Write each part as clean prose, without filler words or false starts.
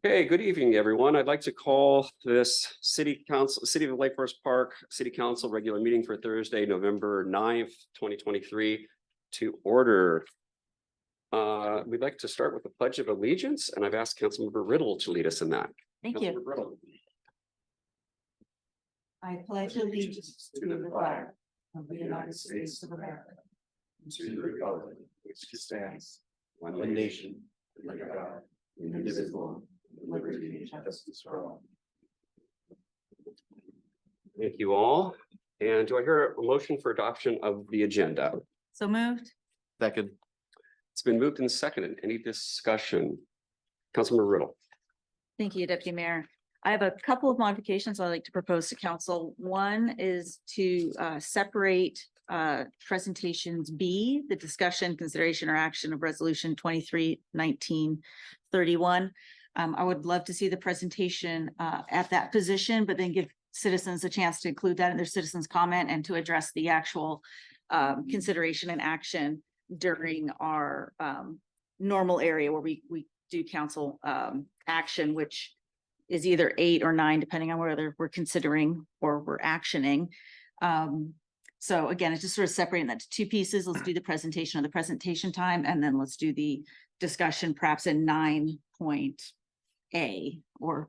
Okay, good evening, everyone. I'd like to call this City of Lake Forest Park City Council regular meeting for Thursday, November 9th, 2023 to order. We'd like to start with the Pledge of Allegiance, and I've asked Councilmember Riddle to lead us in that. Thank you. Riddle. I pledge allegiance to the flag of the United States of America, to the republic which stands one nation, under God, indivisible, with liberty and justice for all. Thank you all. And do I hear a motion for adoption of the agenda? So moved. Second. It's been moved and seconded. Any discussion? Councilmember Riddle. Thank you, Deputy Mayor. I have a couple of modifications I'd like to propose to council. One is to separate presentations B, the discussion, consideration, or action of resolution 23/1931. I would love to see the presentation at that position, but then give citizens a chance to include that in their citizens comment and to address the actual consideration and action during our normal area where we do council action, which is either 8 or 9, depending on whether we're considering or we're actioning. So again, it's just sort of separating that to two pieces. Let's do the presentation of the presentation time, and then let's do the discussion perhaps in 9.A or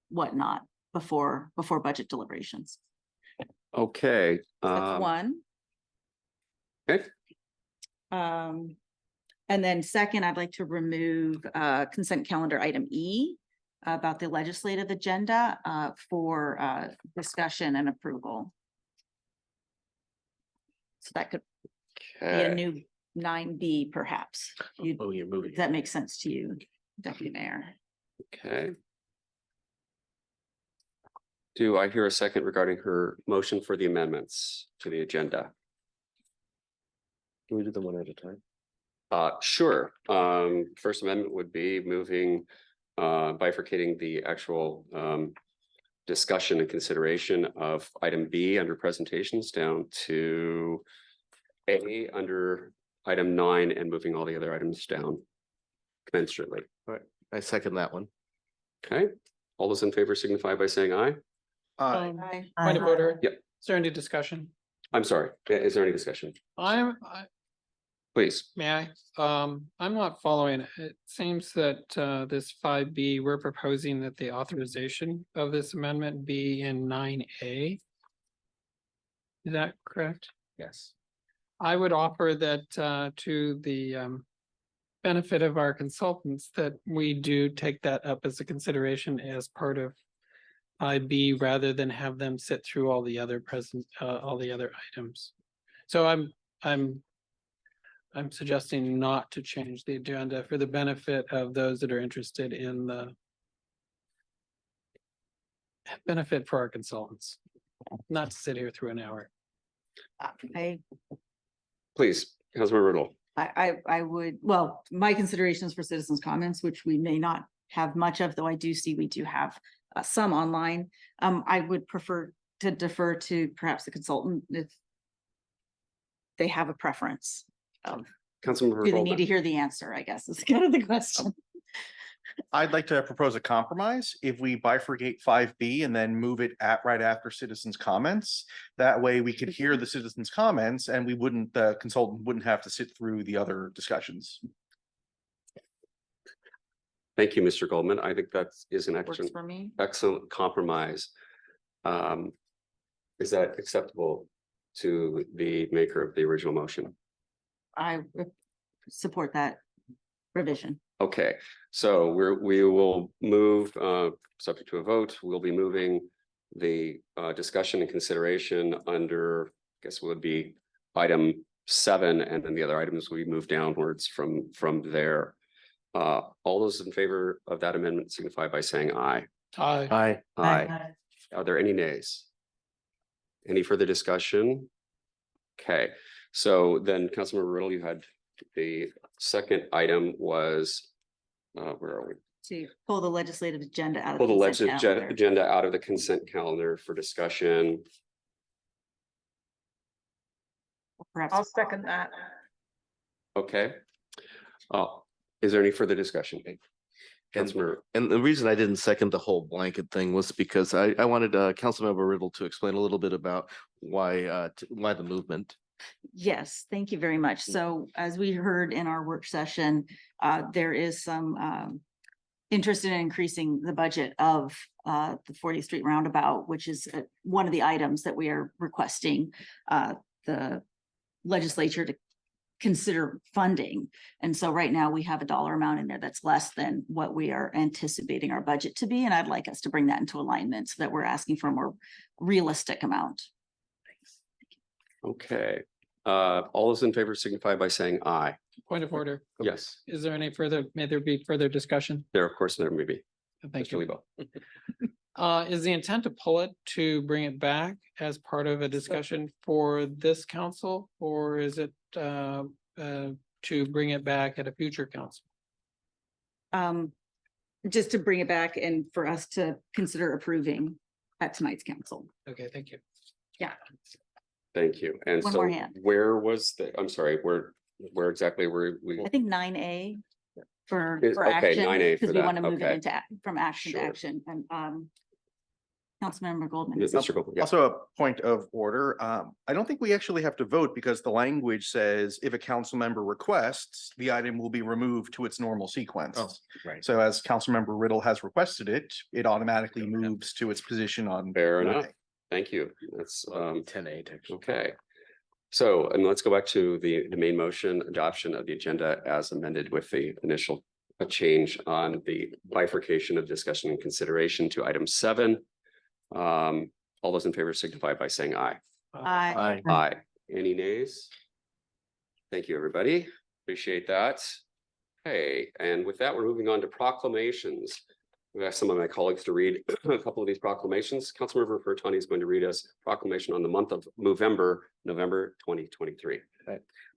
whatnot before budget deliberations. Okay. That's one. Okay. And then second, I'd like to remove consent calendar item E about the legislative agenda for discussion and approval. So that could be a new 9B perhaps. You're moving. Does that make sense to you, Deputy Mayor? Okay. Do I hear a second regarding her motion for the amendments to the agenda? Can we do them one at a time? Sure. First amendment would be moving, bifurcating the actual discussion and consideration of item B under presentations down to A under item 9 and moving all the other items down commensurately. All right, I second that one. Okay, all those in favor signify by saying aye. Aye. Point of order. Yep. Is there any discussion? I'm sorry, is there any discussion? Please. May I? I'm not following. It seems that this 5B, we're proposing that the authorization of this amendment be in 9A. Is that correct? Yes. I would offer that to the benefit of our consultants that we do take that up as a consideration as part of 5B rather than have them sit through all the other items. So I'm suggesting not to change the agenda for the benefit of those that are interested in the benefit for our consultants, not to sit here through an hour. Please, Councilmember Riddle. I would, well, my considerations for citizens' comments, which we may not have much of, though I do see we do have some online. I would prefer to defer to perhaps the consultant if they have a preference. Councilmember Do they need to hear the answer, I guess, is kind of the question. I'd like to propose a compromise. If we bifurcate 5B and then move it right after citizens' comments, that way we could hear the citizens' comments and the consultant wouldn't have to sit through the other discussions. Thank you, Mr. Goldman. I think that is an Works for me. excellent compromise. Is that acceptable to the maker of the original motion? I support that revision. Okay, so we will move, subject to a vote, we'll be moving the discussion and consideration under, I guess would be item 7, and then the other items will be moved downwards from there. All those in favor of that amendment signify by saying aye. Aye. Aye. Are there any nays? Any further discussion? Okay, so then Councilmember Riddle, you had the second item was, where are we? To pull the legislative agenda out of Pull the consent legislative calendar. agenda out of the consent calendar for discussion. Perhaps I'll second that. Okay. Is there any further discussion? And- Councilmember, And the reason I didn't second the whole blanket thing was because I wanted Councilmember Riddle to explain a little bit about why the movement. Yes, thank you very much. So as we heard in our work session, there is some interest in increasing the budget of the 40th Street Roundabout, which is one of the items that we are requesting the legislature to consider funding. And so right now we have a dollar amount in there that's less than what we are anticipating our budget to be. And I'd like us to bring that into alignment so that we're asking for a more realistic amount. okay. All those in favor signify by saying aye. Point of order. Yes, Is there any further, may there be further discussion? there, of course, there may be. Thank Mr. you. Lebo. Is the intent to pull it to bring it back as part of a discussion for this council? Or is it to bring it back at a future council? Just to bring it back and for us to consider approving at tonight's council. Okay, thank you. Thank you. And One so more hand. where was I'm sorry, where exactly were we? I think 9A for Okay, action. 9A for Because we that, want to move it okay. into, from action to Sure. action and Councilmember Goldman. Mr. Goldman, yeah. Also, a point of order, I don't think we actually have to vote because the language says if a council member requests, the item will be removed to its normal sequence. Right. So as Councilmember Riddle has requested it, it automatically moves to its position on. Fair 9A. enough. Thank you. That's 10-8, actually. okay. So, and let's go back to the main motion, adoption of the agenda as amended with the initial change on the bifurcation of discussion and consideration to item 7. All those in favor signify by saying aye. Aye. Aye. Any nays? Thank you, everybody. Appreciate that. Okay, and with that, we're moving on to proclamations. We've asked some of my colleagues to read a couple of these proclamations. Councilmember Furtani is going to read us proclamation on the month of Movember, November 2023.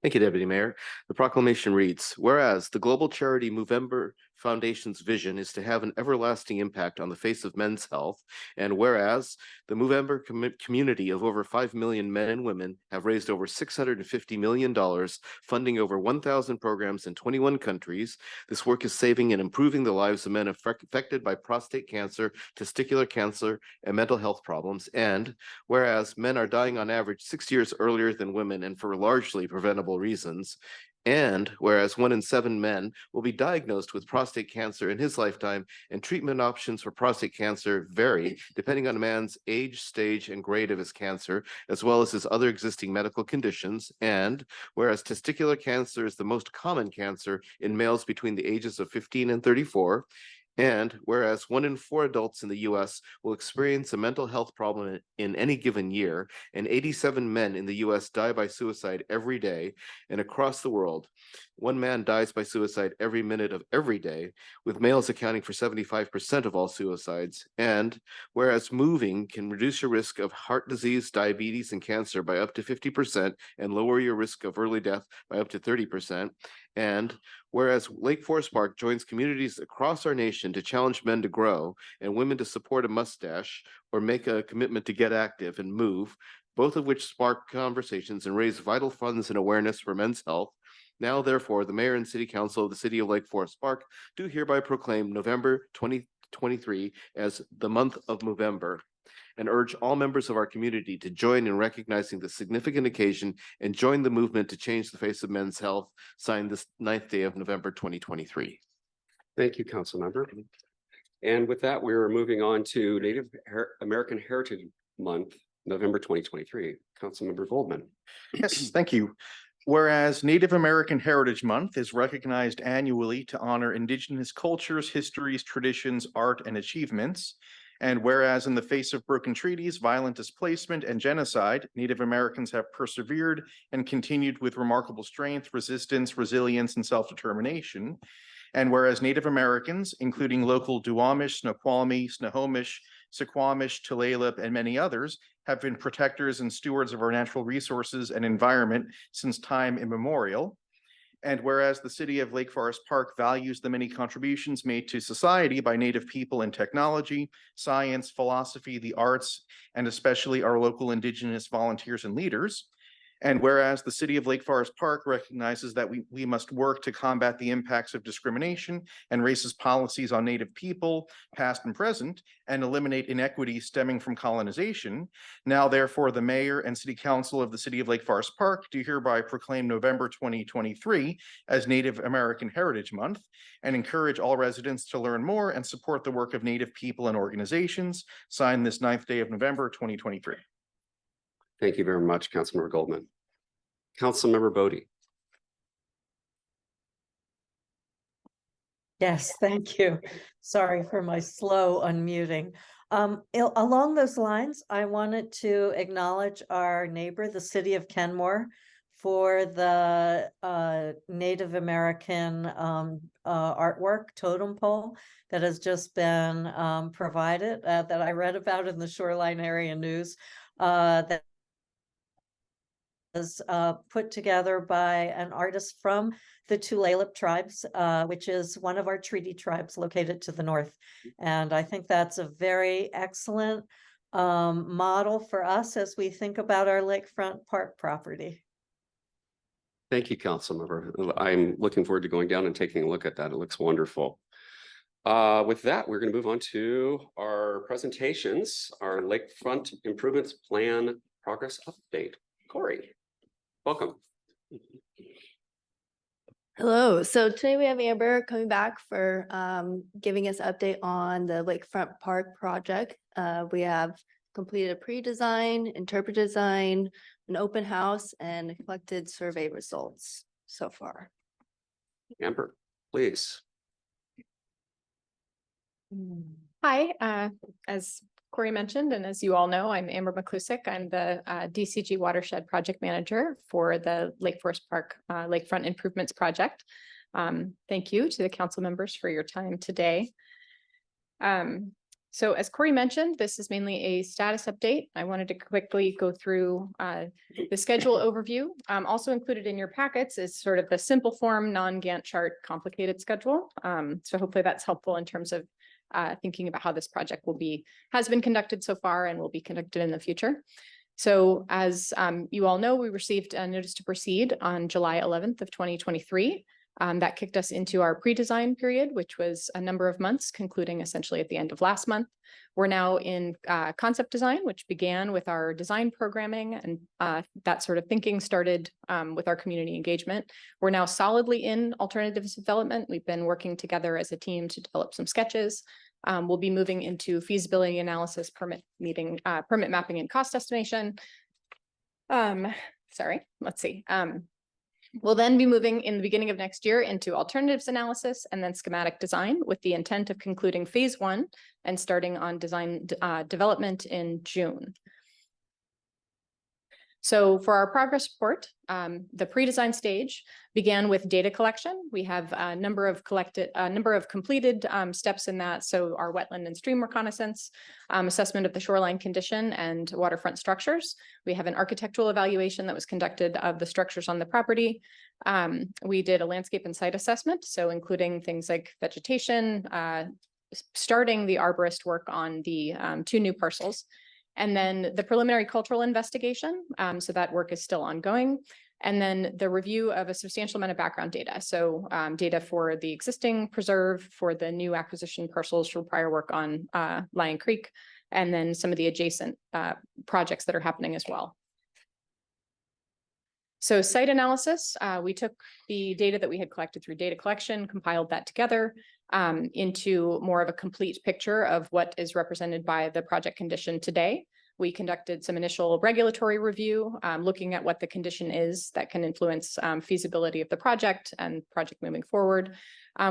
Thank you, Deputy Mayor. The proclamation reads, whereas the global charity Movember Foundation's vision is to have an everlasting impact on the face of men's health, and whereas the Movember community of over 5 million men and women have raised over $650 million, funding over 1,000 programs in 21 countries, this work is saving and improving the lives of men affected by prostate cancer, testicular cancer, and mental health problems, and whereas men are dying on average 6 years earlier than women and for largely preventable reasons, and whereas 1 in 7 men will be diagnosed with prostate cancer in his lifetime, and treatment options for prostate cancer vary depending on a man's age, stage, and grade of his cancer, as well as his other existing medical conditions, and whereas testicular cancer is the most common cancer in males between the ages of 15 and 34, and whereas 1 in 4 adults in the US will experience a mental health problem in any given year, and 87 men in the US die by suicide every day, and across the world, 1 man dies by suicide every minute of every day, with males accounting for 75% of all suicides, and whereas moving can reduce your risk of heart disease, diabetes, and cancer by up to 50% and lower your risk of early death by up to 30%, and whereas Lake Forest Park joins communities across our nation to challenge men to grow and women to support a mustache or make a commitment to get active and move, both of which spark conversations and raise vital funds and awareness for men's health. Now, therefore, the Mayor and City Council of the City of Lake Forest Park do hereby proclaim November 2023 as the month of Movember, and urge all members of our community to join in recognizing the significant occasion and join the movement to change the face of men's health, signed this 9th day of November 2023. Thank you, Councilmember. And with that, we're moving on to Native American Heritage Month, November 2023. Councilmember Goldman. Yes, thank you. Whereas Native American Heritage Month is recognized annually to honor Indigenous cultures, histories, traditions, art, and achievements. And whereas in the face of broken treaties, violent displacement, and genocide, Native Americans have persevered and continued with remarkable strength, resistance, resilience, and self-determination. And whereas Native Americans, including local Duwamish, Snoqualmie, Snohomish, Suquamish, Tulalip, and many others, have been protectors and stewards of our natural resources and environment since time immemorial. And whereas the City of Lake Forest Park values the many contributions made to society by Native people in technology, science, philosophy, the arts, and especially our local Indigenous volunteers and leaders. And whereas the city of Lake Forest Park recognizes that we must work to combat the impacts of discrimination and racist policies on Native people, past and present, and eliminate inequities stemming from colonization, now therefore the mayor and city council of the city of Lake Forest Park do hereby proclaim November 2023 as Native American Heritage Month and encourage all residents to learn more and support the work of Native people and organizations. Signed this 9th day of November 2023. Thank you very much, Councilmember Goldman. Councilmember Bodie. Yes, thank you. Sorry for my slow unmuting. Along those lines, I wanted to acknowledge our neighbor, the city of Kenmore, for the Native American artwork totem pole that has just been provided, that I read about in the Shoreline Area News, that was put together by an artist from the Tulalip tribes, which is one of our treaty tribes located to the north. And I think that's a very excellent model for us as we think about our Lakefront Park property. Thank you, Councilmember. I'm looking forward to going down and taking a look at that. It looks wonderful. With that, we're going to move on to our presentations, our Lakefront Improvements Plan Progress Update. Corey, welcome. Hello. So today we have Amber coming back for giving us an update on the Lakefront Park project. We have completed a pre-design, interpret design, an open house, and collected survey results so far. Amber, please. Hi, as Corey mentioned, and as you all know, I'm Amber McClusick. I'm the DCG-Watershed project manager for the Lake Forest Park Lakefront Improvements Project. Thank you to the council members for your time today. So as Corey mentioned, this is mainly a status update. I wanted to quickly go through the schedule overview. Also included in your packets is sort of the simple form, non-Gantt chart, complicated schedule. So hopefully that's helpful in terms of thinking about how this project has been conducted so far and will be conducted in the future. So as you all know, we received a notice to proceed on July 11th of 2023. That kicked us into our pre-design period, which was a number of months, concluding essentially at the end of last month. We're now in concept design, which began with our design programming, and that sort of thinking started with our community engagement. We're now solidly in alternatives development. We've been working together as a team to develop some sketches. We'll be moving into feasibility analysis, permit mapping and cost estimation. Let's see. We'll then be moving in the beginning of next year into alternatives analysis and then schematic design with the intent of concluding phase 1 and starting on design development in June. So for our progress report, the pre-design stage began with data collection. We have a number of completed steps in that. So our wetland and stream reconnaissance, assessment of the shoreline condition and waterfront structures. We have an architectural evaluation that was conducted of the structures on the property. We did a landscape and site assessment, so including things like vegetation, starting the arborist work on the 2 new parcels. And then the preliminary cultural investigation, so that work is still ongoing. And then the review of a substantial amount of background data. So data for the existing preserve, for the new acquisition parcels for prior work on Lion Creek, and then some of the adjacent projects that are happening as well. So site analysis, we took the data that we had collected through data collection, compiled that together into more of a complete picture of what is represented by the project condition today. We conducted some initial regulatory review, looking at what the condition is that can influence feasibility of the project and project moving forward.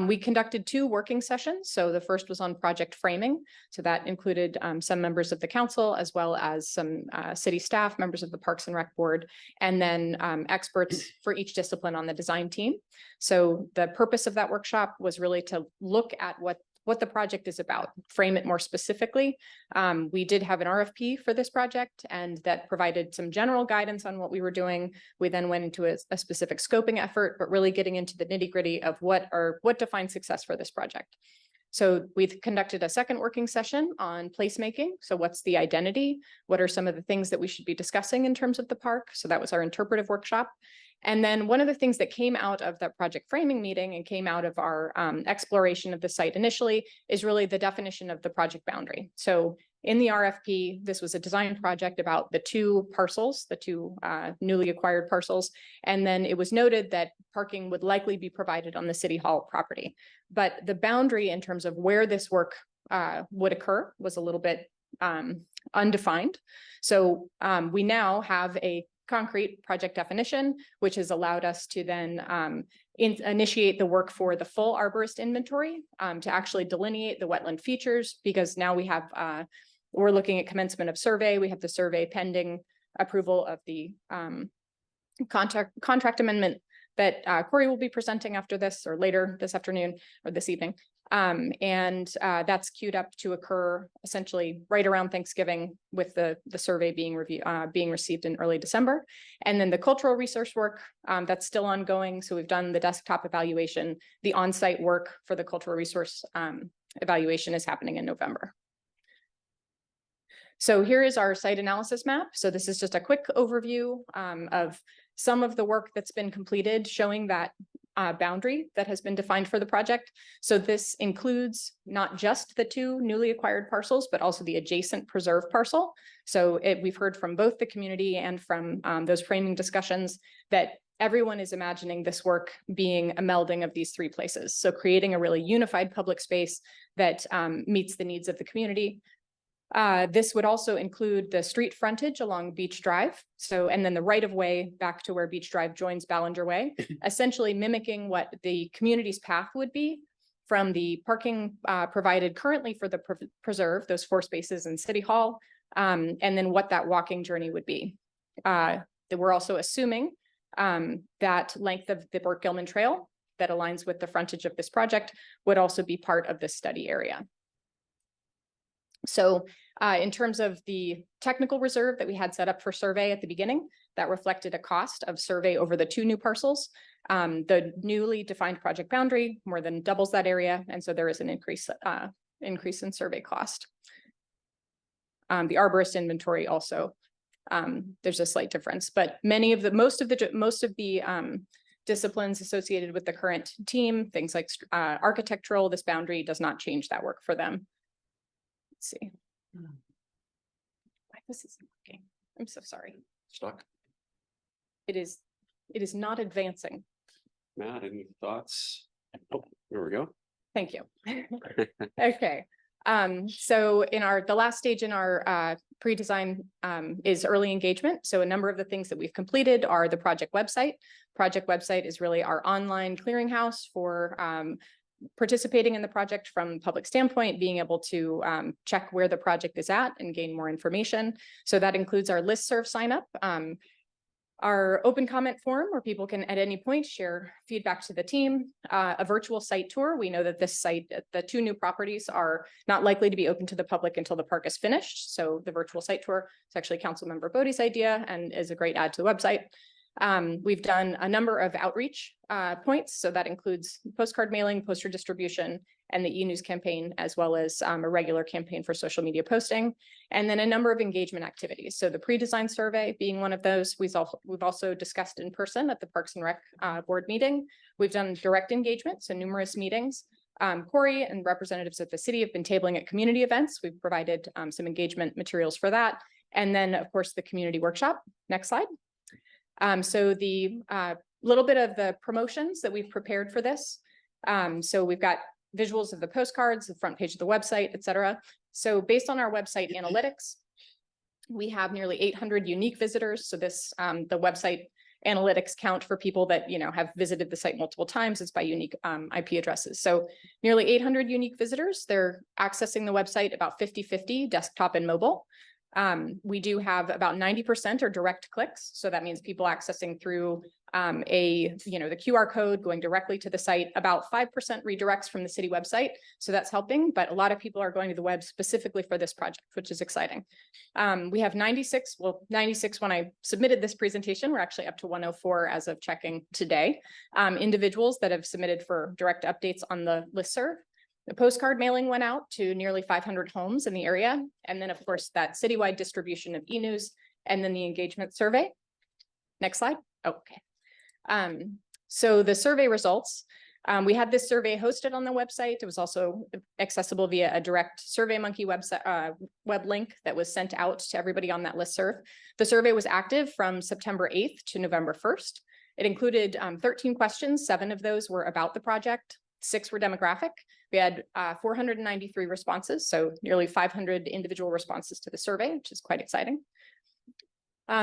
We conducted 2 working sessions. So the first was on project framing. So that included some members of the council, as well as some city staff, members of the Parks and Rec Board, and then experts for each discipline on the design team. So the purpose of that workshop was really to look at what the project is about, frame it more specifically. We did have an RFP for this project, and that provided some general guidance on what we were doing. We then went into a specific scoping effort, but really getting into the nitty-gritty of what defines success for this project. So we've conducted a second working session on placemaking. So what's the identity? What are some of the things that we should be discussing in terms of the park? So that was our interpretive workshop. And then one of the things that came out of that project framing meeting and came out of our exploration of the site initially is really the definition of the project boundary. So in the RFP, this was a design project about the two parcels, the two newly acquired parcels. And then it was noted that parking would likely be provided on the City Hall property. But the boundary in terms of where this work would occur was a little bit undefined. So we now have a concrete project definition, which has allowed us to then initiate the work for the full arborist inventory to actually delineate the wetland features, because now we have, we're looking at commencement of survey. We have the survey pending approval of the contract amendment that Corey will be presenting after this or later this afternoon or this evening. That's queued up to occur essentially right around Thanksgiving, with the survey being received in early December. And then the cultural resource work, that's still ongoing. So we've done the desktop evaluation. The on-site work for the cultural resource evaluation is happening in November. So here is our site analysis map. So this is just a quick overview of some of the work that's been completed, showing that boundary that has been defined for the project. So this includes not just the two newly acquired parcels, but also the adjacent preserve parcel. So we've heard from both the community and from those framing discussions that everyone is imagining this work being a melding of these three places. So creating a really unified public space that meets the needs of the community. This would also include the street frontage along Beach Drive. So, and then the right of way back to where Beach Drive joins Ballinger Way, essentially mimicking what the community's path would be from the parking provided currently for the preserve, those 4 spaces in City Hall, and then what that walking journey would be. That we're also assuming that length of the Burke-Gilman Trail that aligns with the frontage of this project would also be part of this study area. So in terms of the technical reserve that we had set up for survey at the beginning, that reflected a cost of survey over the 2 new parcels. The newly defined project boundary more than doubles that area. And so there is an increase in survey cost. The arborist inventory also, there's a slight difference, but most of the disciplines associated with the current team, things like architectural, this boundary does not change that work for them. Let's see. Why this isn't working? I'm so sorry. Stuck. It is not advancing. Matt, any thoughts? Oh, here we go. Thank you. Okay. So in the last stage in our pre-design is early engagement. So a number of the things that we've completed are the project website. Project website is really our online clearinghouse for participating in the project from public standpoint, being able to check where the project is at and gain more information. So that includes our listserv sign up, our open comment forum where people can at any point share feedback to the team, a virtual site tour. We know that this site, the 2 new properties are not likely to be open to the public until the park is finished. So the virtual site tour is actually Councilmember Bodie's idea and is a great add to the website. We've done a number of outreach points. So that includes postcard mailing, poster distribution, and the e-news campaign, as well as a regular campaign for social media posting, and then a number of engagement activities. So the pre-design survey being one of those. We've also discussed in person at the Parks and Rec board meeting. We've done direct engagement, so numerous meetings. Corey and representatives of the city have been tabling at community events. We've provided some engagement materials for that. And then, of course, the community workshop. Next slide. So the little bit of the promotions that we've prepared for this. So we've got visuals of the postcards, the front page of the website, et cetera. So based on our website analytics, we have nearly 800 unique visitors. So this, the website analytics count for people that, have visited the site multiple times. It's by unique IP addresses. So nearly 800 unique visitors. They're accessing the website about 50-50 desktop and mobile. We do have about 90% are direct clicks. So that means people accessing through the QR code going directly to the site. About 5% redirects from the city website. So that's helping, but a lot of people are going to the web specifically for this project, which is exciting. We have 96 when I submitted this presentation. We're actually up to 104 as of checking today. Individuals that have submitted for direct updates on the listserv. The postcard mailing went out to nearly 500 homes in the area. And then, of course, that citywide distribution of e-news and then the engagement survey. Next slide. Okay. So the survey results, we had this survey hosted on the website. It was also accessible via a direct SurveyMonkey website, web link that was sent out to everybody on that listserv. The survey was active from September 8th to November 1st. It included 13 questions. 7 of those were about the project. 6 were demographic. We had 493 responses, so nearly 500 individual responses to the survey, which is quite exciting.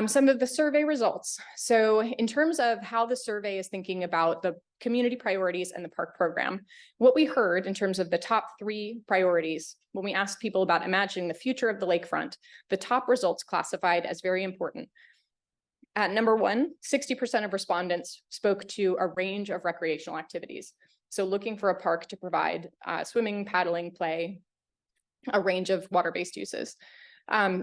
Some of the survey results. So in terms of how the survey is thinking about the community priorities and the park program, what we heard in terms of the top 3 priorities, when we asked people about imagining the future of the lakefront, the top results classified as very important. At number 1, 60% of respondents spoke to a range of recreational activities. So looking for a park to provide swimming, paddling, play, a range of water-based uses.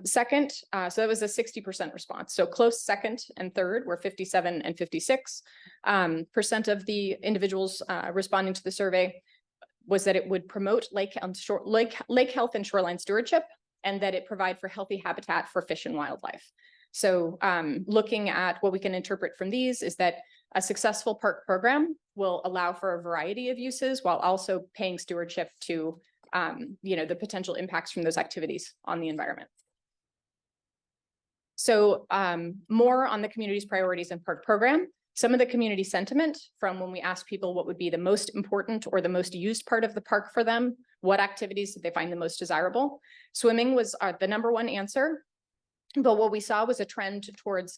Second, so that was a 60% response. So close second and third were 57 and 56% of the individuals responding to the survey was that it would promote lake health and shoreline stewardship, and that it provide for healthy habitat for fish and wildlife. So looking at what we can interpret from these is that a successful park program will allow for a variety of uses while also paying stewardship to the potential impacts from those activities on the environment. So more on the community's priorities and park program. Some of the community sentiment from when we asked people what would be the most important or the most used part of the park for them, what activities did they find the most desirable? Swimming was the number 1 answer. But what we saw was a trend towards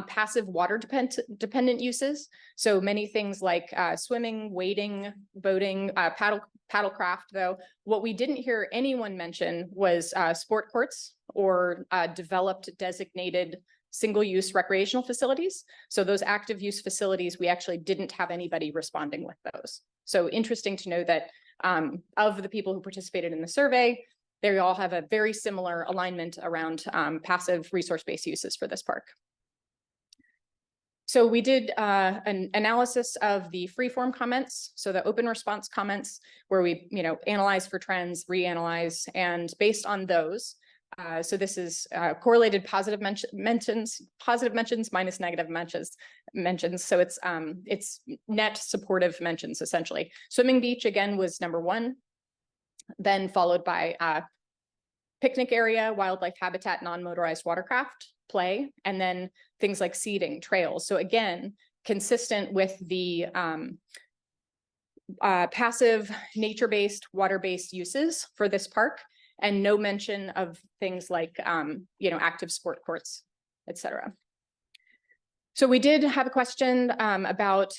passive water dependent uses. So many things like swimming, wading, boating, paddlecraft, though. What we didn't hear anyone mention was sport courts or developed designated single-use recreational facilities. So those active use facilities, we actually didn't have anybody responding with those. So interesting to know that of the people who participated in the survey, they all have a very similar alignment around passive resource-based uses for this park. So we did an analysis of the free-form comments, so the open response comments, where we analyze for trends, reanalyze, and based on those, so this is correlated positive mentions minus negative mentions. So it's net supportive mentions essentially. Swimming beach again was number 1. Then followed by picnic area, wildlife habitat, non-motorized watercraft, play, and then things like seating, trails. So again, consistent with the passive nature-based, water-based uses for this park, and no mention of things like active sport courts, etc. So we did have a question about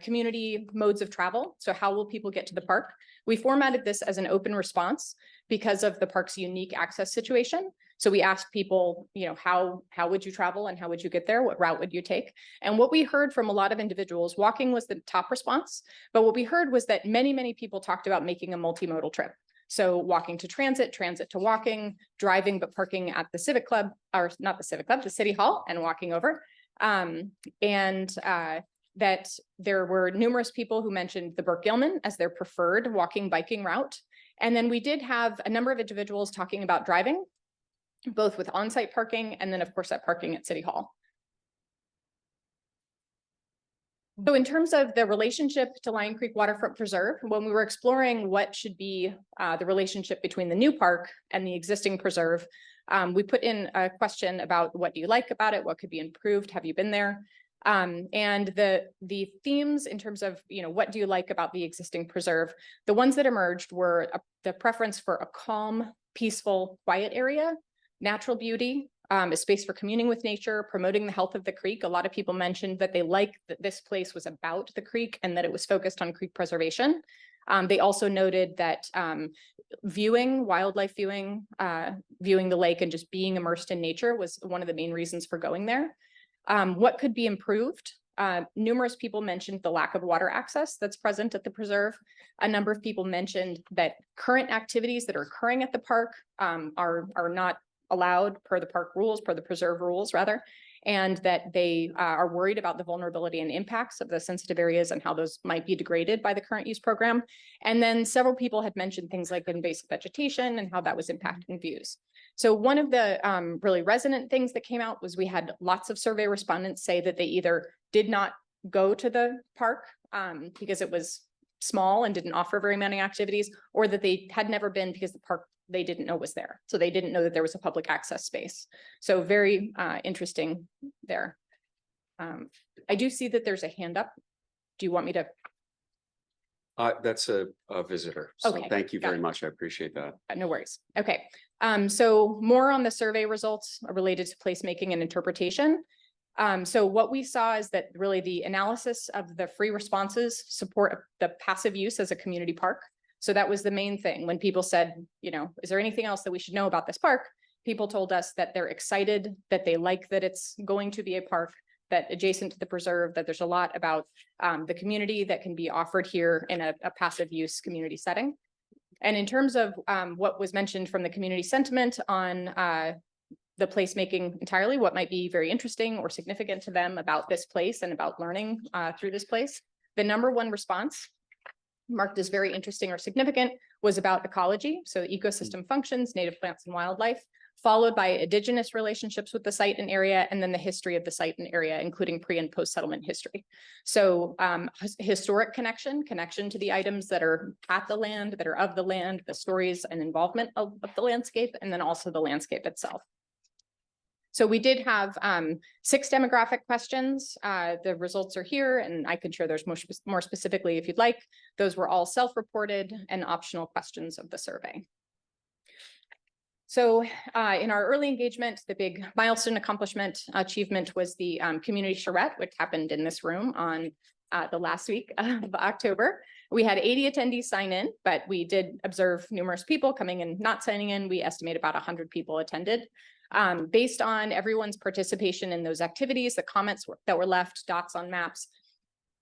community modes of travel. So how will people get to the park? We formatted this as an open response because of the park's unique access situation. So we asked people, how would you travel and how would you get there? What route would you take? And what we heard from a lot of individuals, walking was the top response. But what we heard was that many, many people talked about making a multimodal trip. So walking to transit, transit to walking, driving, but parking at the Civic Club, or not the Civic Club, the City Hall, and walking over. That there were numerous people who mentioned the Burke-Gilman as their preferred walking, biking route. And then we did have a number of individuals talking about driving, both with on-site parking and then of course that parking at City Hall. So in terms of the relationship to Lion Creek Waterfront Preserve, when we were exploring what should be the relationship between the new park and the existing preserve, we put in a question about what do you like about it? What could be improved? Have you been there? And the themes in terms of, what do you like about the existing preserve? The ones that emerged were the preference for a calm, peaceful, quiet area, natural beauty, a space for communing with nature, promoting the health of the creek. A lot of people mentioned that they liked that this place was about the creek and that it was focused on creek preservation. They also noted that wildlife viewing the lake and just being immersed in nature was one of the main reasons for going there. What could be improved? Numerous people mentioned the lack of water access that's present at the preserve. A number of people mentioned that current activities that are occurring at the park are not allowed per the park rules, per the preserve rules rather. and that they are worried about the vulnerability and impacts of the sensitive areas and how those might be degraded by the current use program. And then several people had mentioned things like invasive vegetation and how that was impacting views. So one of the really resonant things that came out was we had lots of survey respondents say that they either did not go to the park because it was small and didn't offer very many activities, or that they had never been because the park they didn't know was there. So they didn't know that there was a public access space. So very interesting there. I do see that there's a hand up. Do you want me to? That's a visitor. So Okay, thank you got very it. much. I appreciate that. No worries. Okay. So more on the survey results related to placemaking and interpretation. So what we saw is that really the analysis of the free responses support the passive use as a community park. So that was the main thing. When people said, you know, is there anything else that we should know about this park? People told us that they're excited, that they like that it's going to be a park, that adjacent to the preserve, that there's a lot about the community that can be offered here in a passive use community setting. And in terms of what was mentioned from the community sentiment on the placemaking entirely, what might be very interesting or significant to them about this place and about learning through this place, the #1 response marked as very interesting or significant was about ecology. So ecosystem functions, native plants and wildlife, followed by indigenous relationships with the site and area, and then the history of the site and area, including pre and post settlement history. So historic connection to the items that are at the land, that are of the land, the stories and involvement of the landscape, and then also the landscape itself. So we did have 6 demographic questions. The results are here, and I could share those more specifically if you'd like. Those were all self-reported and optional questions of the survey. So in our early engagement, the big milestone achievement was the community charrette, which happened in this room on the last week of October. We had 80 attendees sign in, but we did observe numerous people coming and not signing in. We estimate about 100 people attended. Based on everyone's participation in those activities, the comments that were left, dots on maps,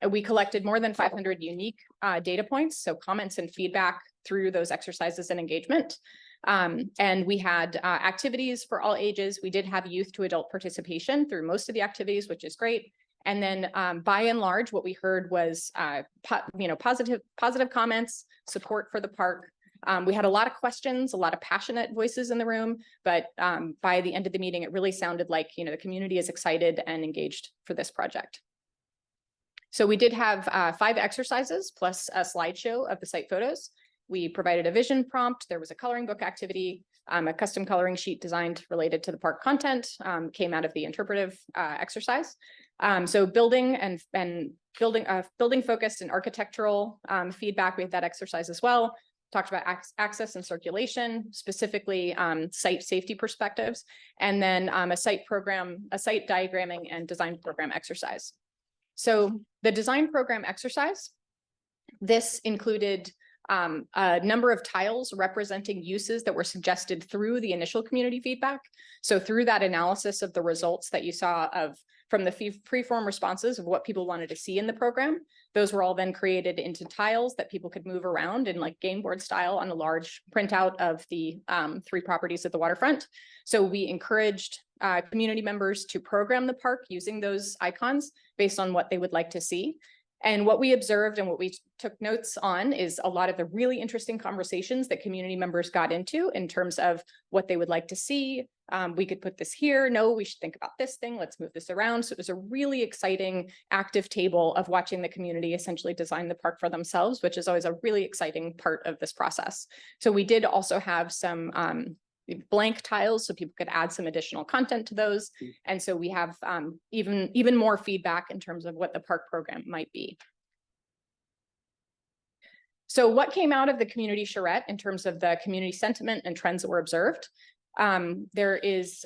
we collected more than 500 unique data points, so comments and feedback through those exercises and engagement. And we had activities for all ages. We did have youth to adult participation through most of the activities, which is great. And then by and large, what we heard was positive comments, support for the park. We had a lot of questions, a lot of passionate voices in the room, but by the end of the meeting, it really sounded like, you know, the community is excited and engaged for this project. So we did have 5 exercises plus a slideshow of the site photos. We provided a vision prompt. There was a coloring book activity, a custom coloring sheet designed related to the park content came out of the interpretive exercise. So building focused and architectural feedback, we had that exercise as well. Talked about access and circulation, specifically site safety perspectives, and then a site diagramming and design program exercise. So the design program exercise, this included a number of tiles representing uses that were suggested through the initial community feedback. So through that analysis of the results that you saw from the free-form responses of what people wanted to see in the program, those were all then created into tiles that people could move around in like game board style on a large printout of the 3 properties at the waterfront. So we encouraged community members to program the park using those icons based on what they would like to see. And what we observed and what we took notes on is a lot of the really interesting conversations that community members got into in terms of what they would like to see. We could put this here. No, we should think about this thing. Let's move this around. So it was a really exciting active table of watching the community essentially design the park for themselves, which is always a really exciting part of this process. So we did also have some blank tiles so people could add some additional content to those. And so we have even more feedback in terms of what the park program might be. So what came out of the community charrette in terms of the community sentiment and trends that were observed? There is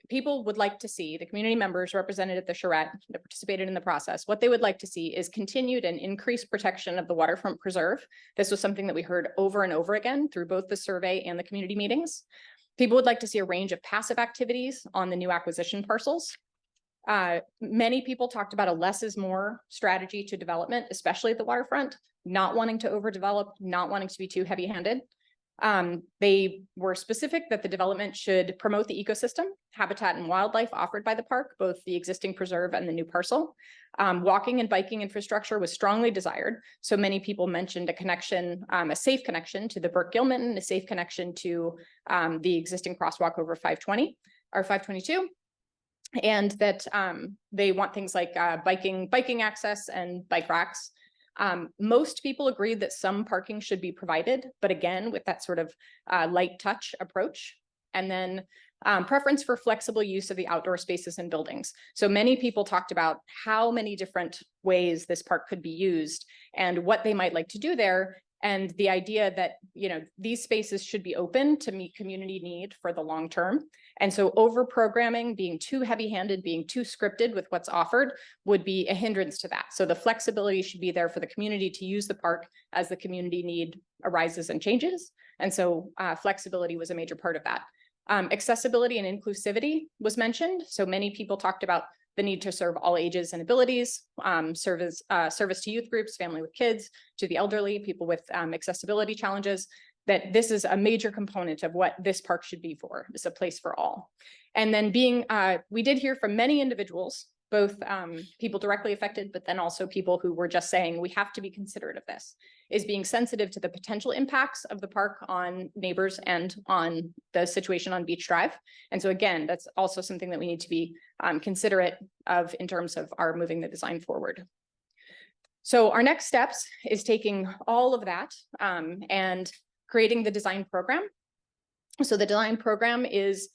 people would like to see, the community members represented at the charrette that participated in the process, what they would like to see is continued and increased protection of the waterfront preserve. This was something that we heard over and over again through both the survey and the community meetings. People would like to see a range of passive activities on the new acquisition parcels. Many people talked about a less is more strategy to development, especially at the waterfront, not wanting to overdevelop, not wanting to be too heavy-handed. They were specific that the development should promote the ecosystem, habitat and wildlife offered by the park, both the existing preserve and the new parcel. Walking and biking infrastructure was strongly desired. So many people mentioned a connection, a safe connection to the Burke-Gilman, a safe connection to the existing crosswalk over 520 or 522. And that they want things like biking access and bike racks. Most people agreed that some parking should be provided, but again, with that sort of light touch approach. And then preference for flexible use of the outdoor spaces and buildings. So many people talked about how many different ways this park could be used and what they might like to do there. And the idea that, you know, these spaces should be open to meet community need for the long term. And so over programming, being too heavy-handed, being too scripted with what's offered would be a hindrance to that. So the flexibility should be there for the community to use the park as the community need arises and changes. And so flexibility was a major part of that. Accessibility and inclusivity was mentioned. So many people talked about the need to serve all ages and abilities, service to youth groups, family with kids, to the elderly, people with accessibility challenges, that this is a major component of what this park should be for. It's a place for all. And then we did hear from many individuals, both people directly affected, but then also people who were just saying, we have to be considerate of this, is being sensitive to the potential impacts of the park on neighbors and on the situation on Beach Drive. And so again, that's also something that we need to be considerate of in terms of our moving the design forward. So our next steps is taking all of that and creating the design program. So the design program is,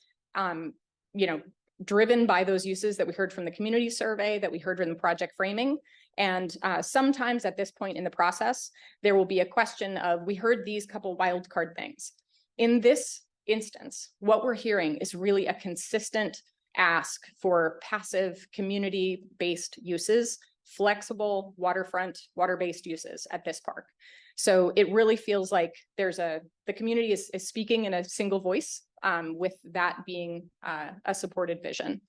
driven by those uses that we heard from the community survey, that we heard in the project framing. And sometimes at this point in the process, there will be a question of, we heard these couple wildcard things. In this instance, what we're hearing is really a consistent ask for passive community-based uses, flexible waterfront, water-based uses at this park. So it really feels like the community is speaking in a single voice, with that being a supported vision.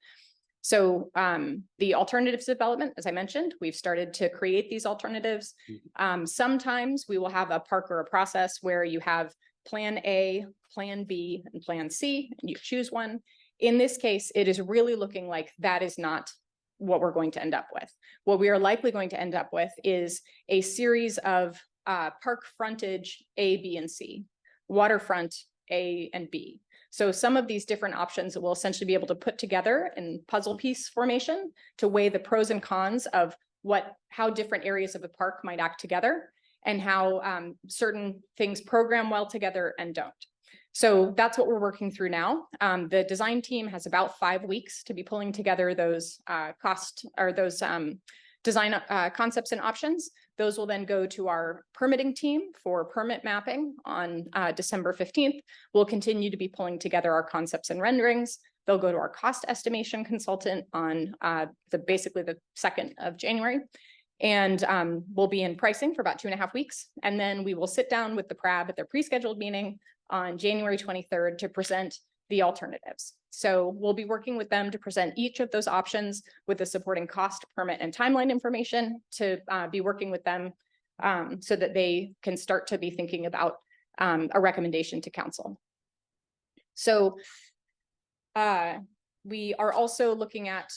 So the alternatives development, as I mentioned, we've started to create these alternatives. Sometimes we will have a park or a process where you have plan A, plan B, and plan C, and you choose one. In this case, it is really looking like that is not what we're going to end up with. What we are likely going to end up with is a series of park frontage A, B, and C, waterfront A and B. So some of these different options will essentially be able to put together in puzzle piece formation to weigh the pros and cons of how different areas of the park might act together and how certain things program well together and don't. So that's what we're working through now. The design team has about 5 weeks to be pulling together those design concepts and options. Those will then go to our permitting team for permit mapping on December 15th. We'll continue to be pulling together our concepts and renderings. They'll go to our cost estimation consultant on basically the 2nd of January. And we'll be in pricing for about 2.5 weeks. And then we will sit down with the PRAB at their pre-scheduled meeting on January 23rd to present the alternatives. So we'll be working with them to present each of those options with the supporting cost, permit, and timeline information to be working with them so that they can start to be thinking about a recommendation to council. So we are also looking at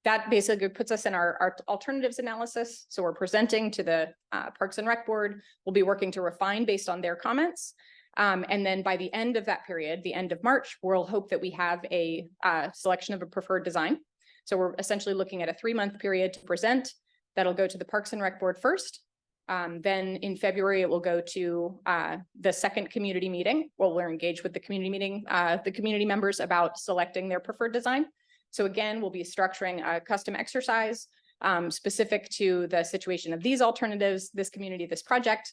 that basically puts us in our alternatives analysis. So we're presenting to the Parks and Rec Board. We'll be working to refine based on their comments. And then by the end of that period, the end of March, we'll hope that we have a selection of a preferred design. So we're essentially looking at a 3-month period to present. That'll go to the Parks and Rec Board first. Then in February, it will go to the second community meeting, where we'll engage with the community members about selecting their preferred design. So again, we'll be structuring a custom exercise specific to the situation of these alternatives, this community, this project,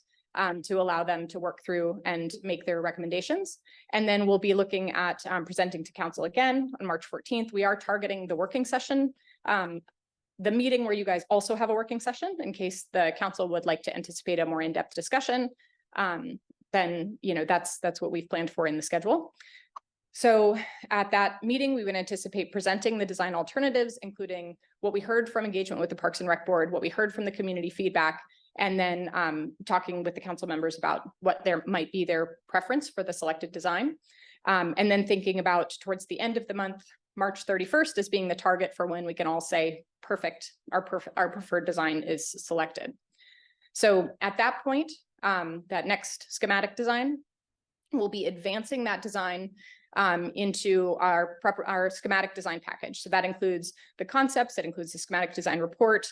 to allow them to work through and make their recommendations. And then we'll be looking at presenting to council again on March 14th. We are targeting the working session, the meeting where you guys also have a working session in case the council would like to anticipate a more in-depth discussion. Then, that's what we've planned for in the schedule. So at that meeting, we would anticipate presenting the design alternatives, including what we heard from engagement with the Parks and Rec Board, what we heard from the community feedback, And then talking with the council members about what there might be their preference for the selected design. And then thinking about towards the end of the month, March 31st as being the target for when we can all say, perfect, our preferred design is selected. So at that point, that next schematic design, we'll be advancing that design into our schematic design package. So that includes the concepts, it includes the schematic design report.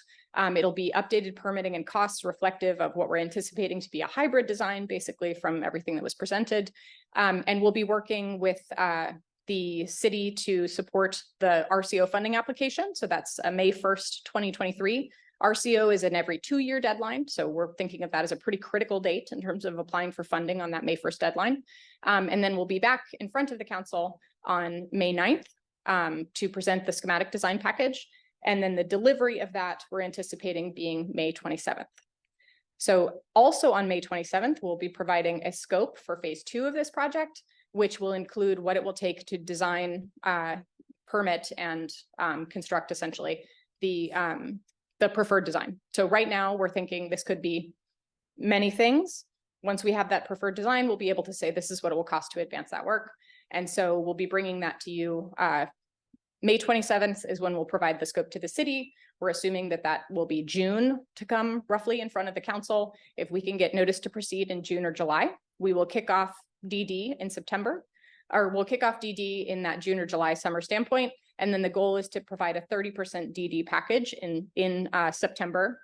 It'll be updated permitting and costs reflective of what we're anticipating to be a hybrid design, basically from everything that was presented. And we'll be working with the city to support the RCO funding application. So that's a May 1st, 2023. RCO is an every 2-year deadline. So we're thinking of that as a pretty critical date in terms of applying for funding on that May 1st deadline. And then we'll be back in front of the council on May 9th to present the schematic design package. And then the delivery of that we're anticipating being May 27th. So also on May 27th, we'll be providing a scope for phase 2 of this project, which will include what it will take to design, permit, and construct essentially the preferred design. So right now we're thinking this could be many things. Once we have that preferred design, we'll be able to say this is what it will cost to advance that work. And so we'll be bringing that to you. May 27th is when we'll provide the scope to the city. We're assuming that that will be June to come roughly in front of the council. If we can get notice to proceed in June or July, we will kick off DD in September, or we'll kick off DD in that June or July summer standpoint. And then the goal is to provide a 30% DD package in September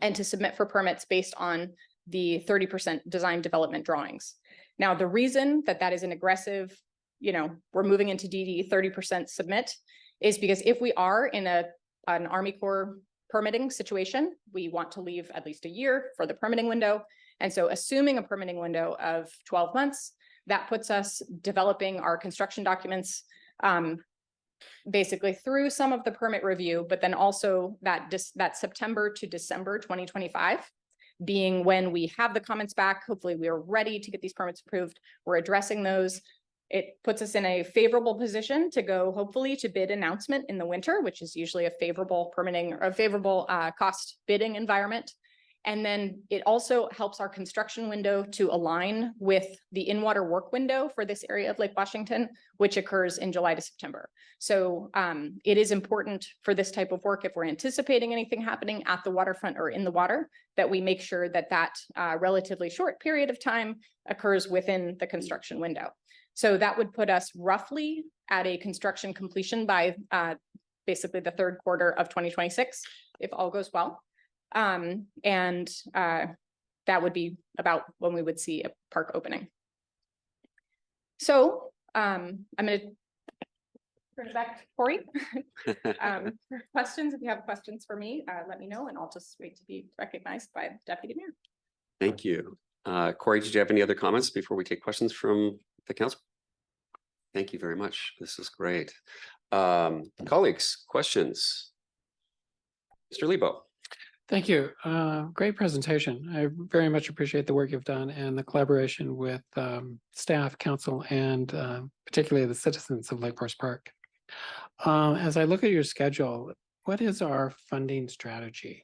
and to submit for permits based on the 30% design development drawings. Now, the reason that that is an aggressive, we're moving into DD 30% submit is because if we are in an Army Corps permitting situation, we want to leave at least a year for the permitting window. And so assuming a permitting window of 12 months, that puts us developing our construction documents basically through some of the permit review, but then also that September to December 2025 being when we have the comments back. Hopefully we are ready to get these permits approved. We're addressing those. It puts us in a favorable position to go hopefully to bid announcement in the winter, which is usually a favorable permitting or a favorable cost bidding environment. And then it also helps our construction window to align with the in-water work window for this area of Lake Washington, which occurs in July to September. So it is important for this type of work, if we're anticipating anything happening at the waterfront or in the water, that we make sure that that relatively short period of time occurs within the construction window. So that would put us roughly at a construction completion by basically the third quarter of 2026, if all goes well. That would be about when we would see a park opening. So I'm going to turn it back to Corey. Questions, if you have questions for me, let me know, and I'll just wait to be recognized by the Deputy Mayor. Thank you. Corey, did you have any other comments before we take questions from the council? Thank you very much. This is great. Colleagues, questions? Mr. Lebo. Thank you. Great presentation. I very much appreciate the work you've done and the collaboration with staff, council, and particularly the citizens of Lake Forest Park. As I look at your schedule, what is our funding strategy?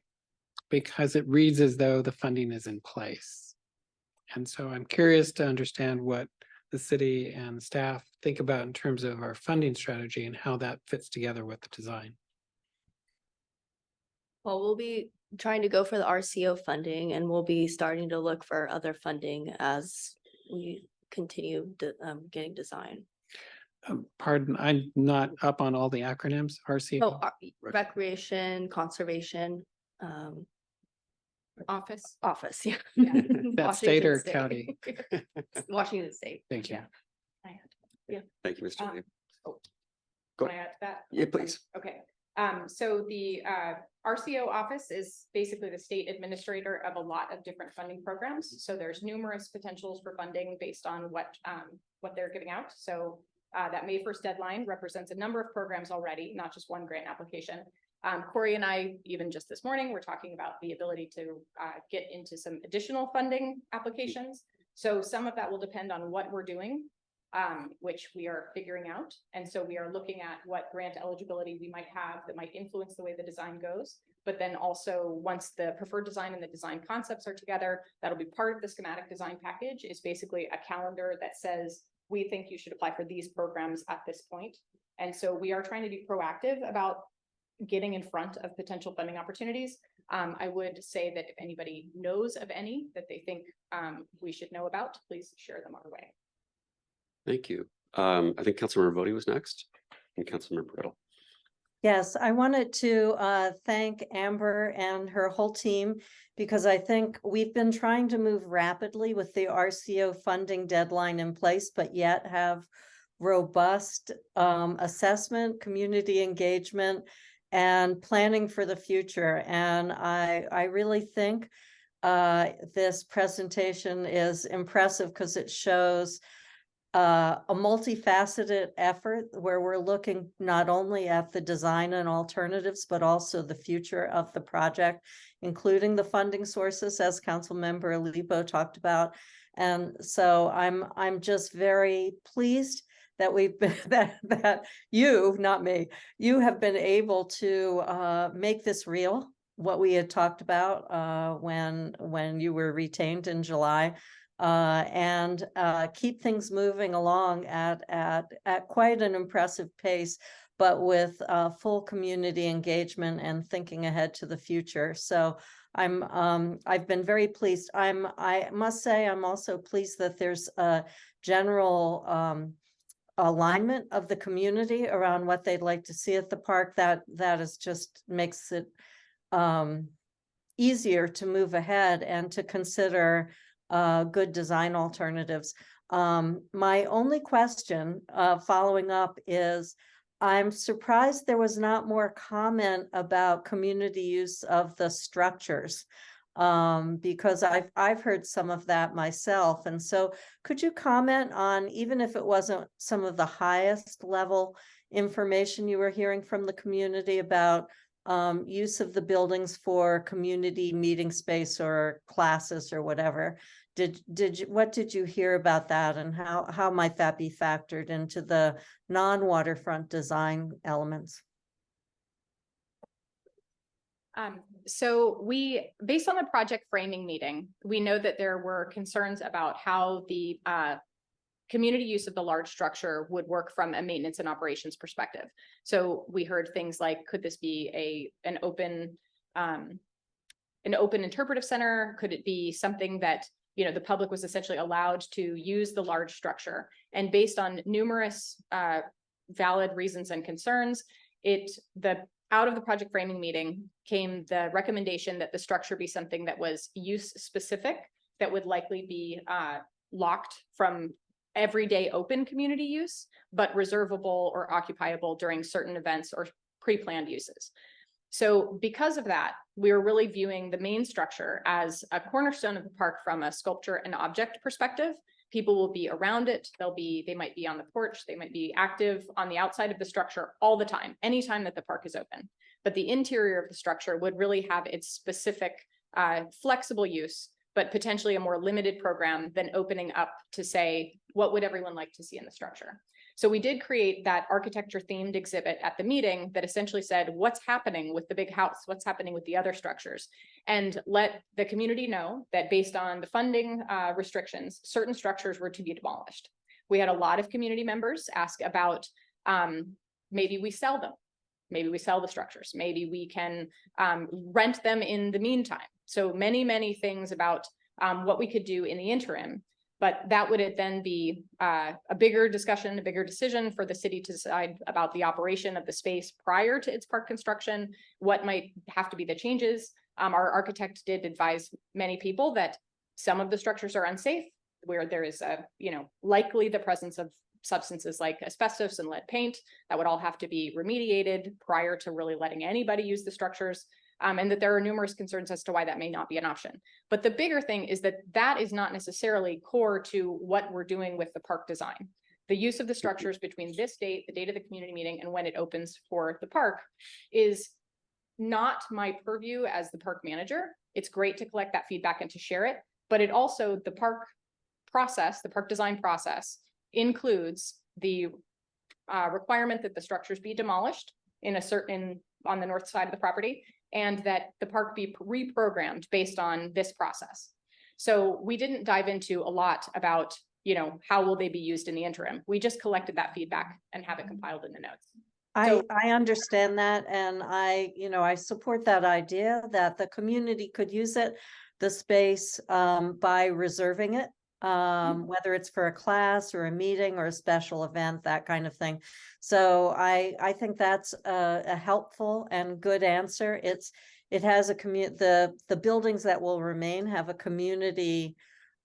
Because it reads as though the funding is in place. And so I'm curious to understand what the city and staff think about in terms of our funding strategy and how that fits together with the design. Well, we'll be trying to go for the RCO funding, and we'll be starting to look for other funding as we continue getting design. Pardon, I'm not up on all the acronyms. RCO. Oh, recreation, conservation, Office. yeah. That state or State. county? Washington State. Thank you. Thank you, Mr. Lebo. Go Can I add to that? Yeah, please. Okay. So the RCO office is basically the state administrator of a lot of different funding programs. So there's numerous potentials for funding based on what they're giving out. So that May 1st deadline represents a number of programs already, not just one grant application. Corey and I, even just this morning, we're talking about the ability to get into some additional funding applications. So some of that will depend on what we're doing, which we are figuring out. And so we are looking at what grant eligibility we might have that might influence the way the design goes. But then also, once the preferred design and the design concepts are together, that'll be part of the schematic design package. Is basically a calendar that says, we think you should apply for these programs at this point. And so we are trying to be proactive about getting in front of potential funding opportunities. I would say that if anybody knows of any that they think we should know about, please share them our way. Thank you. I think Councilmember Bodie was next, and Councilmember Riddle. Yes, I wanted to thank Amber and her whole team because I think we've been trying to move rapidly with the RCO funding deadline in place, but yet have robust assessment, community engagement, and planning for the future. And I really think this presentation is impressive because it shows a multifaceted effort where we're looking not only at the design and alternatives, but also the future of the project, including the funding sources, as Councilmember Alipo talked about. And so I'm just very pleased that we've been that you, not me, you have been able to make this real, what we had talked about when you were retained in July. And keep things moving along at quite an impressive pace, but with full community engagement and thinking ahead to the future. So I've been very pleased. I must say I'm also pleased that there's a general alignment of the community around what they'd like to see at the park. That is just makes it easier to move ahead and to consider good design alternatives. My only question following up is, I'm surprised there was not more comment about community use of the structures, because I've heard some of that myself. And so could you comment on, even if it wasn't some of the highest level information you were hearing from the community about use of the buildings for community meeting space or classes or whatever? What did you hear about that, and how might that be factored into the non-waterfront design elements? So based on the project framing meeting, we know that there were concerns about how the community use of the large structure would work from a maintenance and operations perspective. So we heard things like, could this be an open interpretive center? Could it be something that the public was essentially allowed to use the large structure? And based on numerous valid reasons and concerns, out of the project framing meeting came the recommendation that the structure be something that was use specific, that would likely be locked from everyday open community use, but reservable or occupiable during certain events or pre-planned uses. So because of that, we are really viewing the main structure as a cornerstone of the park from a sculpture and object perspective. People will be around it. They might be on the porch. They might be active on the outside of the structure all the time, anytime that the park is open. But the interior of the structure would really have its specific flexible use, but potentially a more limited program than opening up to say, what would everyone like to see in the structure? So we did create that architecture themed exhibit at the meeting that essentially said, what's happening with the big house? What's happening with the other structures? And let the community know that based on the funding restrictions, certain structures were to be demolished. We had a lot of community members ask about maybe we sell them. Maybe we sell the structures. Maybe we can rent them in the meantime. So many things about what we could do in the interim. But that would then be a bigger discussion, a bigger decision for the city to decide about the operation of the space prior to its park construction, what might have to be the changes. Our architect did advise many people that some of the structures are unsafe, where there is likely the presence of substances like asbestos and lead paint that would all have to be remediated prior to really letting anybody use the structures. And that there are numerous concerns as to why that may not be an option. But the bigger thing is that is not necessarily core to what we're doing with the park design. The use of the structures between this date, the date of the community meeting, and when it opens for the park is not my purview as the park manager. It's great to collect that feedback and to share it, but it also, the park process, the park design process includes the requirement that the structures be demolished on the north side of the property, and that the park be reprogrammed based on this process. So we didn't dive into a lot about, how will they be used in the interim? We just collected that feedback and have it compiled in the notes. So- I understand that, and I support that idea that the community could use it, the space, by reserving it. Whether it's for a class or a meeting or a special event, that kind of thing. So I think that's a helpful and good answer. It has the buildings that will remain have a community,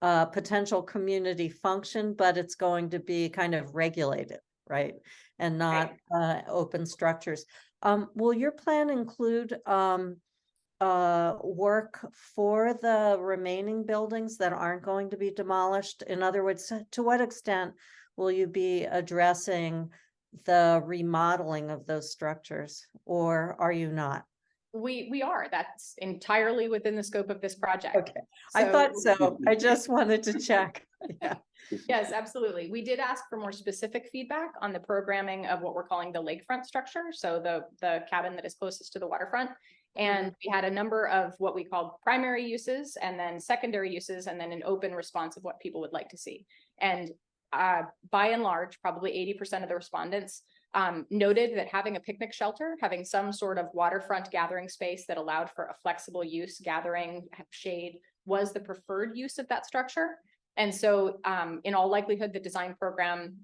potential community function, but it's going to be kind of regulated, right? And not open structures. Will your plan include work for the remaining buildings that aren't going to be demolished? In other words, to what extent will you be addressing the remodeling of those structures, or are you not? We are, that's entirely within the scope of this project. Okay, I thought so. I just wanted to check. Yeah. Yes, absolutely. We did ask for more specific feedback on the programming of what we're calling the lakefront structure. So the cabin that is closest to the waterfront. And we had a number of what we called primary uses, and then secondary uses, and then an open response of what people would like to see. And by and large, probably 80% of the respondents noted that having a picnic shelter, having some sort of waterfront gathering space that allowed for a flexible use, gathering, shade, was the preferred use of that structure. And so in all likelihood, the design program,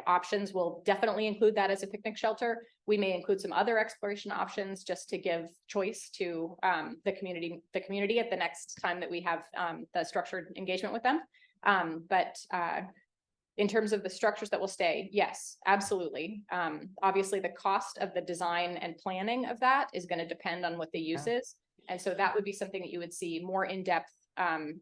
options will definitely include that as a picnic shelter. We may include some other exploration options just to give choice to the community at the next time that we have the structured engagement with them. But in terms of the structures that will stay, yes, absolutely. Obviously, the cost of the design and planning of that is going to depend on what the use is. And so that would be something that you would see more in depth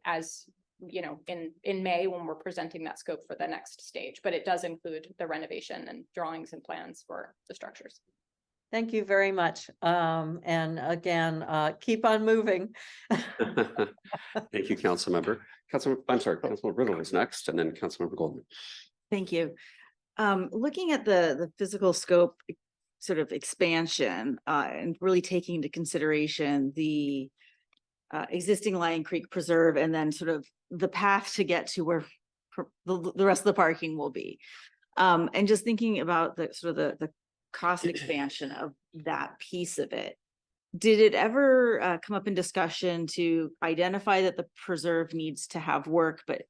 as in May when we're presenting that scope for the next stage. But it does include the renovation and drawings and plans for the structures. Thank you very much. And again, keep on moving. Thank you, Councilmember. Councilmember Riddle is next, and then Councilmember Goldman. Thank you. Looking at the physical scope sort of expansion and really taking into consideration the existing Lion Creek Preserve and then sort of the path to get to where the rest of the parking will be. And just thinking about the sort of the cost expansion of that piece of it. Did it ever come up in discussion to identify that the preserve needs to have work, but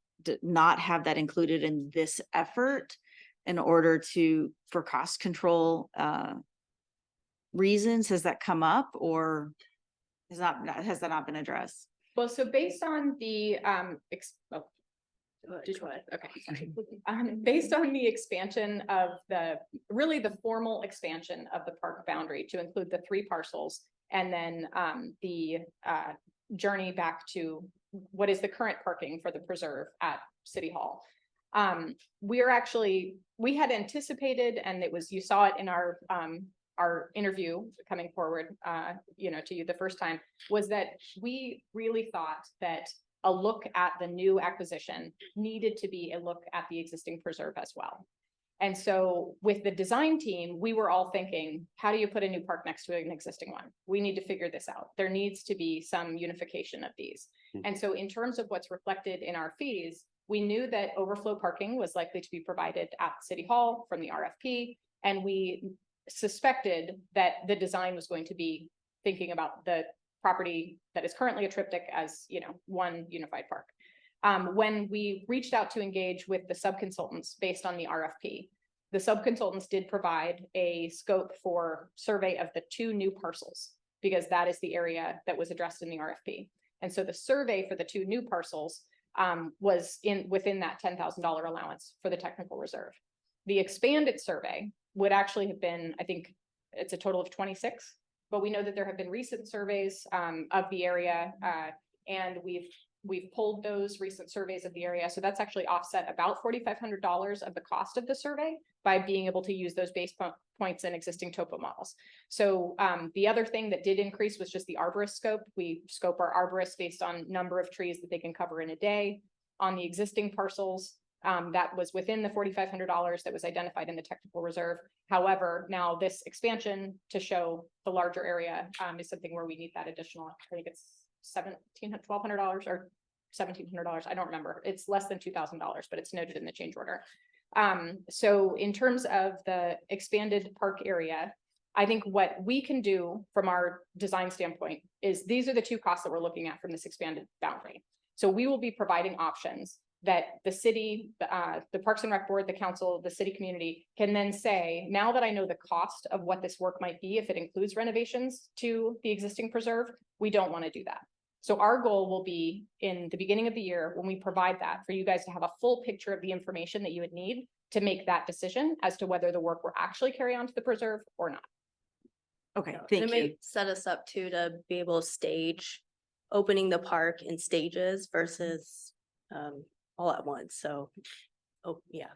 not have that included in this effort in order for cost control reasons? Has that come up, or has that not been addressed? Well, so based on the based on the expansion of the formal expansion of the park boundary to include the 3 parcels, and then the journey back to what is the current parking for the preserve at City Hall. We had anticipated, and you saw it in our interview coming forward, to you the first time, was that we really thought that a look at the new acquisition needed to be a look at the existing preserve as well. And so with the design team, we were all thinking, how do you put a new park next to an existing one? We need to figure this out. There needs to be some unification of these. And so in terms of what's reflected in our fees, we knew that overflow parking was likely to be provided at City Hall from the RFP. And we suspected that the design was going to be thinking about the property that is currently a triptych as, one unified park. When we reached out to engage with the subconsultants based on the RFP, the subconsultants did provide a scope for survey of the 2 new parcels, because that is the area that was addressed in the RFP. And so the survey for the 2 new parcels was within that $10,000 allowance for the technical reserve. The expanded survey would actually have been, I think it's a total of 26, but we know that there have been recent surveys of the area, and we've pulled those recent surveys of the area. So that's actually offset about $4,500 of the cost of the survey by being able to use those base points in existing topo models. So the other thing that did increase was just the arborist scope. We scope our arborists based on number of trees that they can cover in a day. On the existing parcels, That was within the $4,500 that was identified in the technical reserve. However, now this expansion to show the larger area is something where we need that additional, I think it's $1,200 or $1,700. I don't remember. It's less than $2,000, but it's noted in the change order. So in terms of the expanded park area, I think what we can do from our design standpoint is these are the two costs that we're looking at from this expanded boundary. So we will be providing options that the city, the Parks and Rec Board, the council, the city community can then say, now that I know the cost of what this work might be, if it includes renovations to the existing preserve, we don't want to do that. So our goal will be in the beginning of the year when we provide that for you guys to have a full picture of the information that you would need to make that decision as to whether the work will actually carry on to the preserve or not. Okay, And thank it you. may set us up too to be able to stage opening the park in stages versus all at once. So, oh, yeah.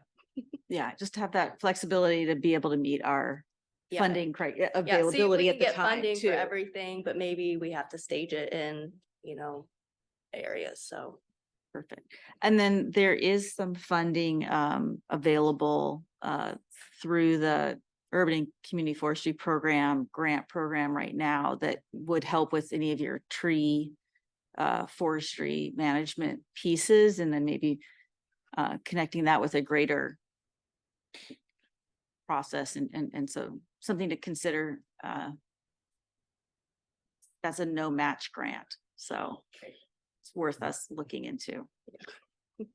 Yeah, just have that flexibility to be able to meet our Yeah. funding Yeah, see if we availability can at the get time funding too. for everything, but maybe we have to stage it in, areas. So Perfect. And then there is some funding available through the Urban and Community Forestry Program grant program right now that would help with any of your tree forestry management pieces, and then maybe connecting that with a greater process and so something to consider. That's a no match grant, so it's worth us looking into.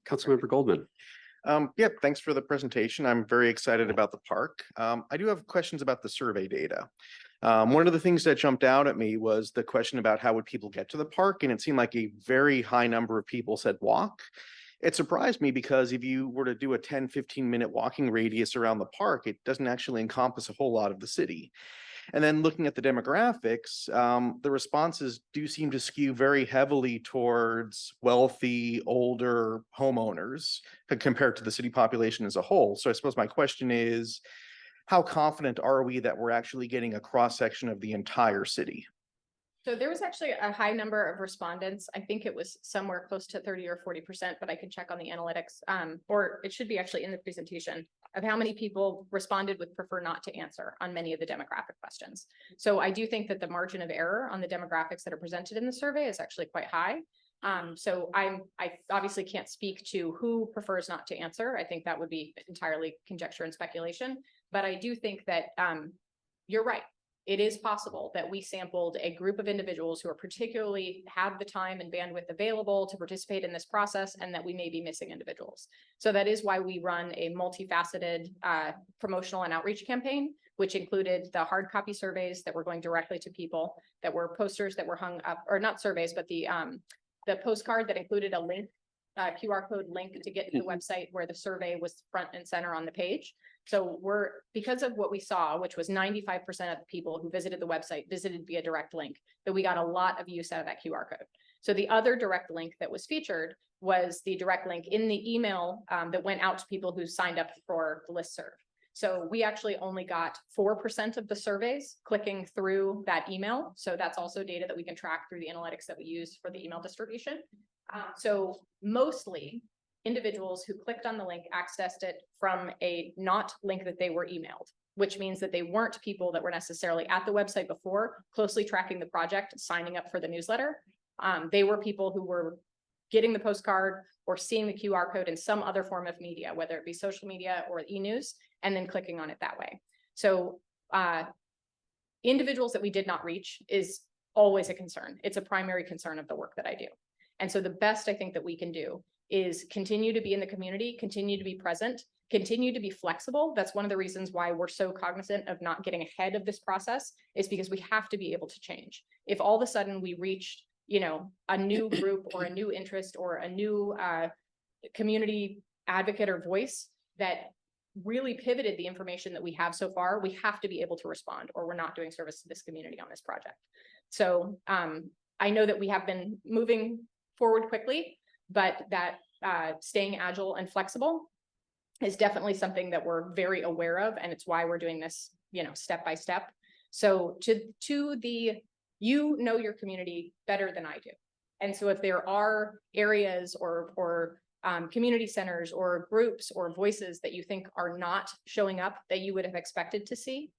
Councilmember Goldman. Yeah, thanks for the presentation. I'm very excited about the park. I do have questions about the survey data. One of the things that jumped out at me was the question about how would people get to the park, and it seemed like a very high number of people said walk. It surprised me because if you were to do a 10-15 minute walking radius around the park, it doesn't actually encompass a whole lot of the city. And then looking at the demographics, the responses do seem to skew very heavily towards wealthy, older homeowners compared to the city population as a whole. So I suppose my question is, how confident are we that we're actually getting a cross-section of the entire city? So there was actually a high number of respondents. I think it was somewhere close to 30 or 40%, but I can check on the analytics, or it should be actually in the presentation of how many people responded with prefer not to answer on many of the demographic questions. So I do think that the margin of error on the demographics that are presented in the survey is actually quite high. So I obviously can't speak to who prefers not to answer. I think that would be entirely conjecture and speculation, but I do think that you're right. It is possible that we sampled a group of individuals who are particularly have the time and bandwidth available to participate in this process, and that we may be missing individuals. So that is why we run a multifaceted promotional and outreach campaign, which included the hard copy surveys that were going directly to people, that were posters that were hung up, or not surveys, but the postcard that included a link, QR code link to get to the website where the survey was front and center on the page. So because of what we saw, which was 95% of the people who visited the website visited via direct link, that we got a lot of use out of that QR code. So the other direct link that was featured was the direct link in the email that went out to people who signed up for the listserv. So we actually only got 4% of the surveys clicking through that email. So that's also data that we can track through the analytics that we use for the email distribution. So mostly individuals who clicked on the link accessed it from a not link that they were emailed, which means that they weren't people that were necessarily at the website before, closely tracking the project, signing up for the newsletter. They were people who were getting the postcard or seeing the QR code in some other form of media, whether it be social media or e-news, and then clicking on it that way. So individuals that we did not reach is always a concern. It's a primary concern of the work that I do. And so the best I think that we can do is continue to be in the community, continue to be present, continue to be flexible. That's one of the reasons why we're so cognizant of not getting ahead of this process, is because we have to be able to change. If all of a sudden we reached, a new group or a new interest or a new community advocate or voice that really pivoted the information that we have so far, we have to be able to respond, or we're not doing service to this community on this project. So I know that we have been moving forward quickly, but that staying agile and flexible is definitely something that we're very aware of, and it's why we're doing this, step by step. So you know your community better than I do. And so if there are areas or community centers or groups or voices that you think are not showing up that you would have expected to see.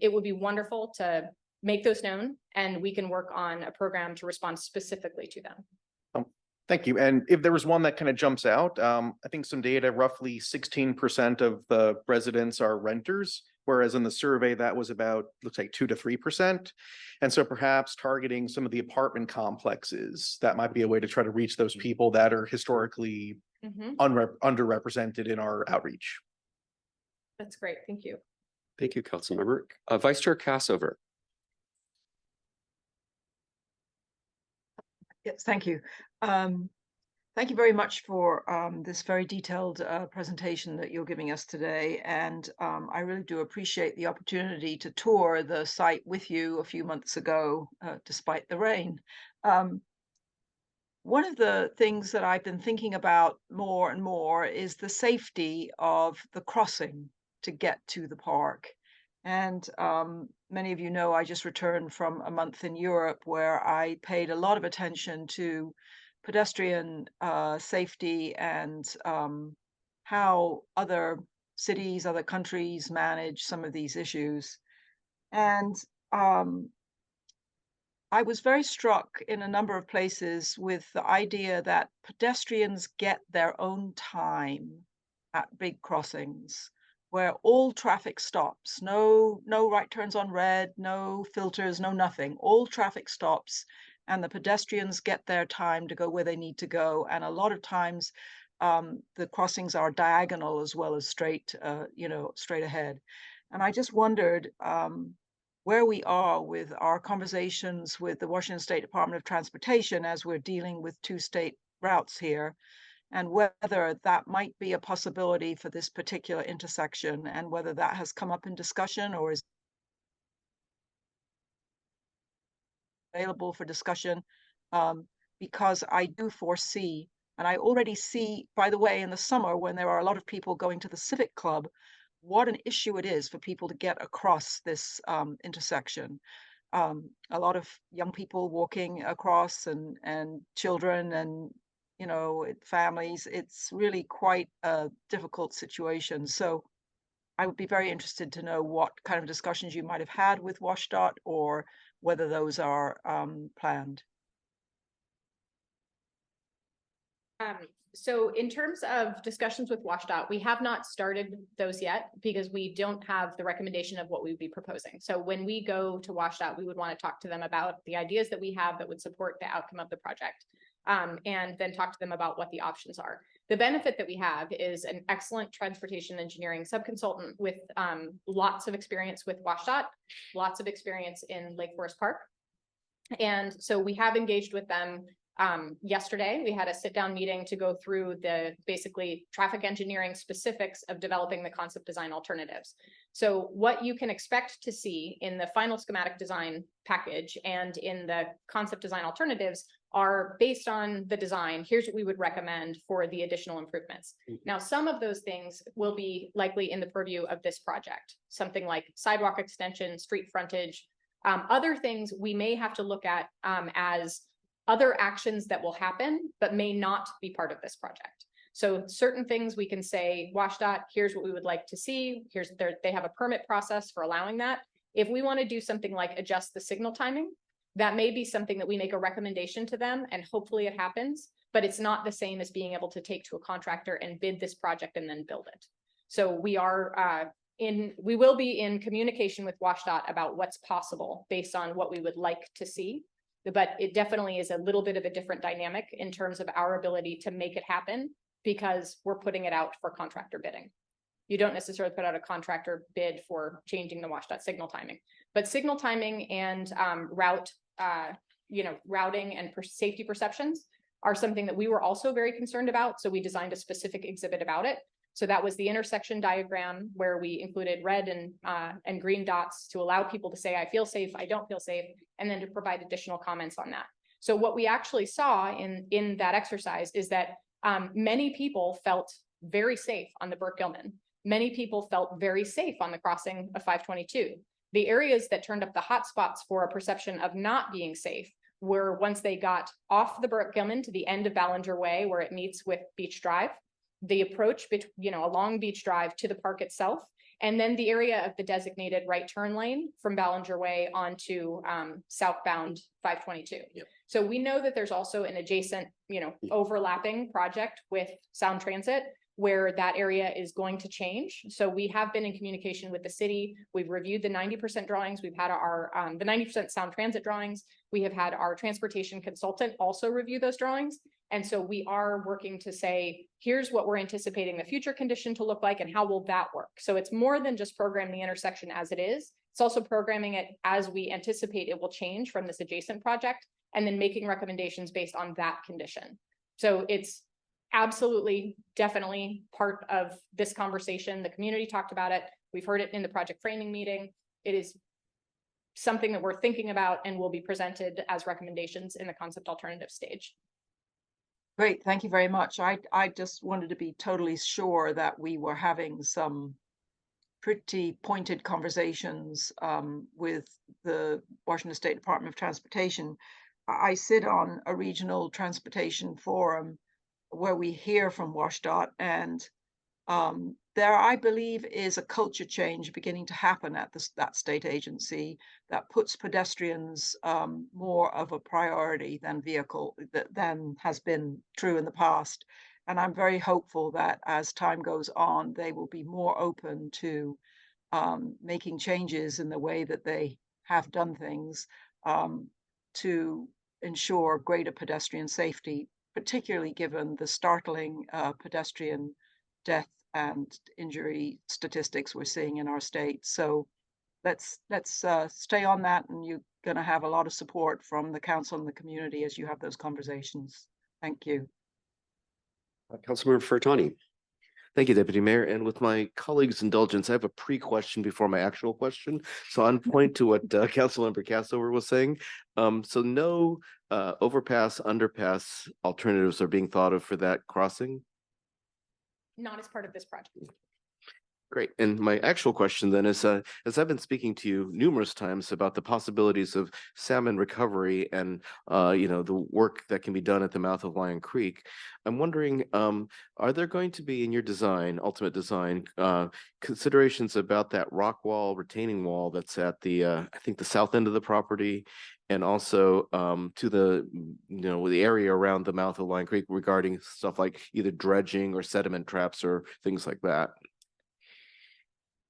It would be wonderful to make those known, and we can work on a program to respond specifically to them. Thank you. And if there was one that kind of jumps out, I think some data, roughly 16% of the residents are renters, whereas in the survey that was about, looks like 2 to 3%. And so perhaps targeting some of the apartment complexes, that might be a way to try to reach those people that are historically underrepresented in our outreach. That's great. Thank you. Thank you, Councilmember. Vice Chair Cassover. Yes, thank you. Thank you very much for this very detailed presentation that you're giving us today. And I really do appreciate the opportunity to tour the site with you a few months ago, despite the rain. One of the things that I've been thinking about more and more is the safety of the crossing to get to the park. And many of you know I just returned from a month in Europe where I paid a lot of attention to pedestrian safety and how other cities, other countries manage some of these issues. And I was very struck in a number of places with the idea that pedestrians get their own time at big crossings, where all traffic stops, no right turns on red, no filters, no nothing. All traffic stops and the pedestrians get their time to go where they need to go. And a lot of times the crossings are diagonal as well as straight, straight ahead. And I just wondered where we are with our conversations with the Washington State Department of Transportation as we're dealing with 2 state routes here, and whether that might be a possibility for this particular intersection, and whether that has come up in discussion or is available for discussion, because I do foresee, and I already see, by the way, in the summer when there are a lot of people going to the Civic Club, what an issue it is for people to get across this intersection. A lot of young people walking across and children and families. It's really quite a difficult situation. So I would be very interested to know what kind of discussions you might have had with WashDOT or whether those are planned. So in terms of discussions with WashDOT, we have not started those yet because we don't have the recommendation of what we would be proposing. So when we go to WashDOT, we would want to talk to them about the ideas that we have that would support the outcome of the project. And then talk to them about what the options are. The benefit that we have is an excellent transportation engineering subconsultant with lots of experience with WashDOT, lots of experience in Lake Forest Park. And so we have engaged with them. Yesterday, we had a sit-down meeting to go through the basically traffic engineering specifics of developing the concept design alternatives. So what you can expect to see in the final schematic design package and in the concept design alternatives are based on the design. Here's what we would recommend for the additional improvements. Now, some of those things will be likely in the purview of this project, something like sidewalk extension, street frontage. Other things we may have to look at as other actions that will happen, but may not be part of this project. So certain things we can say, WashDOT, here's what we would like to see. They have a permit process for allowing that. If we want to do something like adjust the signal timing, that may be something that we make a recommendation to them and hopefully it happens, but it's not the same as being able to take to a contractor and bid this project and then build it. So we will be in communication with WashDOT about what's possible based on what we would like to see. But it definitely is a little bit of a different dynamic in terms of our ability to make it happen because we're putting it out for contractor bidding. You don't necessarily put out a contractor bid for changing the WashDOT signal timing, but signal timing and routing and safety perceptions are something that we were also very concerned about. So we designed a specific exhibit about it. So that was the intersection diagram where we included red and green dots to allow people to say, I feel safe, I don't feel safe, and then to provide additional comments on that. So what we actually saw in that exercise is that many people felt very safe on the Burke-Gilman. Many people felt very safe on the crossing of 522. The areas that turned up the hotspots for a perception of not being safe were once they got off the Burke Gilman to the end of Ballinger Way where it meets with Beach Drive, the approach along Beach Drive to the park itself, and then the area of the designated right turn lane from Ballinger Way onto southbound 522. Yep. So we know that there's also an adjacent, overlapping project with Sound Transit where that area is going to change. So we have been in communication with the city. We've reviewed the 90% drawings. We've had our the 90% Sound Transit drawings. We have had our transportation consultant also review those drawings. And so we are working to say, here's what we're anticipating the future condition to look like and how will that work? So it's more than just programming the intersection as it is. It's also programming it as we anticipate it will change from this adjacent project and then making recommendations based on that condition. So it's absolutely, definitely part of this conversation. The community talked about it. We've heard it in the project framing meeting. It is something that we're thinking about and will be presented as recommendations in the concept alternative stage. Great, thank you very much. I just wanted to be totally sure that we were having some pretty pointed conversations with the Washington State Department of Transportation. I sit on a regional transportation forum where we hear from WashDOT, and there, I believe, is a culture change beginning to happen at that state agency that puts pedestrians more of a priority than than has been true in the past. And I'm very hopeful that as time goes on, they will be more open to making changes in the way that they have done things to ensure greater pedestrian safety, particularly given the startling pedestrian death and injury statistics we're seeing in our state. So let's stay on that, and you're going to have a lot of support from the council and the community as you have those conversations. Thank you. Councilmember Fertani. Thank you, Deputy Mayor. And with my colleague's indulgence, I have a pre-question before my actual question. So on point to what Councilmember Cassover was saying. So no overpass, underpass alternatives are being thought of for that crossing? Not as part of this project. Great. And my actual question then is, as I've been speaking to you numerous times about the possibilities of salmon recovery and, the work that can be done at the mouth of Lion Creek, I'm wondering, are there going to be in your design, ultimate design, considerations about that rock wall, retaining wall that's at the, I think the south end of the property, and also to the, the area around the mouth of Lion Creek regarding stuff like either dredging or sediment traps or things like that?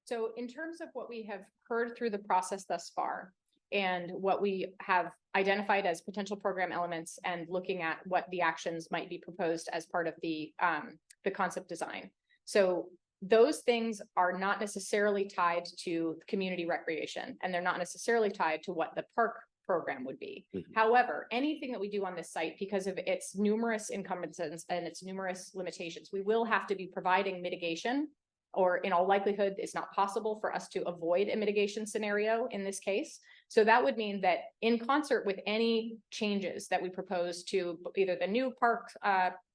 So in terms of what we have heard through the process thus far, and what we have identified as potential program elements and looking at what the actions might be proposed as part of the concept design. So those things are not necessarily tied to community recreation, and they're not necessarily tied to what the park program would be. However, anything that we do on this site, because of its numerous encumbrances and its numerous limitations, we will have to be providing mitigation, or in all likelihood, it's not possible for us to avoid a mitigation scenario in this case. So that would mean that in concert with any changes that we propose to either the new park,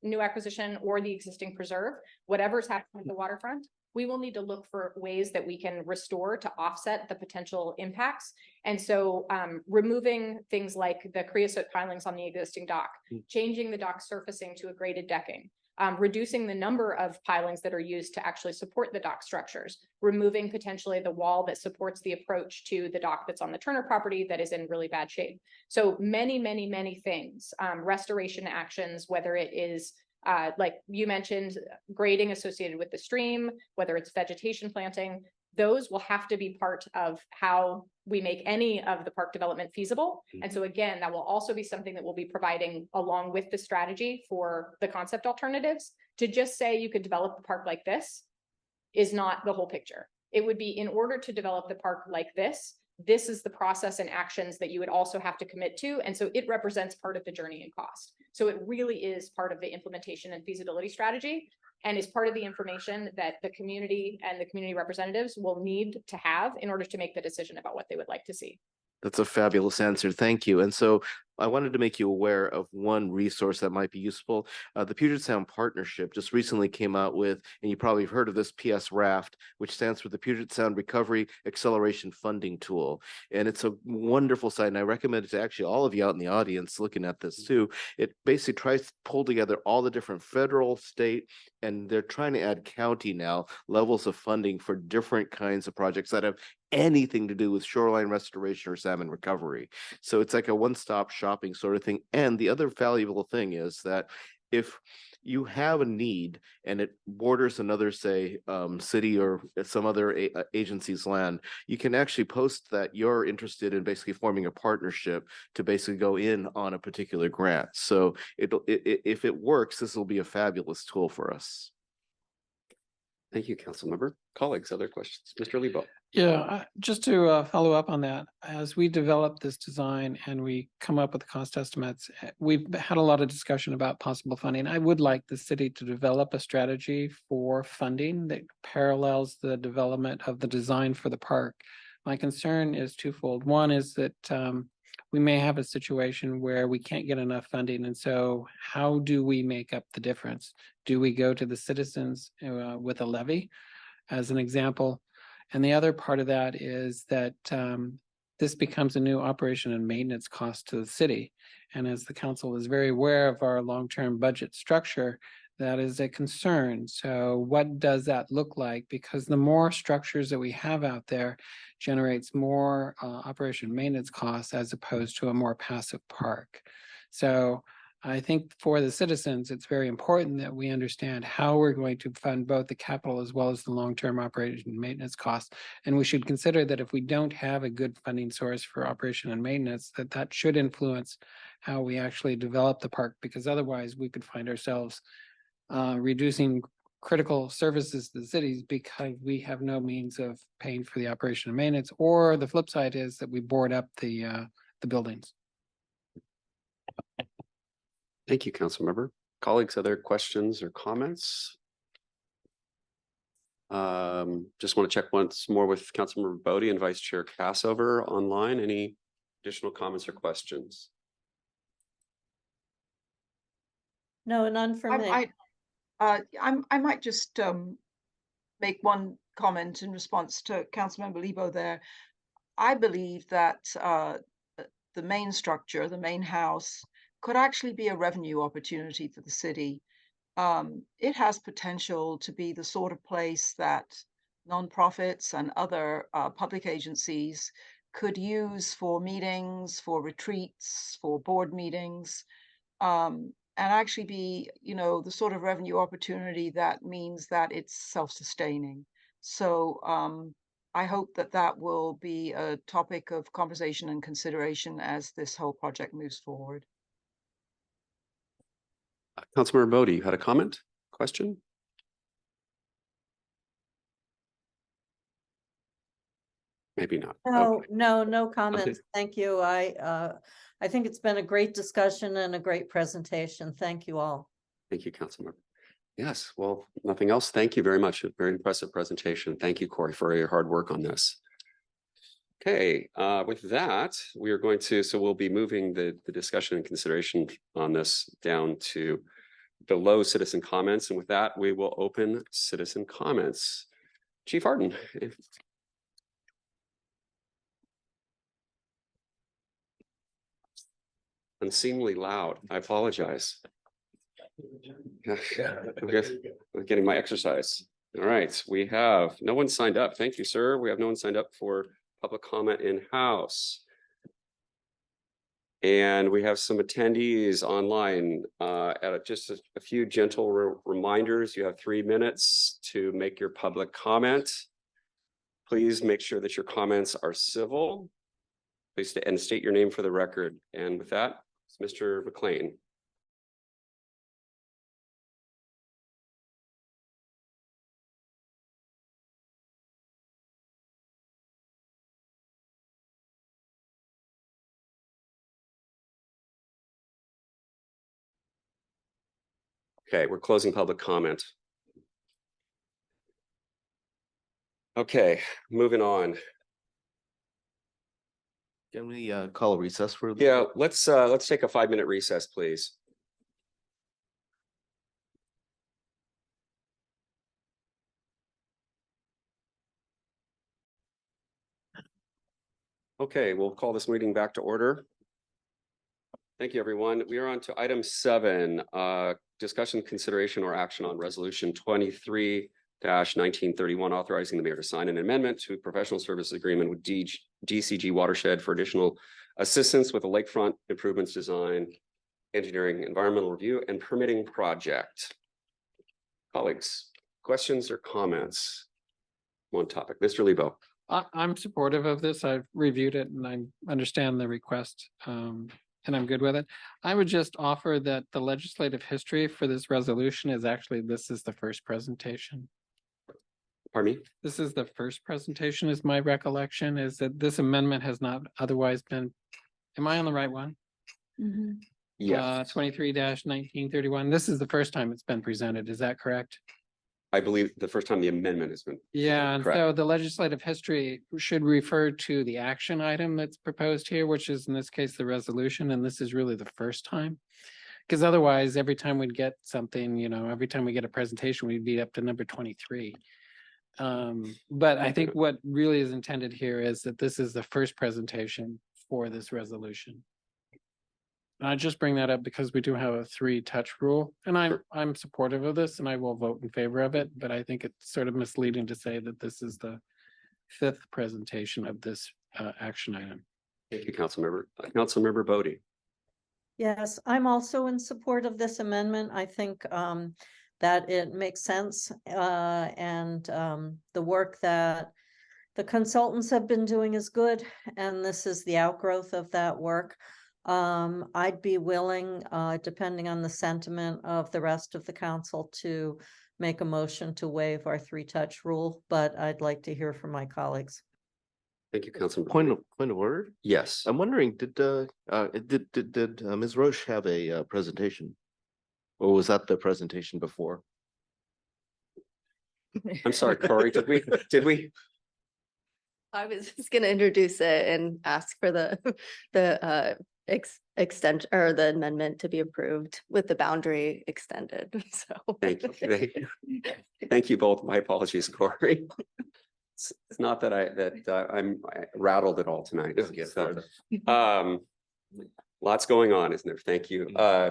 new acquisition, or the existing preserve, whatever's happening with the waterfront, we will need to look for ways that we can restore to offset the potential impacts. And so removing things like the creosote pilings on the existing dock, changing the dock surfacing to a graded decking, reducing the number of pilings that are used to actually support the dock structures, removing potentially the wall that supports the approach to the dock that's on the Turner property that is in really bad shape. So many, many, many things, restoration actions, whether it is like you mentioned, grading associated with the stream, whether it's vegetation planting, those will have to be part of how we make any of the park development feasible. And so again, that will also be something that we'll be providing along with the strategy for the concept alternatives. To just say you could develop the park like this is not the whole picture. It would be, in order to develop the park like this is the process and actions that you would also have to commit to. And so it represents part of the journey and cost. So it really is part of the implementation and feasibility strategy, and is part of the information that the community and the community representatives will need to have in order to make the decision about what they would like to see. That's a fabulous answer. Thank you. And so I wanted to make you aware of one resource that might be useful. The Puget Sound Partnership just recently came out with, and you probably have heard of this, PS RAFT, which stands for the Puget Sound Recovery Acceleration Funding Tool. And it's a wonderful site, and I recommend it to actually all of you out in the audience looking at this too. It basically tries to pull together all the different federal, state, and they're trying to add county now levels of funding for different kinds of projects that have anything to do with shoreline restoration or salmon recovery. So it's like a one-stop shopping sort of thing. And the other valuable thing is that if you have a need and it borders another, say, city or some other agency's land, you can actually post that you're interested in basically forming a partnership to basically go in on a particular grant. So if it works, this will be a fabulous tool for us. Thank you, Councilmember. Colleagues, other questions? Mr. Lebo. Yeah, just to follow up on that, as we develop this design and we come up with the cost estimates, we've had a lot of discussion about possible funding. I would like the city to develop a strategy for funding that parallels the development of the design for the park. My concern is twofold. One is that we may have a situation where we can't get enough funding. And so how do we make up the difference? Do we go to the citizens with a levy as an example? And the other part of that is that this becomes a new operation and maintenance cost to the city. And as the council is very aware of our long-term budget structure, that is a concern. So what does that look like? Because the more structures that we have out there generates more operation and maintenance costs as opposed to a more passive park. So I think for the citizens, it's very important that we understand how we're going to fund both the capital as well as the long-term operation and maintenance costs. And we should consider that if we don't have a good funding source for operation and maintenance, that should influence how we actually develop the park, because otherwise we could find ourselves reducing critical services to the cities because we have no means of paying for the operation and maintenance, or the flip side is that we board up the buildings. Thank you, Councilmember. Colleagues, other questions or comments? Just want to check once more with Councilmember Bodie and Vice Chair Cassover online. Any additional comments or questions? No, none for me. I might just make one comment in response to Councilmember Lebo there. I believe that the main structure, the main house, could actually be a revenue opportunity for the city. It has potential to be the sort of place that nonprofits and other public agencies could use for meetings, for retreats, for board meetings, and actually be, you know, the sort of revenue opportunity that means that it's self-sustaining. So I hope that that will be a topic of conversation and consideration as this whole project moves forward. Councilmember Bodie, you had a comment, question? Maybe not. No, Okay. no comments. Thank you. I think it's been a great discussion and a great presentation. Thank you all. Thank you, Councilmember. Yes, well, nothing else. Thank you very much. A very impressive presentation. Thank you, Corey, for your hard work on this. Okay, with that, we are going to, so we'll be moving the discussion and consideration on this down to below citizen comments. And with that, we will open citizen comments. Chief Arden. Unseemly loud. I apologize. I'm getting my exercise. All right, we have no one signed up. Thank you, sir. We have no one signed up for public comment in-house. And we have some attendees online. Just a few gentle reminders. You have 3 minutes to make your public comment. Please make sure that your comments are civil. Please state your name for the record. And with that, it's Mr. McLean. Okay, we're closing public comment. Okay, moving on. Can we call a recess for? Yeah, let's take a 5-minute recess, please. Okay, we'll call this meeting back to order. Thank you, everyone. We are on to item 7, discussion, consideration, or action on resolution 23-1931, authorizing the mayor to sign an amendment to professional services agreement with DCG-Watershed for additional assistance with the lakefront improvements design, engineering, environmental review, and permitting project. Colleagues, questions or comments on topic? Mr. Lebo. I'm supportive of this. I've reviewed it and I understand the request. And I'm good with it. I would just offer that the legislative history for this resolution is actually, this is the first presentation. Pardon me? This is the first presentation, is my recollection, is that this amendment has not otherwise been, am I on the right one? Yeah, 23-1931. This is the first time it's been presented. Is that correct? I believe the first time the amendment has been. Yeah, and Correct. so the legislative history should refer to the action item that's proposed here, which is in this case, the resolution, and this is really the first time. Because otherwise, every time we'd get something, you know, every time we get a presentation, we'd be up to number 23. But I think what really is intended here is that this is the first presentation for this resolution. I just bring that up because we do have a 3-touch rule, and I'm supportive of this and I will vote in favor of it, but I think it's sort of misleading to say that this is the 5th presentation of this action item. Thank you, Councilmember. Councilmember Bodie. Yes, I'm also in support of this amendment. I think that it makes sense, and the work that the consultants have been doing is good, and this is the outgrowth of that work. I'd be willing, depending on the sentiment of the rest of the council, to make a motion to waive our 3-touch rule, but I'd like to hear from my colleagues. Thank you, Councilmember. Point of order. Yes. I'm wondering, did Ms. Roche have a presentation? Or was that the presentation before? I'm sorry, Corey, did we? I was just gonna introduce it and ask for the extension or the amendment to be approved with the boundary extended, so. Thank you. Thank you both. My apologies, Corey. It's not that I'm rattled at all tonight. So, lots going on, isn't there? Thank you.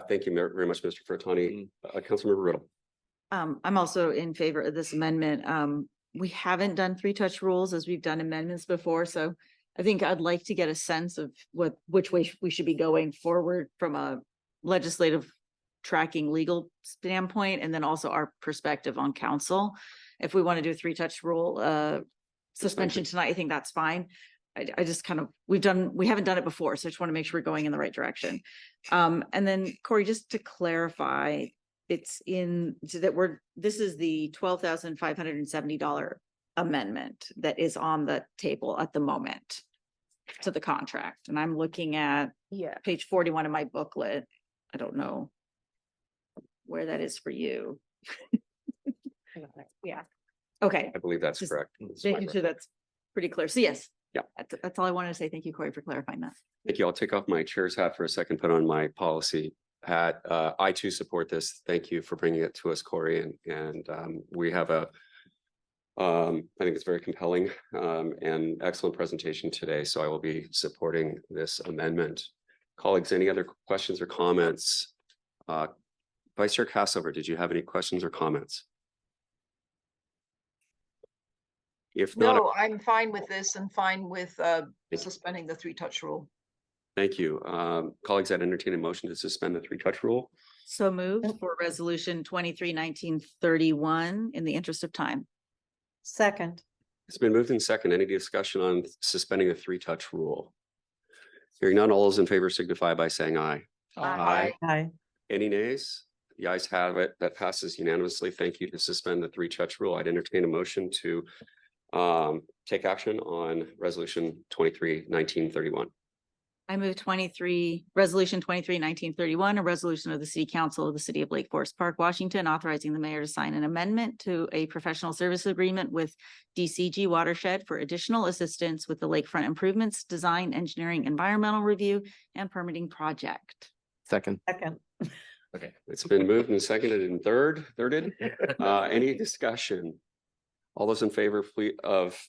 Thank you very much, Mr. Furtani. Councilmember Riddle. I'm also in favor of this amendment. We haven't done 3-touch rules as we've done amendments before, so I think I'd like to get a sense of which way we should be going forward from a legislative tracking legal standpoint, and then also our perspective on council. If we want to do a 3-touch rule suspension tonight, I think that's fine. I just kind of, we haven't done it before, so I just want to make sure we're going in the right direction. And then Corey, just to clarify, it's in so that this is the $12,570 amendment that is on the table at the moment to the contract. And I'm looking at page 41 of my booklet. I don't know where that is for you. Yeah. Okay. I believe that's Just correct. Making sure that's pretty clear. So yes. Yeah. That's all I wanted to say. Thank you, Corey, for clarifying that. Thank you. I'll take off my chair's hat for a second, put on my policy hat. I too support this. Thank you for bringing it to us, Corey. And we have I think it's very compelling and excellent presentation today. So I will be supporting this amendment. Colleagues, any other questions or comments? Vice Chair Cassover, did you have any questions or comments? If not, No, I'm fine with this and fine with suspending the 3-touch rule. thank you. Colleagues, I'd entertain a motion to suspend the 3-touch rule. So moved for resolution 23-1931 in the interest of time. Second. It's been moved in second. Any discussion on suspending the 3-touch rule? Hearing none, all those in favor signify by saying aye. Aye. Aye. Any nays? The ayes have it. That passes unanimously. Thank you to suspend the 3-touch rule. I'd entertain a motion to take action on resolution 23-1931. I move resolution 1931, a resolution of the City Council of the City of Lake Forest Park, Washington, authorizing the mayor to sign an amendment to a professional service agreement with DCG-Watershed for additional assistance with the lakefront improvements, design, engineering, environmental review, and permitting project. Second. Second. Okay, it's been moved and seconded and thirded. Any discussion? All those in favor of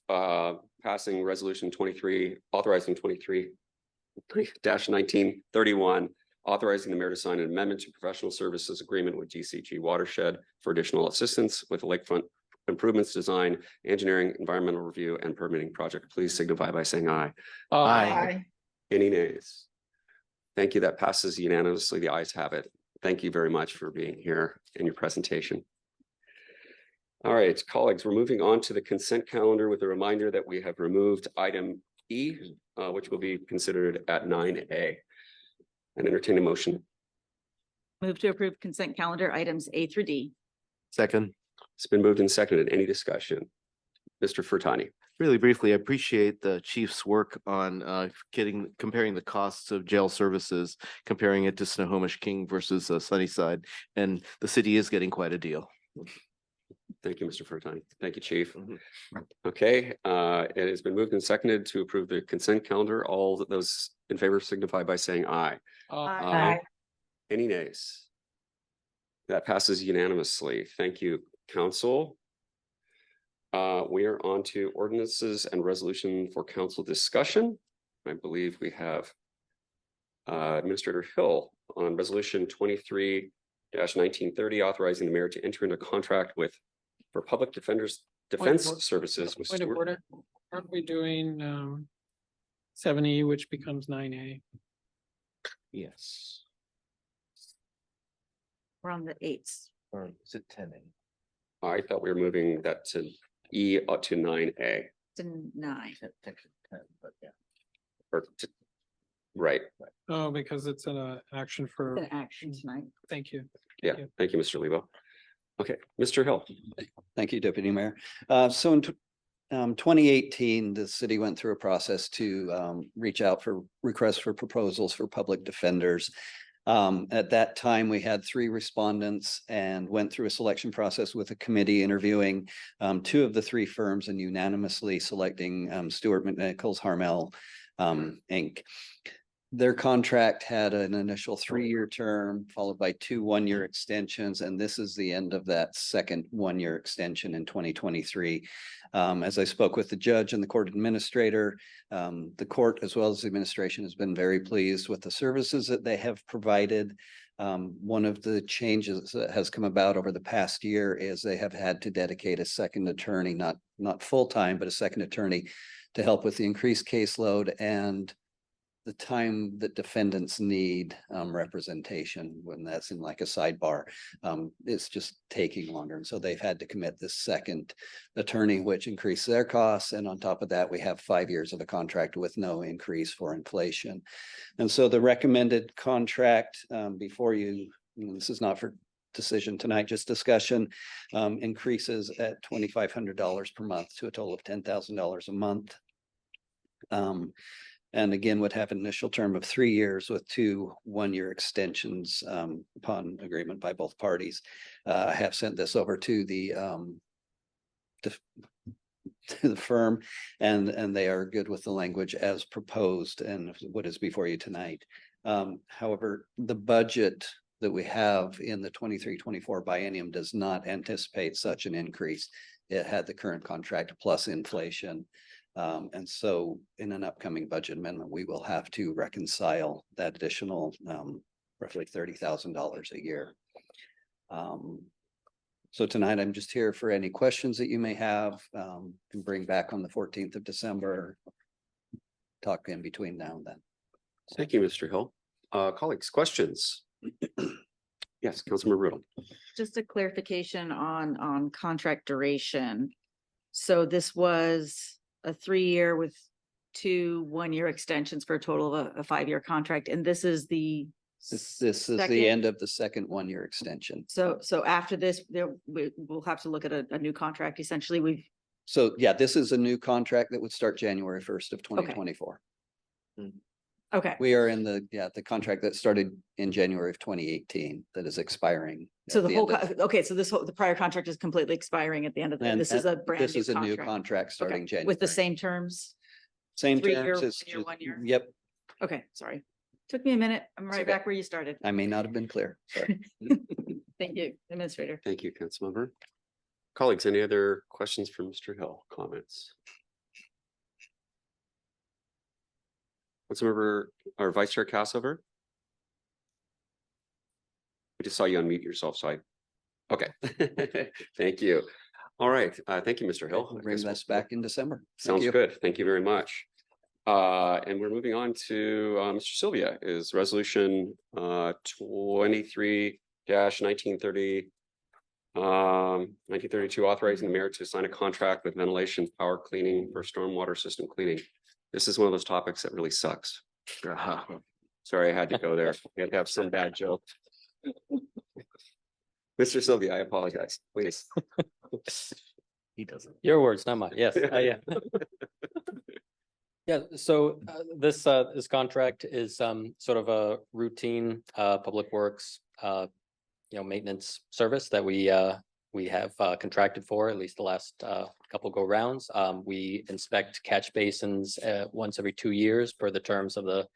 passing resolution 23, authorizing 23-1931, authorizing the mayor to sign an amendment to professional services agreement with DCG Watershed for additional assistance with the lakefront improvements, design, engineering, environmental review, and permitting project, please signify by saying aye. Aye. Any nays? Thank you. That passes unanimously. The ayes have it. Thank you very much for being here in your presentation. All right, colleagues, we're moving on to the consent calendar with a reminder that we have removed item E, which will be considered at 9A. And entertain a motion. Move to approve consent calendar items A through D. Second. It's been moved and seconded. Any discussion? Mr. Furtani. Really briefly, I appreciate the chief's work on comparing the costs of jail services, comparing it to Snohomish King versus Sunnyside, and the city is getting quite a deal. Thank you, Mr. Furtani. Thank you, Chief. Okay, it has been moved and seconded to approve the consent calendar. All those in favor signify by saying aye. Aye. Any nays? That passes unanimously. Thank you, council. We are on to ordinances and resolution for council discussion. I believe we have Administrator Hill on resolution 23-1930, authorizing the mayor to enter into contract for public defense services with Point of Stewart. order, aren't we doing 7E, which becomes 9A? Yes. We're on the 8th. Or is it 10A? I thought we were moving that to E up to 9A. To 9. But yeah. Right. Oh, because it's an action for, An action tonight. thank you. Yeah. Thank you, Mr. Lebo. Okay, Mr. Hill. Thank you, Deputy Mayor. So in 2018, the city went through a process to reach out for requests for proposals for public defenders. At that time, we had 3 respondents and went through a selection process with a committee interviewing 2 of the 3 firms and unanimously selecting Stewart McNichols Harmel Inc. Their contract had an initial 3-year term followed by 2 1-year extensions, and this is the end of that second 1-year extension in 2023. As I spoke with the judge and the court administrator, the court as well as the administration has been very pleased with the services that they have provided. One of the changes that has come about over the past year is they have had to dedicate a second attorney, not full-time, but a second attorney to help with the increased caseload and the time that defendants need representation when that's in like a sidebar. It's just taking longer. And so they've had to commit this second attorney, which increased their costs. And on top of that, we have 5 years of a contract with no increase for inflation. And so the recommended contract before you, this is not for decision tonight, just discussion, increases at $2,500 per month to a total of $10,000 a month. And again, would have an initial term of 3 years with 2 1-year extensions upon agreement by both parties. I have sent this over to the firm, and they are good with the language as proposed and what is before you tonight. However, the budget that we have in the 23-24 biennium does not anticipate such an increase. It had the current contract plus inflation. And so in an upcoming budget amendment, we will have to reconcile that additional roughly $30,000 a year. So tonight I'm just here for any questions that you may have, and bring back on the 14th of December. Talk in between now and then. Thank you, Mr. Hill. Colleagues, questions? Yes, Councilmember Riddle. Just a clarification on contract duration. So this was a 3-year with 2 1-year extensions for a total of a 5-year contract. And this is the This is second? the end of the second 1-year extension. So after this, we'll have to look at a new contract. Essentially, So yeah, this is a new contract that would start January 1st of 2024. Okay, We are in the contract that started in January of 2018 that is expiring. so at the the whole, end of- okay, so the prior contract is completely expiring at the end of the, and- this is a and brand new This is a new contract. contract Okay, starting January. with the same terms? Same 3 year, terms. 1 It's year, just- 1 year? Yep, Okay, sorry. Took me a minute. I'm right okay. back where you started. I may not have been clear. Sorry. Thank you, Administrator. Thank you, Councilmember. Colleagues, any other questions for Mr. Hill, comments? Councilmember or Vice Chair Cassover? I just saw you unmute yourself, so okay. Thank you. All right, thank you, Mr. Hill. We'll I bring guess this we'll- back in December. Thank Sounds you. good. Thank you very much. And we're moving on to Mr. Sylvia is resolution 23-1930. 1932, authorizing the mayor to sign a contract with ventilation power cleaning for stormwater system cleaning. This is one of those topics that really sucks. Sorry, I had to go there. I had to have some bad joke. Mr. Sylvia, I apologize, please. He doesn't. Your words, not mine. Yes, yeah. Yeah, so this contract is sort of a routine public works maintenance service that we have contracted for at least the last couple go rounds. We inspect catch basins once every 2 years per the terms of the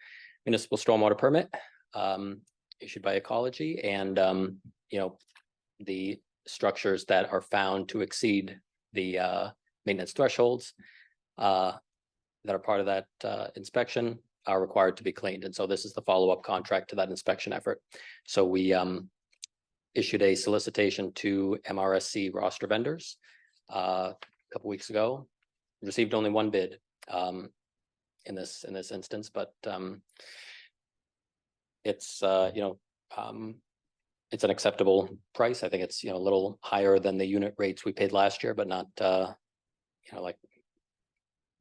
municipal stormwater permit issued by Ecology, and the structures that are found to exceed the maintenance thresholds that are part of that inspection are required to be cleaned. And so this is the follow-up contract to that inspection effort. So we issued a solicitation to MRSC roster vendors a couple weeks ago, received only one bid in this instance, but it's it's an acceptable price. I think it's a little higher than the unit rates we paid last year, but not like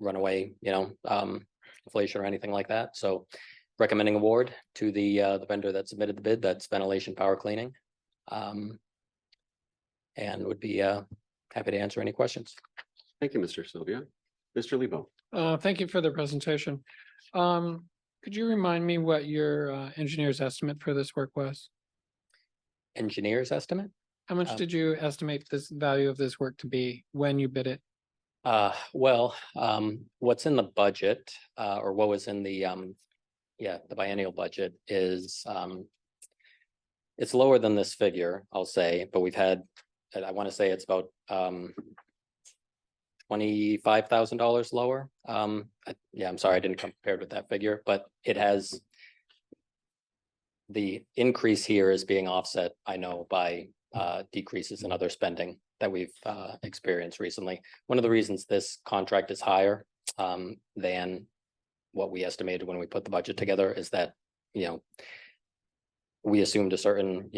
runaway inflation or anything like that. So recommending award to the vendor that submitted the bid, that's Ventilation Power Cleaning, and would be happy to answer any questions. Thank you, Mr. Sylvia. Mr. Lebo. Thank you for the presentation. Could you remind me what your engineer's estimate for this work was? Engineer's estimate? How much did you estimate this value of this work to be when you bid it? Well, what's in the budget, or what was in the biennial budget is, it's lower than this figure, I'll say, but we've had, I want to say it's about, $25,000 lower. I'm sorry, I didn't come prepared with that figure, but it has, the increase here is being offset, I know, by decreases in other spending that we've experienced recently. One of the reasons this contract is higher than what we estimated when we put the budget together is that, we assumed a certain,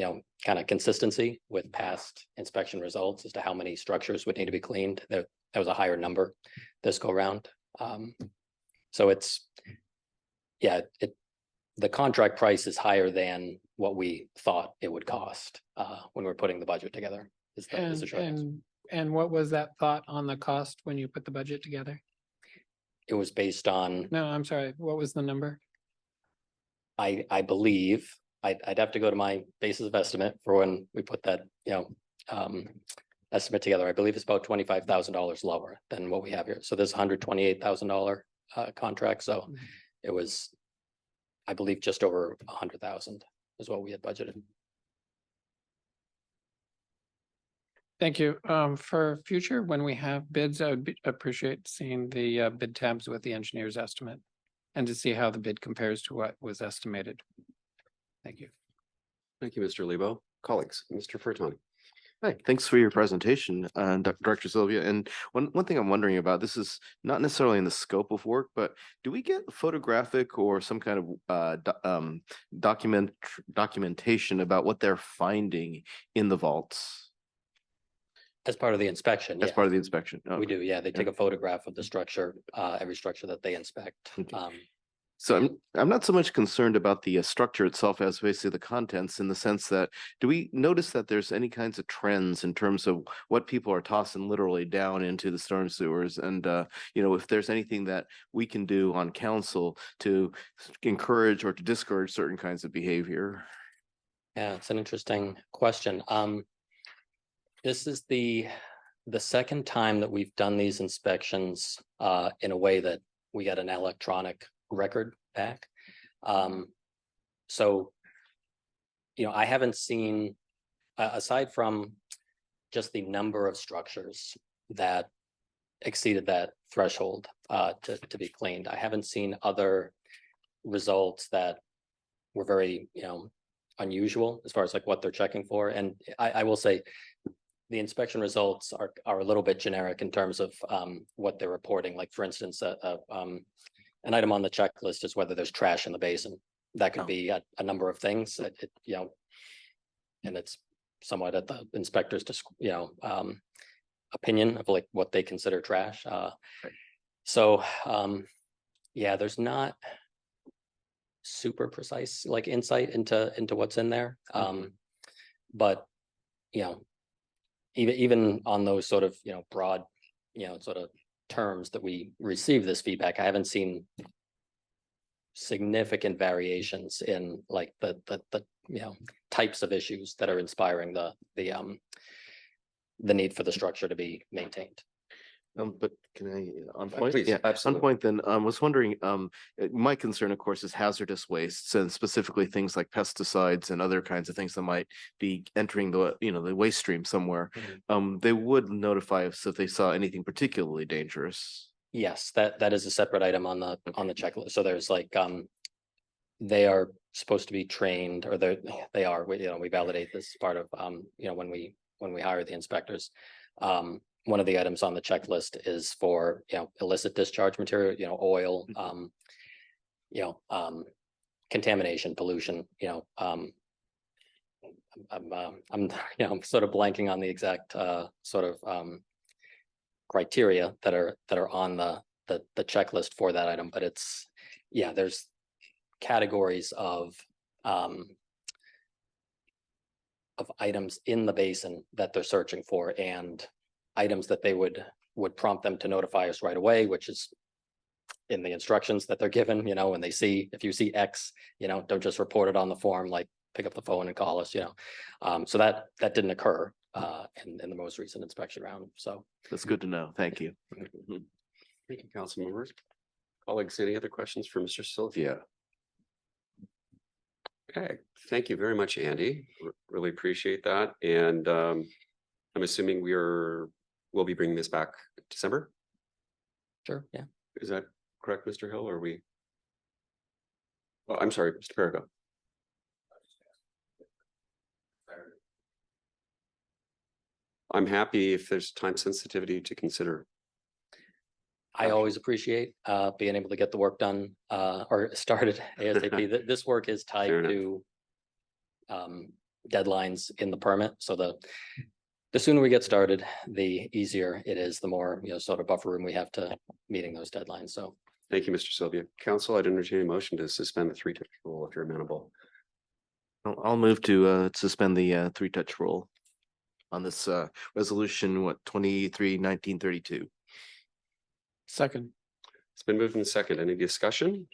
kind of consistency with past inspection results as to how many structures would need to be cleaned. That was a higher number this go round. So it's, the contract price is higher than what we thought it would cost when we're putting the budget together. Is the short answer. And what was that thought on the cost when you put the budget together? It was based on, No, I'm sorry. What was the number? I believe, I'd have to go to my basis of estimate for when we put that, estimate together. I believe it's about $25,000 lower than what we have here. So there's $128,000 contract. So it was, I believe, just over 100,000 is what we had budgeted. Thank you. For future, when we have bids, I would appreciate seeing the bid tabs with the engineer's estimate and to see how the bid compares to what was estimated. Thank you. Thank you, Mr. Lebo. Colleagues, Mr. Furtoni. Hi, thanks for your presentation, Director Sylvia. And one thing I'm wondering about, this is not necessarily in the scope of work, but do we get photographic or some kind of documentation about what they're finding in the vaults As part of the inspection, as part of the inspection? we do. Yeah, they take a photograph of the structure, every structure that they inspect. Okay. So I'm not so much concerned about the structure itself as basically the contents, in the sense that, do we notice that there's any kinds of trends in terms of what people are tossing literally down into the storm sewers? And if there's anything that we can do on council to encourage or to discourage certain kinds of behavior? Yeah, it's an interesting question. This is the second time that we've done these inspections in a way that we get an electronic record back. So, I haven't seen, aside from just the number of structures that exceeded that threshold to be cleaned, I haven't seen other results that were very, unusual as far as like what they're checking for. And I will say the inspection results are a little bit generic in terms of what they're reporting. Like, for instance, an item on the checklist is whether there's trash in the basin. That could be a number of things, and it's somewhat at the inspector's, opinion of like what they consider trash. So, there's not super precise like insight into what's in there. But, even on those sort of, broad, sort of terms that we receive this feedback, I haven't seen significant variations in like the types of issues that are inspiring the need for the structure to be maintained. But can I, on point? Please, Yeah, absolutely. on point then, was wondering, my concern, of course, is hazardous wastes, and specifically things like pesticides and other kinds of things that might be entering the, the waste stream somewhere. They would notify us if they saw anything particularly dangerous. Yes, that is a separate item on the checklist. So there's like, they are supposed to be trained, or they are, we validate this part of, when we hire the inspectors. One of the items on the checklist is for, illicit discharge material, oil, contamination, pollution, I'm sort of blanking on the exact sort of criteria that are on the checklist for that item, but it's, there's categories of items in the basin that they're searching for, and items that they would prompt them to notify us right away, which is in the instructions that they're given, when they see, if you see X, don't just report it on the form, like pick up the phone and call us, so that didn't occur in the most recent inspection round. So That's good to know. Thank you. Thank you, council members. Colleagues, any other questions for Mr. Sylvia? Okay, thank you very much, Andy. Really appreciate that. And I'm assuming we'll be bringing this back December? sure, yeah. Is that correct, Mr. Hill, or we? Oh, I'm sorry, Mr. Perigo. I'm happy if there's time sensitivity to consider. I always appreciate being able to get the work done or started ASAP. This work is tied Fair enough. to deadlines in the permit. So the sooner we get started, the easier it is, the more, sort of buffer room we have to meeting those deadlines. So Thank you, Mr. Sylvia. Council, I'd entertain a motion to suspend the three-touch rule if you're amenable. I'll move to suspend the three-touch rule on this resolution, 23-1932. Second. It's been moved in second. Any discussion?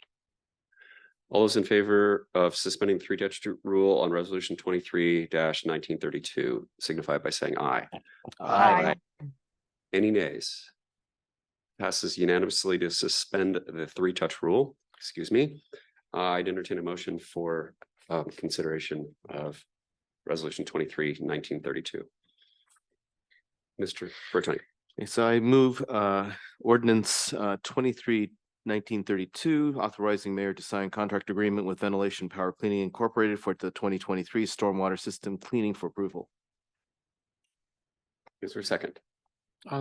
All those in favor of suspending the three-touch rule on resolution 23-1932 signify by saying aye. Aye. Any nays? Passes unanimously to suspend the three-touch rule. Excuse me. I'd entertain a motion for consideration of resolution 23-1932. Mr. Bertoni. So I move ordinance 23-1932, authorizing mayor to sign contract agreement with Ventilation Power Cleaning Incorporated for the 2023 stormwater system cleaning for approval. Is there a second?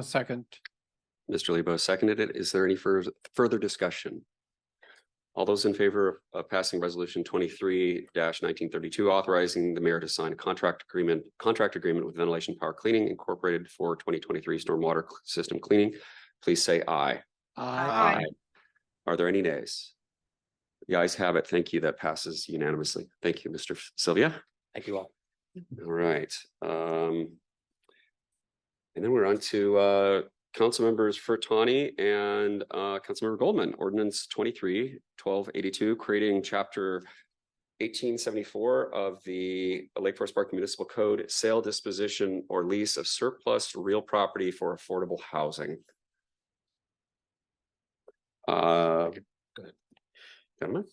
Second. Mr. Lebo seconded it. Is there any further discussion? All those in favor of passing resolution 23-1932, authorizing the mayor to sign a contract agreement with Ventilation Power Cleaning Incorporated for 2023 stormwater system cleaning, please say aye. Aye. Are there any nays? The ayes have it. Thank you. That passes unanimously. Thank you, Mr. Sylvia. Thank you all. All right. And then we're on to council members Furtani and Councilmember Goldman, Ordinance 23-1282, creating chapter 1874 of the Lake Forest Park Municipal Code, sale, disposition, or lease of surplus real property for affordable housing. Go ahead. Gentlemen.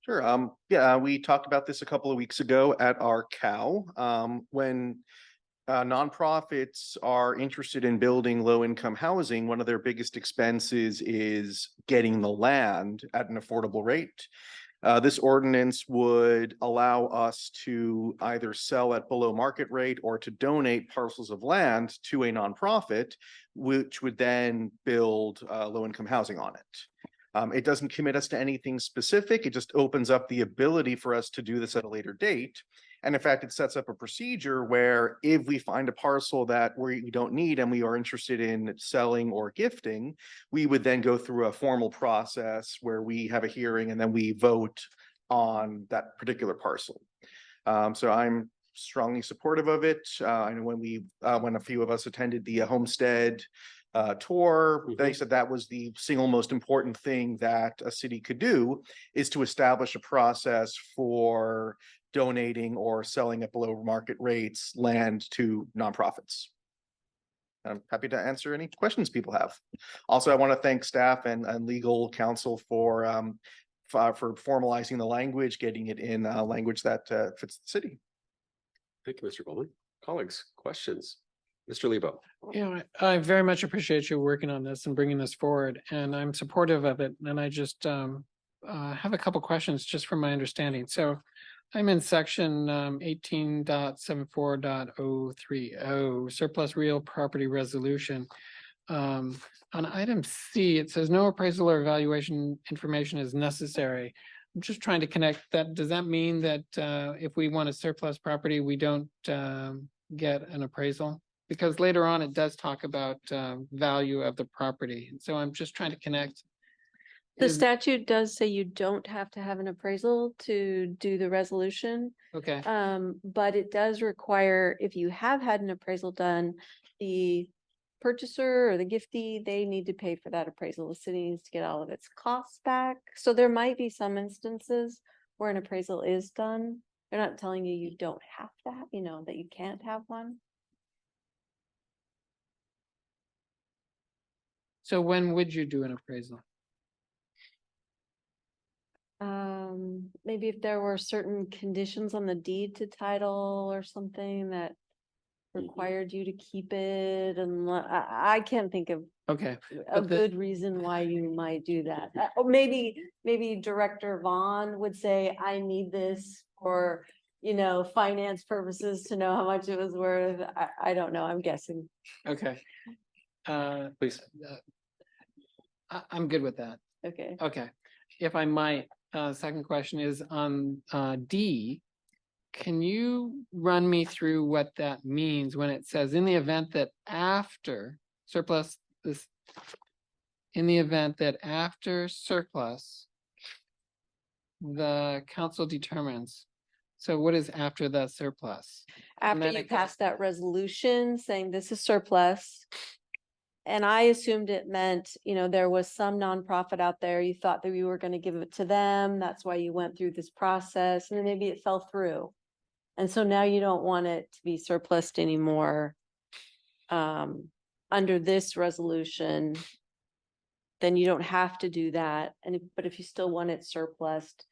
Sure. Yeah, we talked about this a couple of weeks ago at our COW. When nonprofits are interested in building low-income housing, one of their biggest expenses is getting the land at an affordable rate. This ordinance would allow us to either sell at below market rate or to donate parcels of land to a nonprofit, which would then build low-income housing on it. It doesn't commit us to anything specific. It just opens up the ability for us to do this at a later date. And in fact, it sets up a procedure where if we find a parcel that we don't need and we are interested in selling or gifting, we would then go through a formal process where we have a hearing and then we vote on that particular parcel. So I'm strongly supportive of it. I know when a few of us attended the Homestead tour, they said that was the single most important thing that a city could do, is to establish a process for donating or selling at below market rates land to nonprofits. I'm happy to answer any questions people have. Also, I want to thank staff and legal counsel for formalizing the language, getting it in language that fits the city. Thank you, Mr. Goldman. Colleagues, questions? Mr. Lebo. Yeah, I very much appreciate you working on this and bringing this forward, and I'm supportive of it. And I just have a couple questions just from my understanding. So I'm in section 18.74.030, surplus real property resolution. On item C, it says no appraisal or evaluation information is necessary. I'm just trying to connect that. Does that mean that if we want a surplus property, we don't get an appraisal? Because later on, it does talk about value of the property. So I'm just trying to connect. The statute does say you don't have to have an appraisal to do the resolution. Okay, But it does require, if you have had an appraisal done, the purchaser or the giftee, they need to pay for that appraisal. The city needs to get all of its costs back. So there might be some instances where an appraisal is done. They're not telling you you don't have to have, that you can't have one. so when would you do an appraisal? Maybe if there were certain conditions on the deed to title or something that required you to keep it, and I can't think of Okay, a but the- good reason why you might do that. Or maybe Director Vaughn would say, I need this for, finance purposes to know how much it was worth. I don't know, I'm guessing. okay. Please. I'm good with that. Okay. Okay, if I might, second question is on D. Can you run me through what that means when it says in the event that after surplus this, in the event that after surplus, the council determines. So what is after the surplus? After then you it- pass that resolution saying this is surplus. And I assumed it meant, there was some nonprofit out there, you thought that you were going to give it to them. That's why you went through this process, and then maybe it fell through. And so now you don't want it to be surplused anymore. Under this resolution, then you don't have to do that. But if you still want it surplused,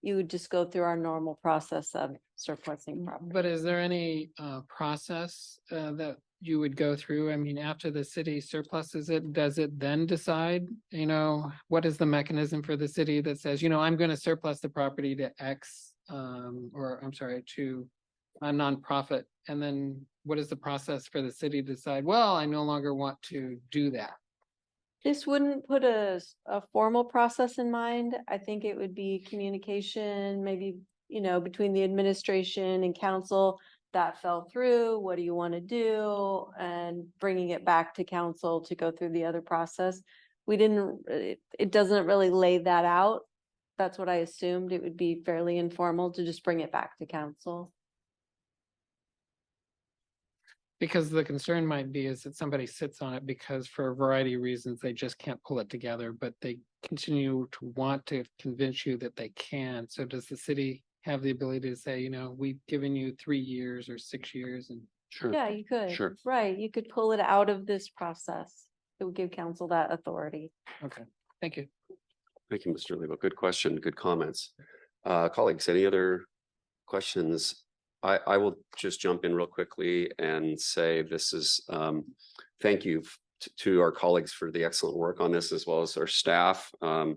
you would just go through our normal process of surplusing property. But is there any process that you would go through? I mean, after the city surpluses it, does it then decide, what is the mechanism for the city that says, I'm going to surplus the property to X, to a nonprofit? And then what is the process for the city to decide, well, I no longer want to do that? This wouldn't put a formal process in mind. I think it would be communication, maybe, between the administration and council. That fell through. What do you want to do? And bringing it back to council to go through the other process. It doesn't really lay that out. That's what I assumed. It would be fairly informal to just bring it back to council. Because the concern might be is that somebody sits on it because for a variety of reasons, they just can't pull it together, but they continue to want to convince you that they can. So does the city have the ability to say, you know, we've given you 3 years or 6 years and Sure. Yeah, you could. Sure. Right, you could pull it out of this process. It would give council that authority. okay, thank you. Thank you, Mr. Lebo. Good question, good comments. Colleagues, any other questions? I will just jump in real quickly and say this is, thank you to our colleagues for the excellent work on this, as well as our staff, and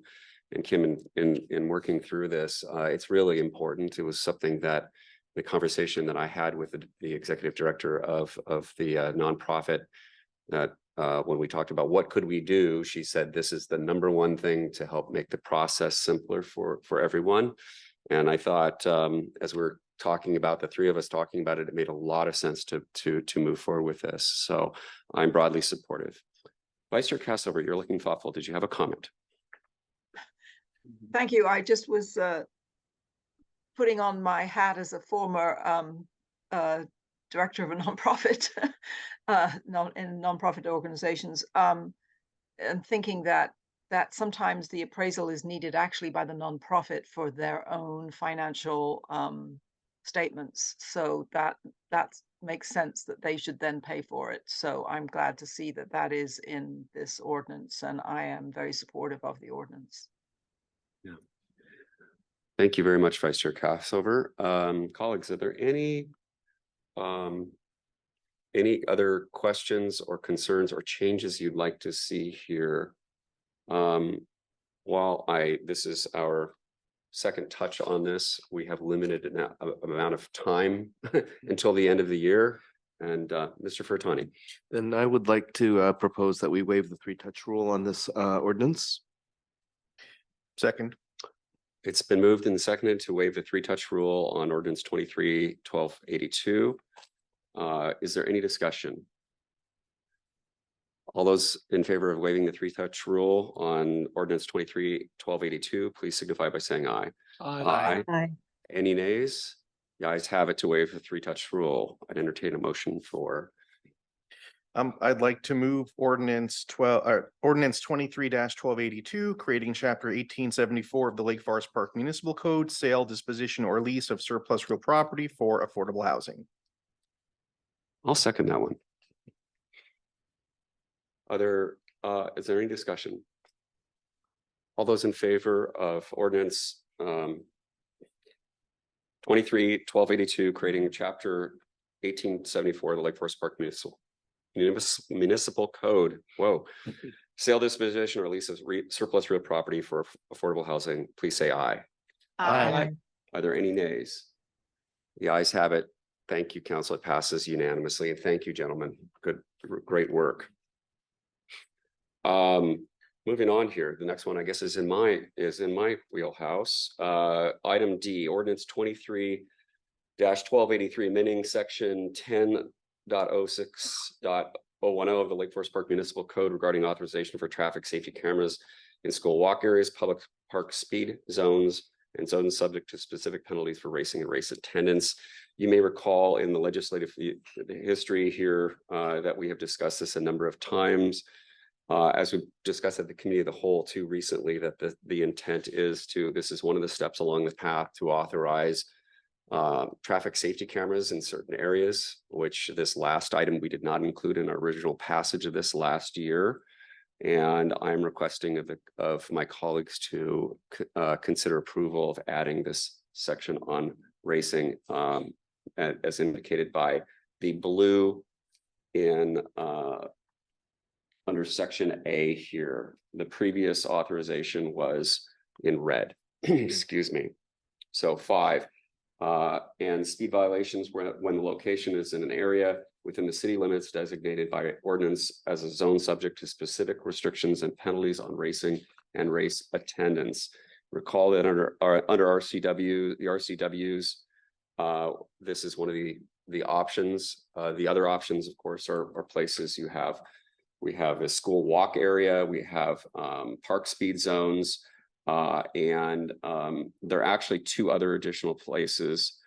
Kim in working through this. It's really important. It was something that the conversation that I had with the executive director of the nonprofit, that when we talked about what could we do, she said this is the number one thing to help make the process simpler for everyone. And I thought, as we're talking about, the three of us talking about it, it made a lot of sense to move forward with this. So I'm broadly supportive. Vice Chair Cassover, you're looking thoughtful. Did you have a comment? Thank you. I just was putting on my hat as a former director of a nonprofit, in nonprofit organizations, and thinking that sometimes the appraisal is needed actually by the nonprofit for their own financial statements. So that makes sense that they should then pay for it. So I'm glad to see that that is in this ordinance, and I am very supportive of the ordinance. Yeah. Thank you very much, Vice Chair Cassover. Colleagues, are there any other questions or concerns or changes you'd like to see here? This is our second touch on this, we have limited amount of time until the end of the year. And Mr. Furtani. Then I would like to propose that we waive the 3-touch rule on this ordinance. Second. It's been moved and seconded to waive the 3-touch rule on ordinance 23-1282. Is there any discussion? All those in favor of waiving the 3-touch rule on ordinance 23-1282, please signify by saying aye. Aye. Aye. Any nays? The ayes have it to waive the 3-touch rule. I'd entertain a motion for. I'd like to move ordinance 23-1282, creating chapter 1874 of the Lake Forest Park Municipal Code, sale, disposition, or lease of surplus real property for affordable housing. I'll second that one. Is there any discussion? All those in favor of ordinance 23-1282, creating chapter 1874 of the Lake Forest Park Municipal Code. Whoa. Sale, disposition, or lease of surplus real property for affordable housing, please say aye. Aye. Are there any nays? The ayes have it. Thank you, Council. It passes unanimously. And thank you, gentlemen. Great work. Moving on here, the next one I guess is in my wheelhouse. Item D, ordinance 23-1283, amending section 10.06.010 of the Lake Forest Park Municipal Code regarding authorization for traffic safety cameras in school walk areas, public park speed zones, and zones subject to specific penalties for racing and race attendance. You may recall in the legislative history here that we have discussed this a number of times. As we discussed at the committee of the whole too recently, that the intent is this is one of the steps along the path to authorize traffic safety cameras in certain areas, which this last item we did not include in our original passage of this last year. And I'm requesting of my colleagues to consider approval of adding this section on racing as indicated by the blue in under section A here. The previous authorization was in red. Excuse me. So 5 and speed violations when the location is in an area within the city limits designated by ordinance as a zone subject to specific restrictions and penalties on racing and race attendance. Recall that under RCW, the RCWs, this is one of the options. The other options, of course, are places we have a school walk area, we have park speed zones, And there are actually two other additional places,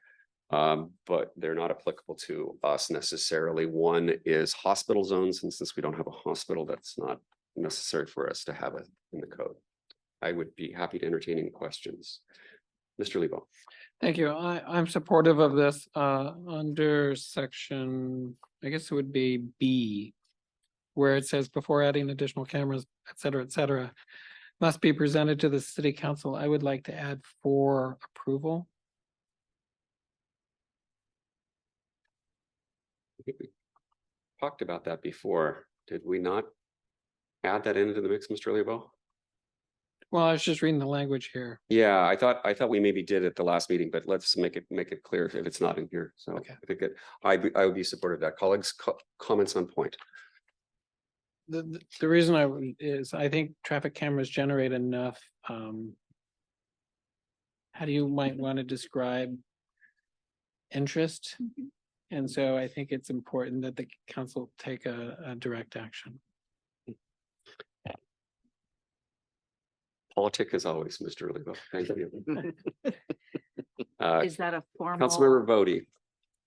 but they're not applicable to us necessarily. One is hospital zones, and since we don't have a hospital, that's not necessary for us to have it in the code. I would be happy to entertain any questions. Mr. Lebo. Thank you. I'm supportive of this, under section, I guess it would be B, where it says before adding additional cameras, et cetera, must be presented to the city council. I would like to add for approval. I think we talked about that before. Did we not add that into the mix, Mr. Lebo? Well, I was just reading the language here. Yeah, I thought we maybe did at the last meeting, but let's make it clear if it's not in here. So Okay. I think I would be supportive of that. Colleagues, comments on point. The reason is I think traffic cameras generate enough, how do you might want to describe interest? And so I think it's important that the council take a direct action. Politic as always, Mr. Lebo. Thank you. Is that a formal? Councilmember Bodie.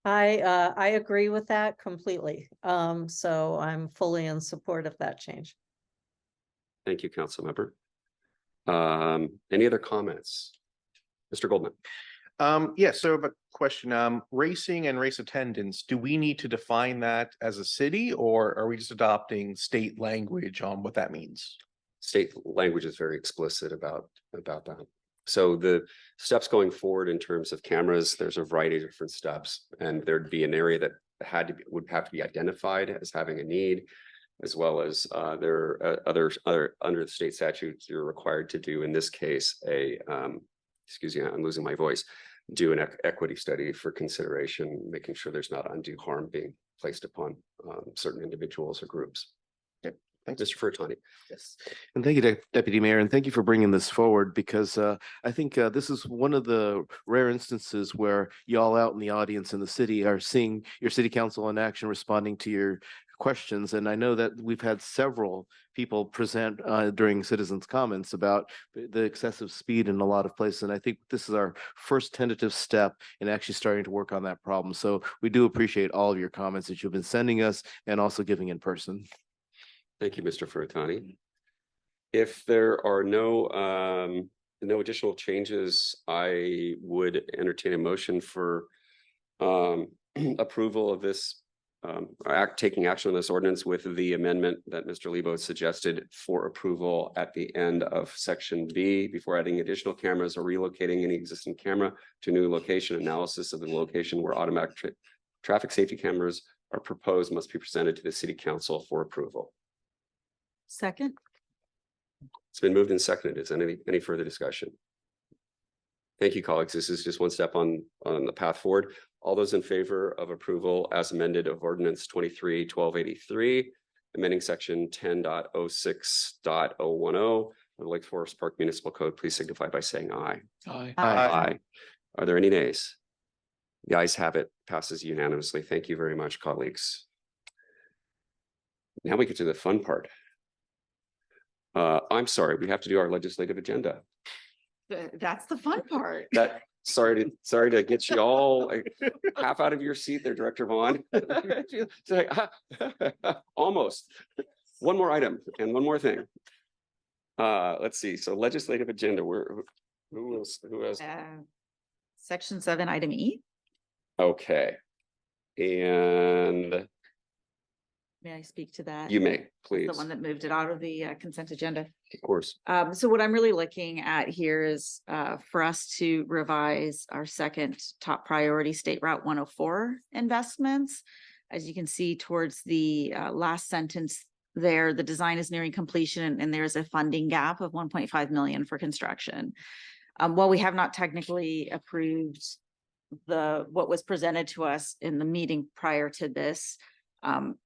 I agree with that completely. So I'm fully in support of that change. Thank you, Councilmember. Any other comments? Mr. Goldman. Yes, so I have a question. Racing and race attendance, do we need to define that as a city, or are we just adopting state language on what that means? State language is very explicit about that. So the steps going forward in terms of cameras, there's a variety of different steps, and there'd be an area that would have to be identified as having a need, as well as there are other under the state statutes you're required to do, in this case, excuse me, I'm losing my voice, do an equity study for consideration, making sure there's not undue harm being placed upon certain individuals or groups. Thanks. Mr. Furtani. Yes, and thank you, Deputy Mayor, and thank you for bringing this forward, because I think this is one of the rare instances where y'all out in the audience in the city are seeing your city council in action, responding to your questions. And I know that we've had several people present during citizens' comments about the excessive speed in a lot of places. And I think this is our first tentative step in actually starting to work on that problem. So we do appreciate all of your comments that you've been sending us and also giving in person. Thank you, Mr. Furtani. If there are no additional changes, I would entertain a motion for approval of this, taking action on this ordinance with the amendment that Mr. Lebo suggested for approval at the end of section B, before adding additional cameras or relocating any existing camera to a new location. Analysis of the location where automatic traffic safety cameras are proposed must be presented to the city council for approval. Second. It's been moved and seconded. Is any further discussion? Thank you, colleagues. This is just one step on the path forward. All those in favor of approval as amended of ordinance 23-1283, amending section 10.06.010 of the Lake Forest Park Municipal Code, please signify by saying aye. Aye. Aye. Are there any nays? The ayes have it, passes unanimously. Thank you very much, colleagues. Now we get to the fun part. I'm sorry, we have to do our legislative agenda. That's the fun part. Sorry to get you all half out of your seat there, Director Vaughn. Almost. One more item and one more thing. Let's see. So legislative agenda. Who has? Section 7, item E. Okay. And may I speak to that? You may, please. The one that moved it out of the consent agenda. Of course. So what I'm really looking at here is for us to revise our second top priority State Route 104 investments. As you can see towards the last sentence there, the design is nearing completion and there's a funding gap of 1.5 million for construction. While we have not technically approved what was presented to us in the meeting prior to this,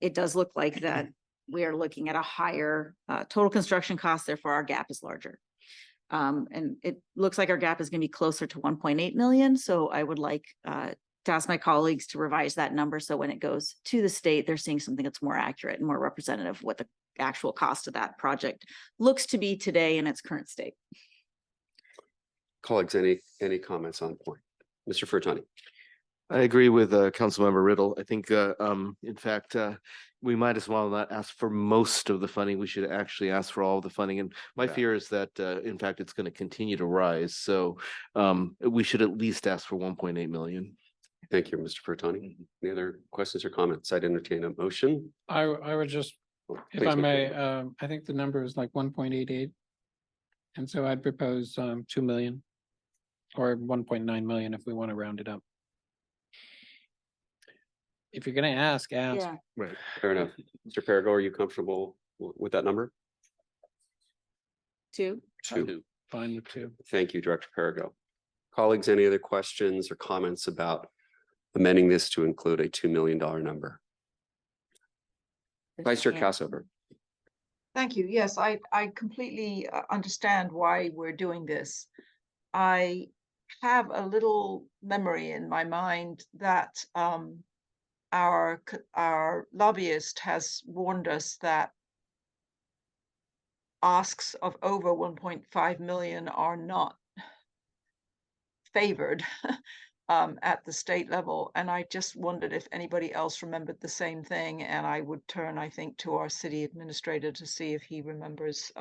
it does look like that we are looking at a higher total construction cost, therefore our gap is larger. And it looks like our gap is going to be closer to 1.8 million. So I would like to ask my colleagues to revise that number so when it goes to the state, they're seeing something that's more accurate and more representative of what the actual cost of that project looks to be today in its current state. Colleagues, any comments on point? Mr. Furtani? I agree with Councilmember Riddle. I think in fact, we might as well not ask for most of the funding. We should actually ask for all of the funding. And my Yeah. fear is that in fact, it's going to continue to rise. So we should at least ask for 1.8 million. Thank you, Mr. Furtani. Any other questions or comments? I'd entertain a motion. I would just, if Please, I Mr. may, Riddle. I think the number is like 1.88. And so I'd propose 2 million or 1.9 million if we want to round it up. If you're gonna ask. Yeah. Right. Fair enough. Mr. Perigo, are you comfortable with that number? 2. Two. Fine with 2. Thank you, Director Perigo. Colleagues, any other questions or comments about amending this to include a $2 million number? Vice Chair Cassover. Thank you. Yes, I completely understand why we're doing this. I have a little memory in my mind that our lobbyist has warned us that asks of over 1.5 million are not favored at the state level. And I just wondered if anybody else remembered the same thing. And I would turn, I think, to our city administrator to see if he remembers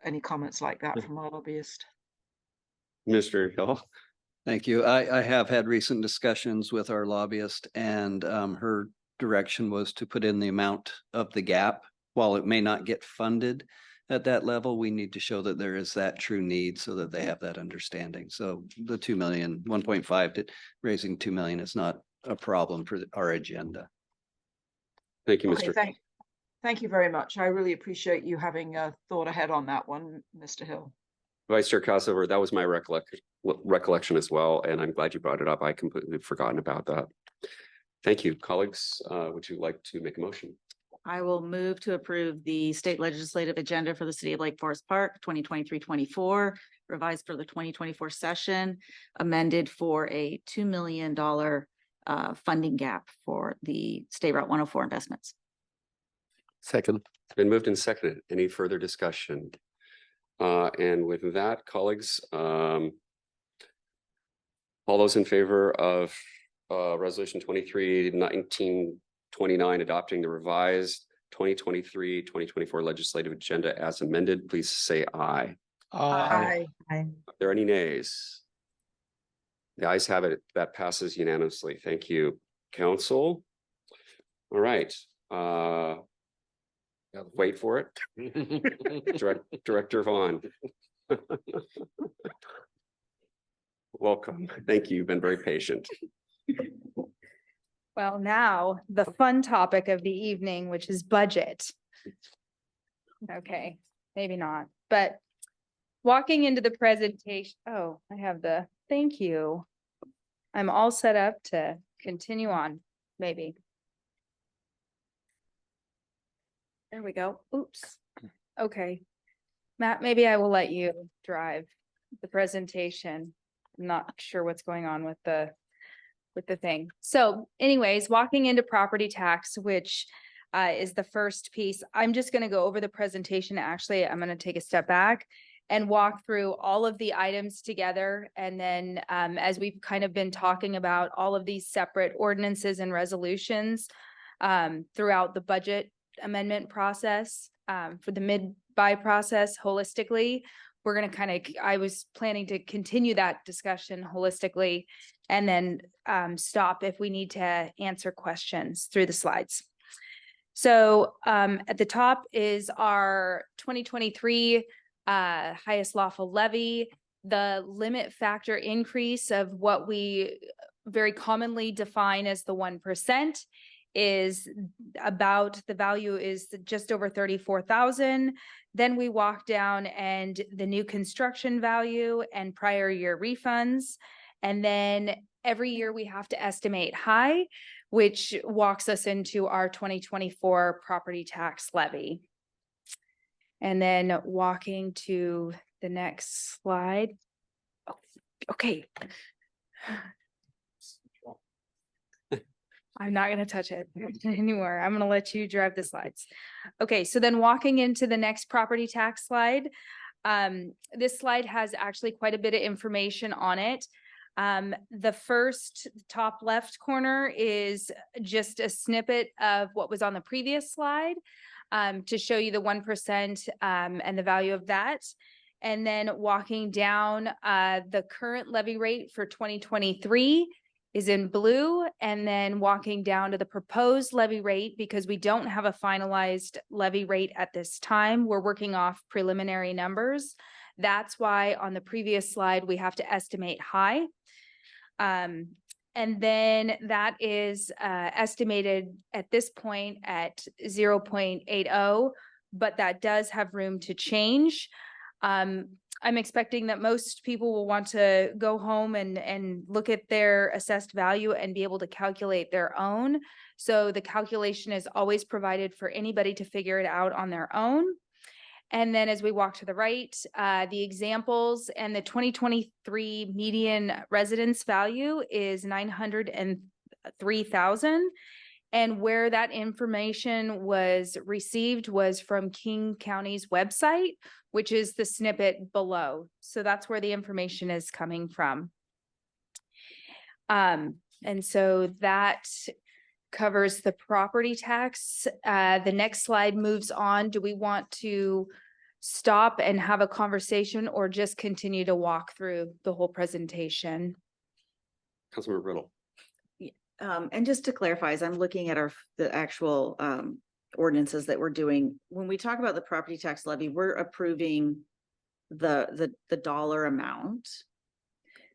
any comments like that from our lobbyist. Mr. Hill. Thank you. I have had recent discussions with our lobbyist, and her direction was to put in the amount of the gap. While it may not get funded at that level, we need to show that there is that true need so that they have that understanding. So the 2 million, 1.5 to raising 2 million is not a problem for our agenda. Thank you, Okay, Mr. thank you very much. I really appreciate you having thought ahead on that one, Mr. Hill. Vice Chair Cassover, that was my recollection as well, and I'm glad you brought it up. I completely forgotten about that. Thank you. Colleagues, would you like to make a motion? I will move to approve the state legislative agenda for the city of Lake Forest Park 2023-24, revised for the 2024 session, amended for a $2 million funding gap for the State Route 104 investments. Second. It's been moved and seconded. Any further discussion? And with that, colleagues, all those in favor of resolution 23-1929 adopting the revised 2023-2024 legislative agenda as amended, please say aye. Aye. Are there any nays? The ayes have it. That passes unanimously. Thank you, council. All right. Wait for it. Director Vaughn. Welcome. Thank you. You've been very patient. Well, now the fun topic of the evening, which is budget. Okay, maybe not, but walking into the presentation, oh, I have the, thank you. I'm all set up to continue on, maybe. There we go. Oops. Okay. Matt, maybe I will let you drive the presentation. I'm not sure what's going on with the thing. So anyways, walking into property tax, which is the first piece. I'm just going to go over the presentation. Actually, I'm going to take a step back and walk through all of the items together. And then as we've kind of been talking about all of these separate ordinances and resolutions throughout the budget amendment process for the mid-buy process holistically, we're going to kind of, I was planning to continue that discussion holistically and then stop if we need to answer questions through the slides. So at the top is our 2023 highest lawful levy, the limit factor increase of what we very commonly define as the 1% is about, the value is just over 34,000. Then we walk down and the new construction value and prior year refunds. And then every year we have to estimate high, which walks us into our 2024 property tax levy. And then walking to the next slide. Oh, okay. I'm not going to touch it anymore. I'm going to let you drive the slides. Okay, so then walking into the next property tax slide, This slide has actually quite a bit of information on it. The first top left corner is just a snippet of what was on the previous slide, to show you the 1%, and the value of that. And then walking down, the current levy rate for 2023 is in blue, and then walking down to the proposed levy rate, because we don't have a finalized levy rate at this time. We're working off preliminary numbers. That's why on the previous slide, we have to estimate high. And then that is estimated at this point at 0.80, but that does have room to change. I'm expecting that most people will want to go home and look at their assessed value and be able to calculate their own. So the calculation is always provided for anybody to figure it out on their own. And then as we walk to the right, the examples and the 2023 median residence value is 903,000. And where that information was received was from King County's website, which is the snippet below. So that's where the information is coming from. And so that covers the property tax. The next slide moves on. Do we want to stop and have a conversation or just continue to walk through the whole presentation? Councilmember Riddle. And just to clarify, as I'm looking at the actual ordinances that we're doing, when we talk about the property tax levy, we're approving the dollar amount,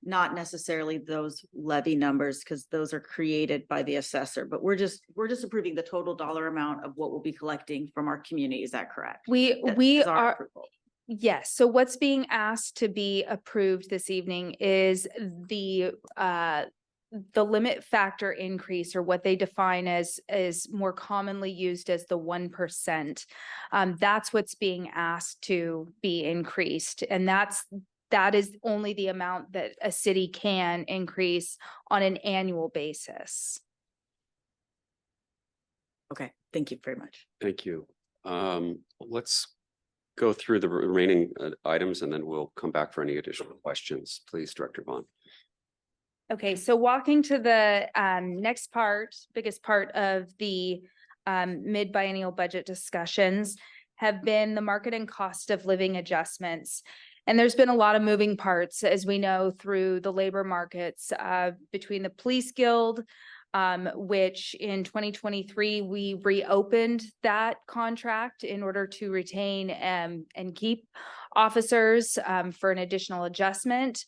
not necessarily those levy numbers, because those are created by the assessor, but we're just approving the total dollar amount of what we'll be collecting from our community. Is that correct? We Is our are. approval. Yes. So what's being asked to be approved this evening is the limit factor increase, or what they define as more commonly used as the 1%. That's what's being asked to be increased. And that is only the amount that a city can increase on an annual basis. Okay, thank you very much. Thank you. Let's go through the remaining items and then we'll come back for any additional questions. Please, Director Vaughn. Okay, so walking to the next part, biggest part of the mid-biennial budget discussions have been the market and cost of living adjustments. And there's been a lot of moving parts, as we know, through the labor markets, between the police guild, which in 2023, we reopened that contract in order to retain and keep officers for an additional adjustment.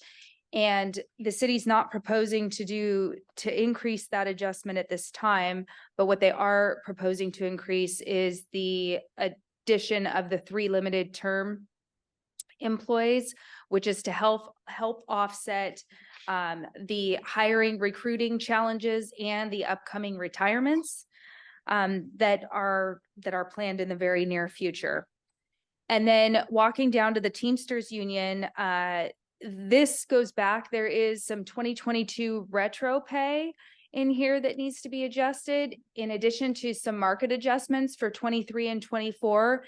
And the city's not proposing to increase that adjustment at this time, but what they are proposing to increase is the addition of the 3 limited term employees, which is to help offset the hiring, recruiting challenges and the upcoming retirements that are planned in the very near future. And then walking down to the Teamsters Union, this goes back. There is some 2022 retro pay in here that needs to be adjusted, in addition to some market adjustments for 23 and 24.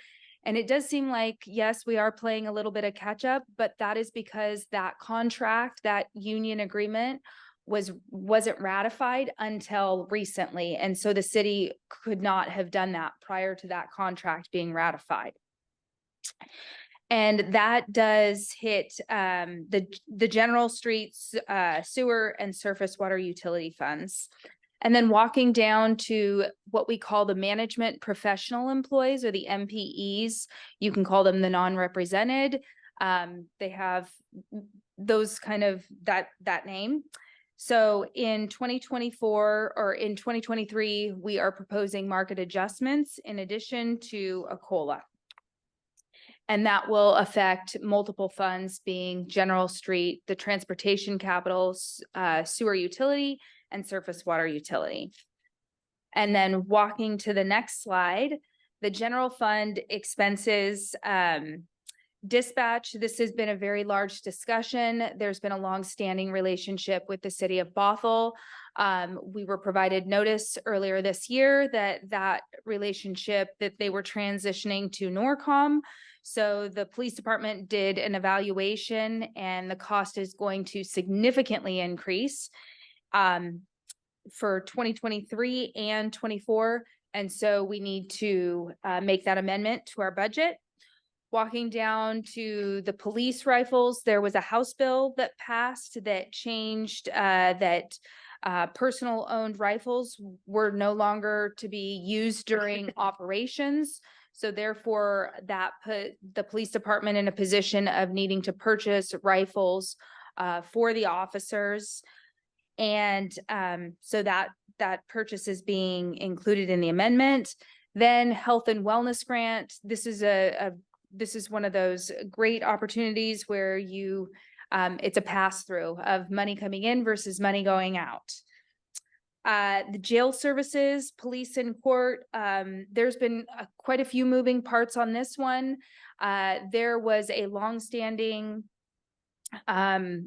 And it does seem like, yes, we are playing a little bit of catch up, but that is because that contract, that union agreement wasn't ratified until recently. And so the city could not have done that prior to that contract being ratified. And that does hit the general streets, sewer and surface water utility funds. And then walking down to what we call the management professional employees, or the MPEs, you can call them the non-represented. They have those kind of that name. So in 2024 or in 2023, we are proposing market adjustments in addition to a COLA. And that will affect multiple funds, being general street, the transportation capital, sewer utility, and surface water utility. And then walking to the next slide, the general fund expenses Dispatch, this has been a very large discussion. There's been a long-standing relationship with the city of Bothell. We were provided notice earlier this year that relationship, that they were transitioning to Norcom. So the police department did an evaluation and the cost is going to significantly increase for 2023 and 24. And so we need to make that amendment to our budget. Walking down to the police rifles, there was a House bill that passed that changed that personal owned rifles were no longer to be used during operations. So therefore that put the police department in a position of needing to purchase rifles for the officers. And so that purchase is being included in the amendment. Then health and wellness grant. This is one of those great opportunities where you, it's a pass through of money coming in versus money going out. The jail services, police and court, there's been quite a few moving parts on this one. There was a longstanding, there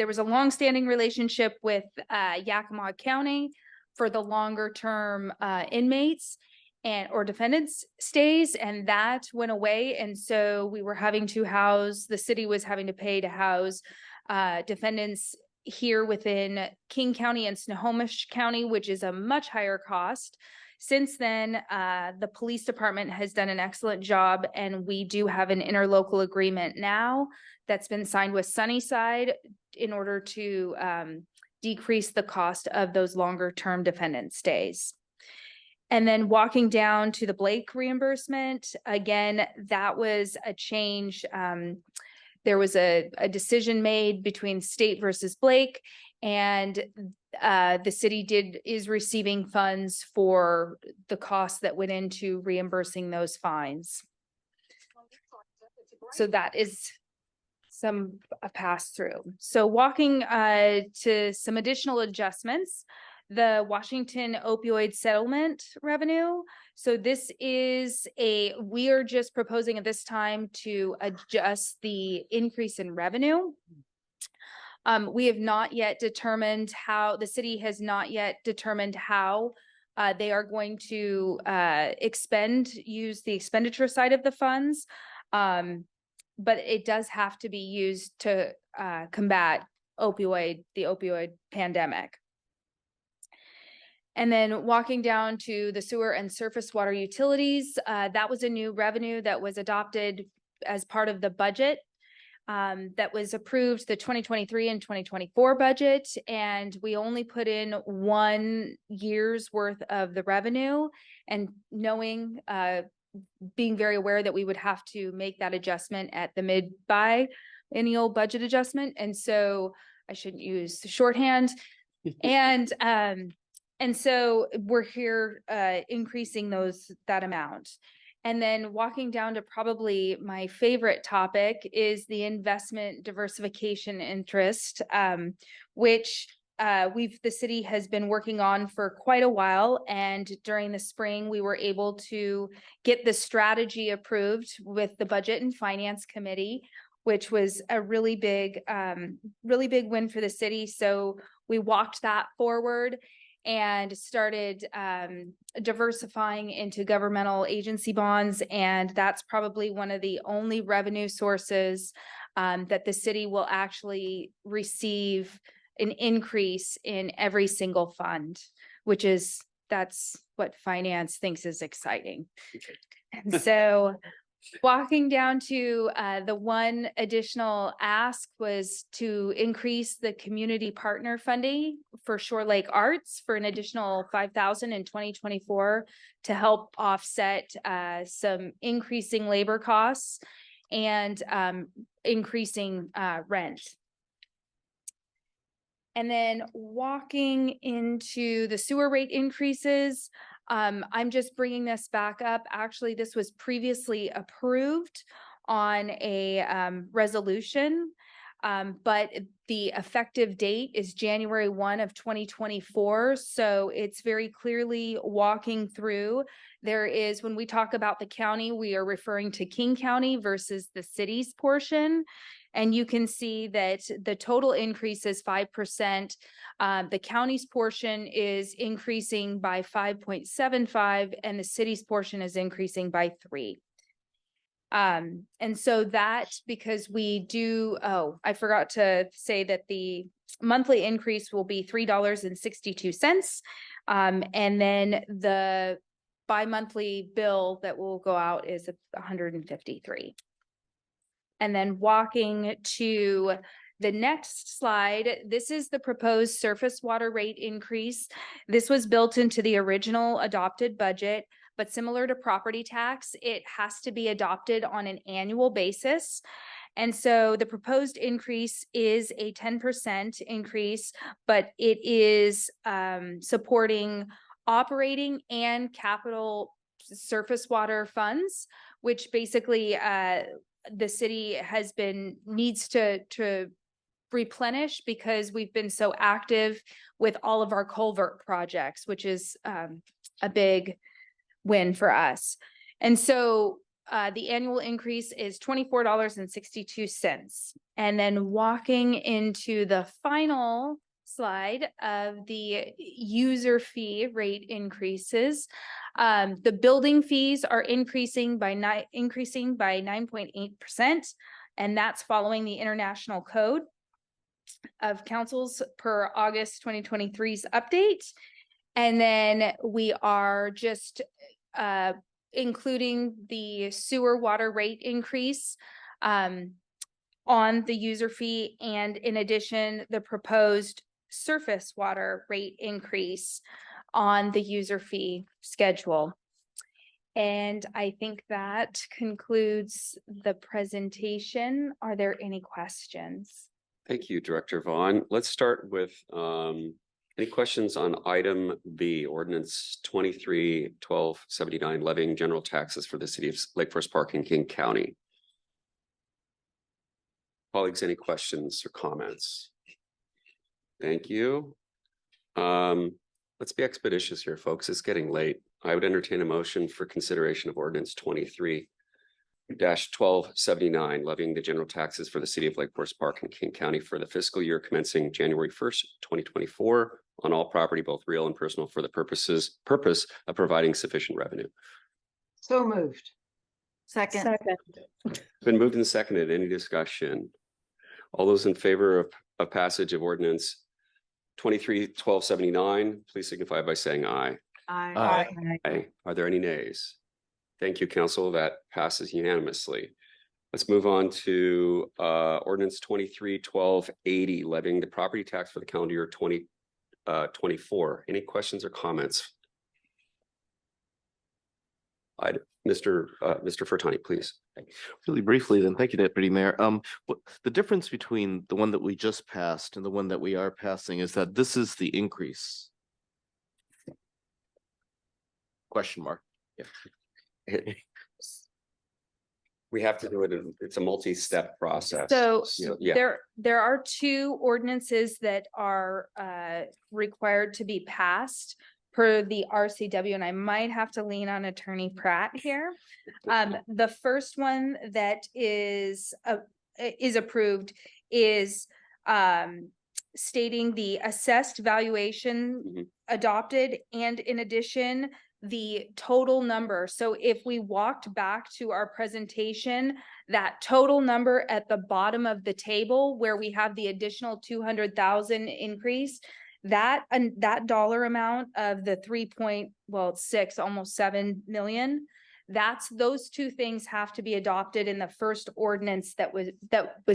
was a longstanding relationship with Yakima County for the longer term inmates or defendants stays, and that went away. And so we were having to house, the city was having to pay to house defendants here within King County and Snohomish County, which is a much higher cost. Since then, the police department has done an excellent job, and we do have an interlocal agreement now that's been signed with Sunnyside in order to decrease the cost of those longer term defendant stays. And then walking down to the Blake reimbursement, again, that was a change. There was a decision made between state versus Blake, and the city is receiving funds for the costs that went into reimbursing those fines. So that is a pass through. So walking to some additional adjustments, the Washington opioid settlement revenue. So this is we are just proposing at this time to adjust the increase in revenue. We have not yet determined how, the city has not yet determined how they are going to use the expenditure side of the funds. But it does have to be used to combat the opioid pandemic. And then walking down to the sewer and surface water utilities, that was a new revenue that was adopted as part of the budget that was approved, the 2023 and 2024 budget. And we only put in 1 year's worth of the revenue, and knowing, being very aware that we would have to make that adjustment at the mid-biennial budget adjustment. And so I shouldn't use the shorthand. And so we're here increasing that amount. And then walking down to probably my favorite topic is the investment diversification interest, which the city has been working on for quite a while. And during the spring, we were able to get the strategy approved with the Budget and Finance Committee, which was a really big win for the city. So we walked that forward and started diversifying into governmental agency bonds. And that's probably one of the only revenue sources that the city will actually receive an increase in every single fund, that's what finance thinks is exciting. And so walking down to the one additional ask was to increase the community partner funding for Shore Lake Arts for an additional $5,000 in 2024 to help offset some increasing labor costs and increasing rent. And then walking into the sewer rate increases, I'm just bringing this back up. Actually, this was previously approved on a resolution. But the effective date is January 1 of 2024. So it's very clearly walking through. There is, when we talk about the county, we are referring to King County versus the city's portion. And you can see that the total increase is 5%. The county's portion is increasing by 5.75 and the city's portion is increasing by 3. And so that, because we do, oh, I forgot to say that the monthly increase will be $3.62. And then the bi-monthly bill that will go out is $153. And then walking to the next slide, this is the proposed surface water rate increase. This was built into the original adopted budget, but similar to property tax, it has to be adopted on an annual basis. And so the proposed increase is a 10% increase, but it is supporting operating and capital surface water funds, which basically the city needs to replenish because we've been so active with all of our culvert projects, which is a big win for us. And so the annual increase is $24.62. And then walking into the final slide of the user fee rate increases, the building fees are increasing by 9.8%, and that's following the International Code of Councils per August 2023's update. And then we are just including the sewer water rate increase on the user fee, and in addition, the proposed surface water rate increase on the user fee schedule. And I think that concludes the presentation. Are there any questions? Thank you, Director Vaughn. Let's start with any questions on item B, ordinance 23-1279, levying general taxes for the city of Lake Forest Park in King County. Colleagues, any questions or comments? Thank you. Let's be expeditious here, folks. It's getting late. I would entertain a motion for consideration of ordinance 23-1279, levying the general taxes for the city of Lake Forest Park in King County for the fiscal year commencing January 1st, 2024 on all property, both real and personal, for the purpose of providing sufficient revenue. So moved. Second. Been moved and seconded. Any discussion? All those in favor of passage of ordinance 23-1279, please signify by saying aye. Aye. Aye. Are there any nays? Thank you, council. That passes unanimously. Let's move on to ordinance 23-1280, levying the property tax for the calendar year 2024. Any questions or comments? Mr. Fertani, please. Really briefly, then, thank you, Deputy Mayor. The difference between the one that we just passed and the one that we are passing is that this is the increase. Question mark. Yeah. We have to do it. It's a multi-step process. So yeah. there are two ordinances that are required to be passed per the RCW, and I might have to lean on Attorney Pratt here. The first one that is approved is stating the assessed valuation adopted, and in addition, the total number. So if we walked back to our presentation, that total number at the bottom of the table where we have the additional 200,000 increase, that dollar amount of the 6, almost 7 million, those two things have to be adopted in the first ordinance that was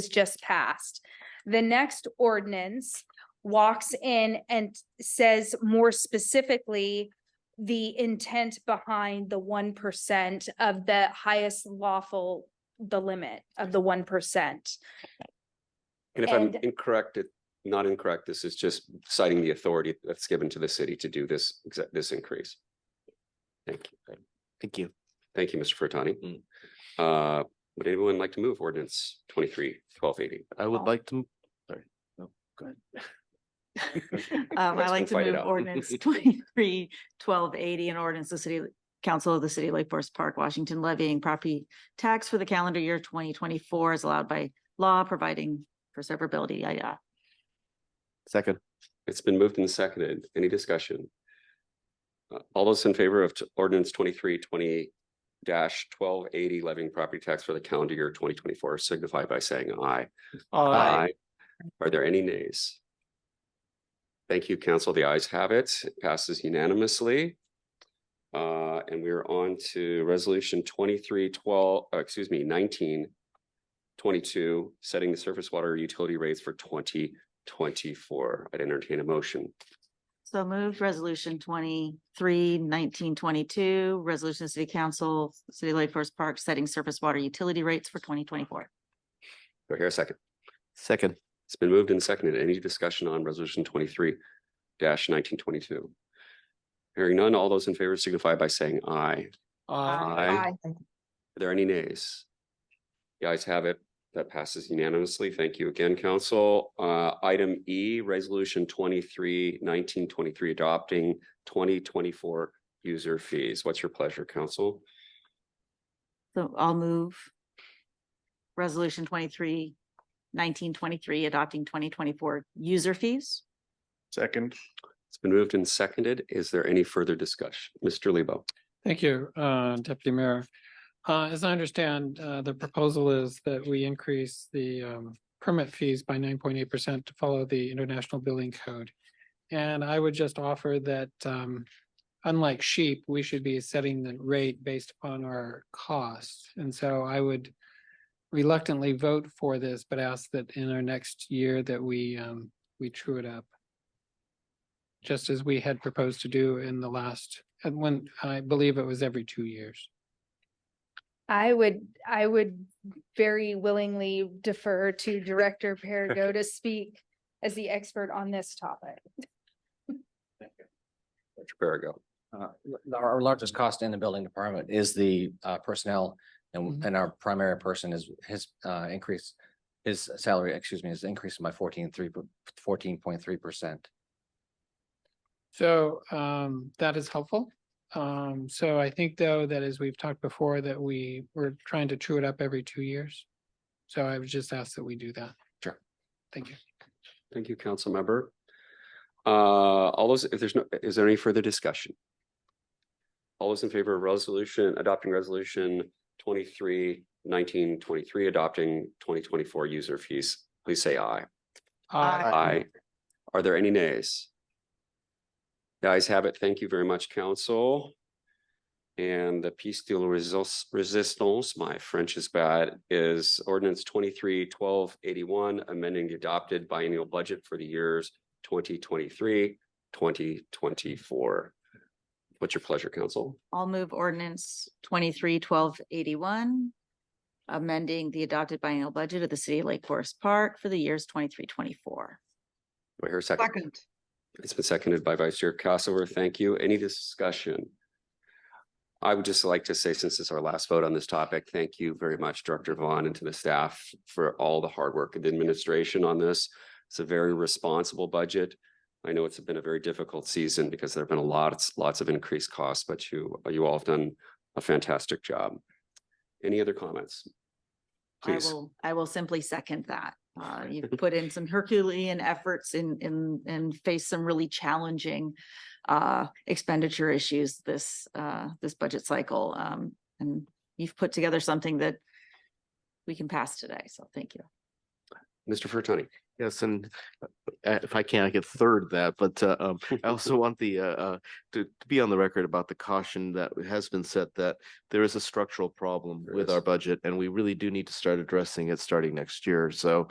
just passed. The next ordinance walks in and says more specifically the intent behind the 1% of the highest lawful, the limit of the 1%. And if I'm not incorrect, this is just citing the authority that's given to the city to do this increase. Thank you. Thank you. Thank you, Mr. Fertani. Would anyone like to move ordinance 23-1280? I would Oh. like to, sorry, no, go ahead. I'd Let's like to fight it move out. ordinance 23-1280, an ordinance the city council of the city of Lake Forest Park, Washington, levying property tax for the calendar year 2024 is allowed by law, providing for severability. Yeah. Second, It's been moved and seconded. Any discussion? All those in favor of ordinance 23-1280 levying property tax for the calendar year 2024 signify by saying aye. Aye. Are there any nays? Thank you, council. The ayes have it. It passes unanimously. And we're on to resolution 1922, setting the surface water utility rates for 2024. I'd entertain a motion. So moved resolution 23-1922, resolution of city council, city of Lake Forest Park, setting surface water utility rates for 2024. Do I hear a second? second, It's been moved and seconded. Any discussion on resolution 23-1922? Hearing none, all those in favor signify by saying aye. Aye. Are there any nays? The ayes have it. That passes unanimously. Thank you again, council. Item E, resolution 23-1923, adopting 2024 user fees. What's your pleasure, council? So I'll move resolution 23-1923, adopting 2024 user fees. Second. It's been moved and seconded. Is there any further discussion? Mr. Lebo? Thank you, Deputy Mayor. As I understand, the proposal is that we increase the permit fees by 9.8% to follow the International Building Code. And I would just offer that unlike sheep, we should be setting the rate based upon our costs. And so I would reluctantly vote for this, but ask that in our next year that we true it up. Just as we had proposed to do in the last, when I believe it was every 2 years. I would very willingly defer to Director Perigo to speak as the expert on this topic. Dr. Perigo. Our largest cost in the building department is the personnel, and our primary person is his increase, his salary, excuse me, is increased by 14.3%. So that is helpful. So I think though that as we've talked before, that we were trying to true it up every 2 years. So I would just ask that we do that. Sure. Thank you. Thank you, council member. All those, if there's no, is there any further discussion? All those in favor of adopting resolution 23-1923, adopting 2024 user fees, please say aye. Aye. Are there any nays? The ayes have it. Thank you very much, council. And the piece de la resistance, my French is bad, is ordinance 23-1281, amending the adopted biennial budget for the years 2023-2024. What's your pleasure, council? I'll move ordinance 23-1281, amending the adopted biennial budget of the city of Lake Forest Park for the years 23-24. Do I hear a second? Second. It's been seconded by Vice Chair Castleworth. Thank you. Any discussion? I would just like to say, since it's our last vote on this topic, thank you very much, Director Vaughn, and to the staff for all the hard work of the administration on this. It's a very responsible budget. I know it's been a very difficult season because there have been lots of increased costs, but you all have done a fantastic job. Any other comments? Please. I will simply second that. You've put in some Herculean efforts and faced some really challenging expenditure issues this budget cycle. And you've put together something that we can pass today. So thank you. Mr. Furtani. yes, and if I can, I could third that, but I also want to be on the record about the caution that has been set that there is a structural problem with our budget, and we really do need to start addressing it starting next year. So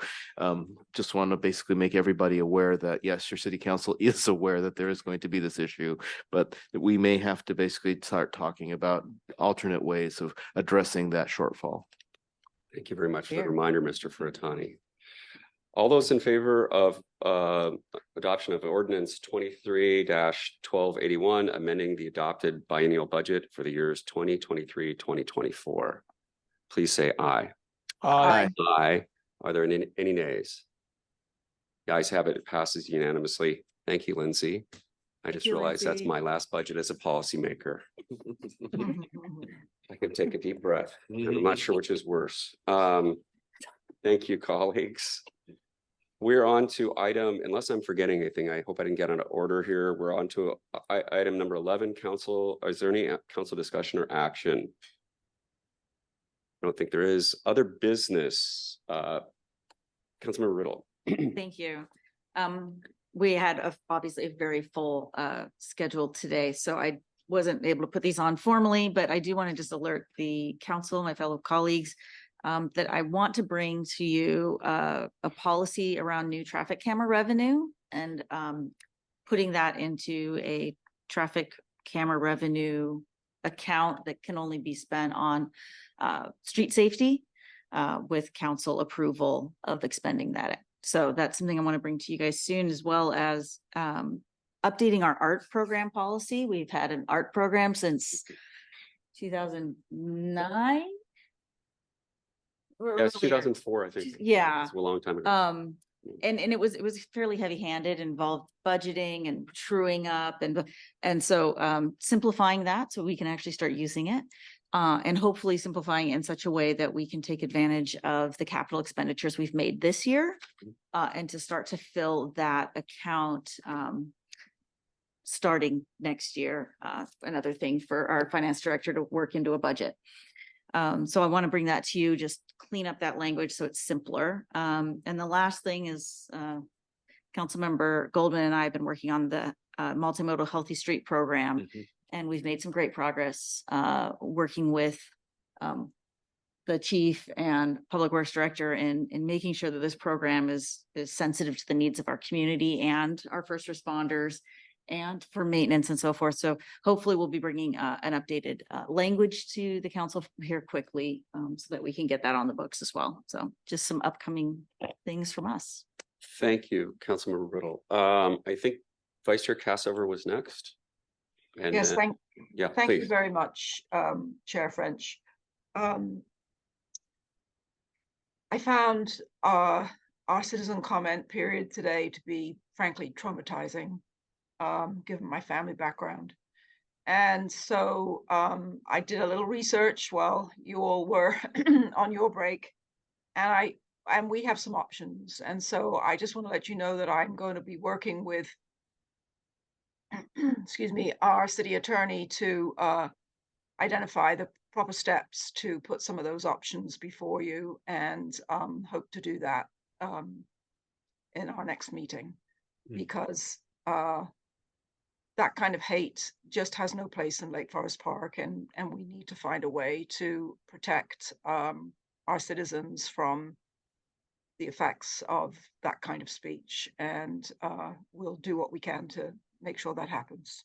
just want to basically make everybody aware that yes, your city council is aware that there is going to be this issue, but that we may have to basically start talking about alternate ways of addressing that shortfall. Thank you very much for the reminder, Mr. Furtani. All those in favor of adoption of ordinance 23-1281, amending the adopted biennial budget for the years 2023-2024, please say aye. Aye. Aye. Are there any nays? The ayes have it. It passes unanimously. Thank you, Lindsay. I just you, realized that's Lindsay. my last budget as a policymaker. I can take a deep breath. I'm not sure which is worse. Thank you, colleagues. We're on to item, unless I'm forgetting anything, I hope I didn't get out of order here. We're on to item number 11, council. Is there any council discussion or action? I don't think there is. Other business, Councilmember Riddle. Thank you. We had obviously a very full schedule today, so I wasn't able to put these on formally, but I do want to just alert the council, my fellow colleagues, that I want to bring to you a policy around new traffic camera revenue and putting that into a traffic camera revenue account that can only be spent on street safety with council approval of expending that. So that's something I want to bring to you guys soon, as well as updating our art program policy. We've had an art program since 2009. Yes, 2004, I think. Yeah. It's a long time ago. And it was fairly heavy-handed, involved budgeting and truing up and so simplifying that so we can actually start using it. And hopefully simplifying it in such a way that we can take advantage of the capital expenditures we've made this year and to start to fill that account starting next year. Another thing for our finance director to work into a budget. So I want to bring that to you, just clean up that language so it's simpler. And the last thing is Councilmember Goldman and I have been working on the multimodal healthy street program. And we've made some great progress working with the chief and public works director in making sure that this program is sensitive to the needs of our community and our first responders and for maintenance and so forth. So hopefully we'll be bringing an updated language to the council here quickly so that we can get that on the books as well. So just some upcoming things from us. Thank you, Councilmember Riddle. I think Vice Chair Cassover was next. And Yes, thank please. you very much, Chair French. I found our citizen comment period today to be frankly traumatizing, given my family background. And so I did a little research while you all were on your break, and we have some options. And so I just want to let you know that I'm going to be working with excuse me, our city attorney to identify the proper steps to put some of those options before you, and hope to do that in our next meeting, because that kind of hate just has no place in Lake Forest Park, and we need to find a way to protect our citizens from the effects of that kind of speech, and we'll do what we can to make sure that happens.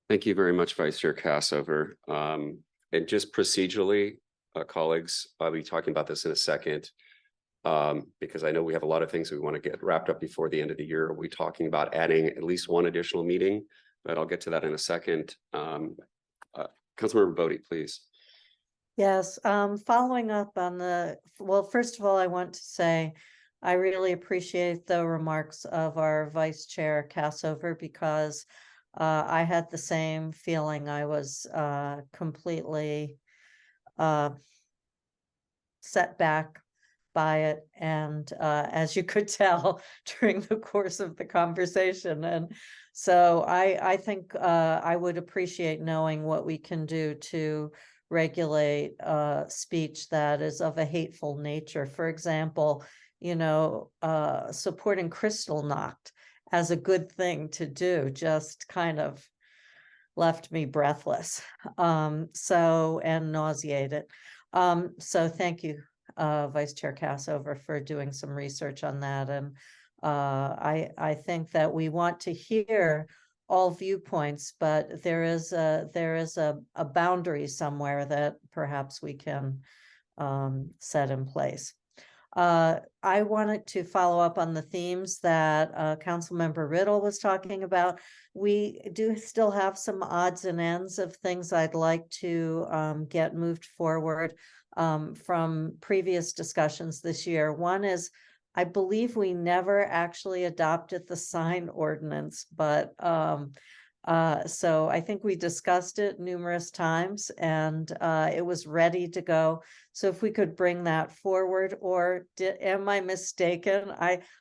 Thank you very much, Vice Chair Cassover. And just procedurally, colleagues, I'll be talking about this in a second, because I know we have a lot of things we want to get wrapped up before the end of the year. We'll be talking about adding at least one additional meeting, but I'll get to that in a second. Councilmember Bodie, please. Yes, following up on well, first of all, I want to say I really appreciate the remarks of our Vice Chair Cassover, because I had the same feeling. I was completely set back by it, and as you could tell during the course of the conversation. And so I think I would appreciate knowing what we can do to regulate speech that is of a hateful nature. For example, supporting Kristallnacht as a good thing to do just kind of left me breathless, and nauseated. So thank you, Vice Chair Cassover, for doing some research on that. And I think that we want to hear all viewpoints, but there is a boundary somewhere that perhaps we can set in place. I wanted to follow up on the themes that Councilmember Riddle was talking about. We do still have some odds and ends of things I'd like to get moved forward from previous discussions this year. One is, I believe we never actually adopted the sign ordinance, but so I think we discussed it numerous times and it was ready to go. So if we could bring that forward, or am I mistaken?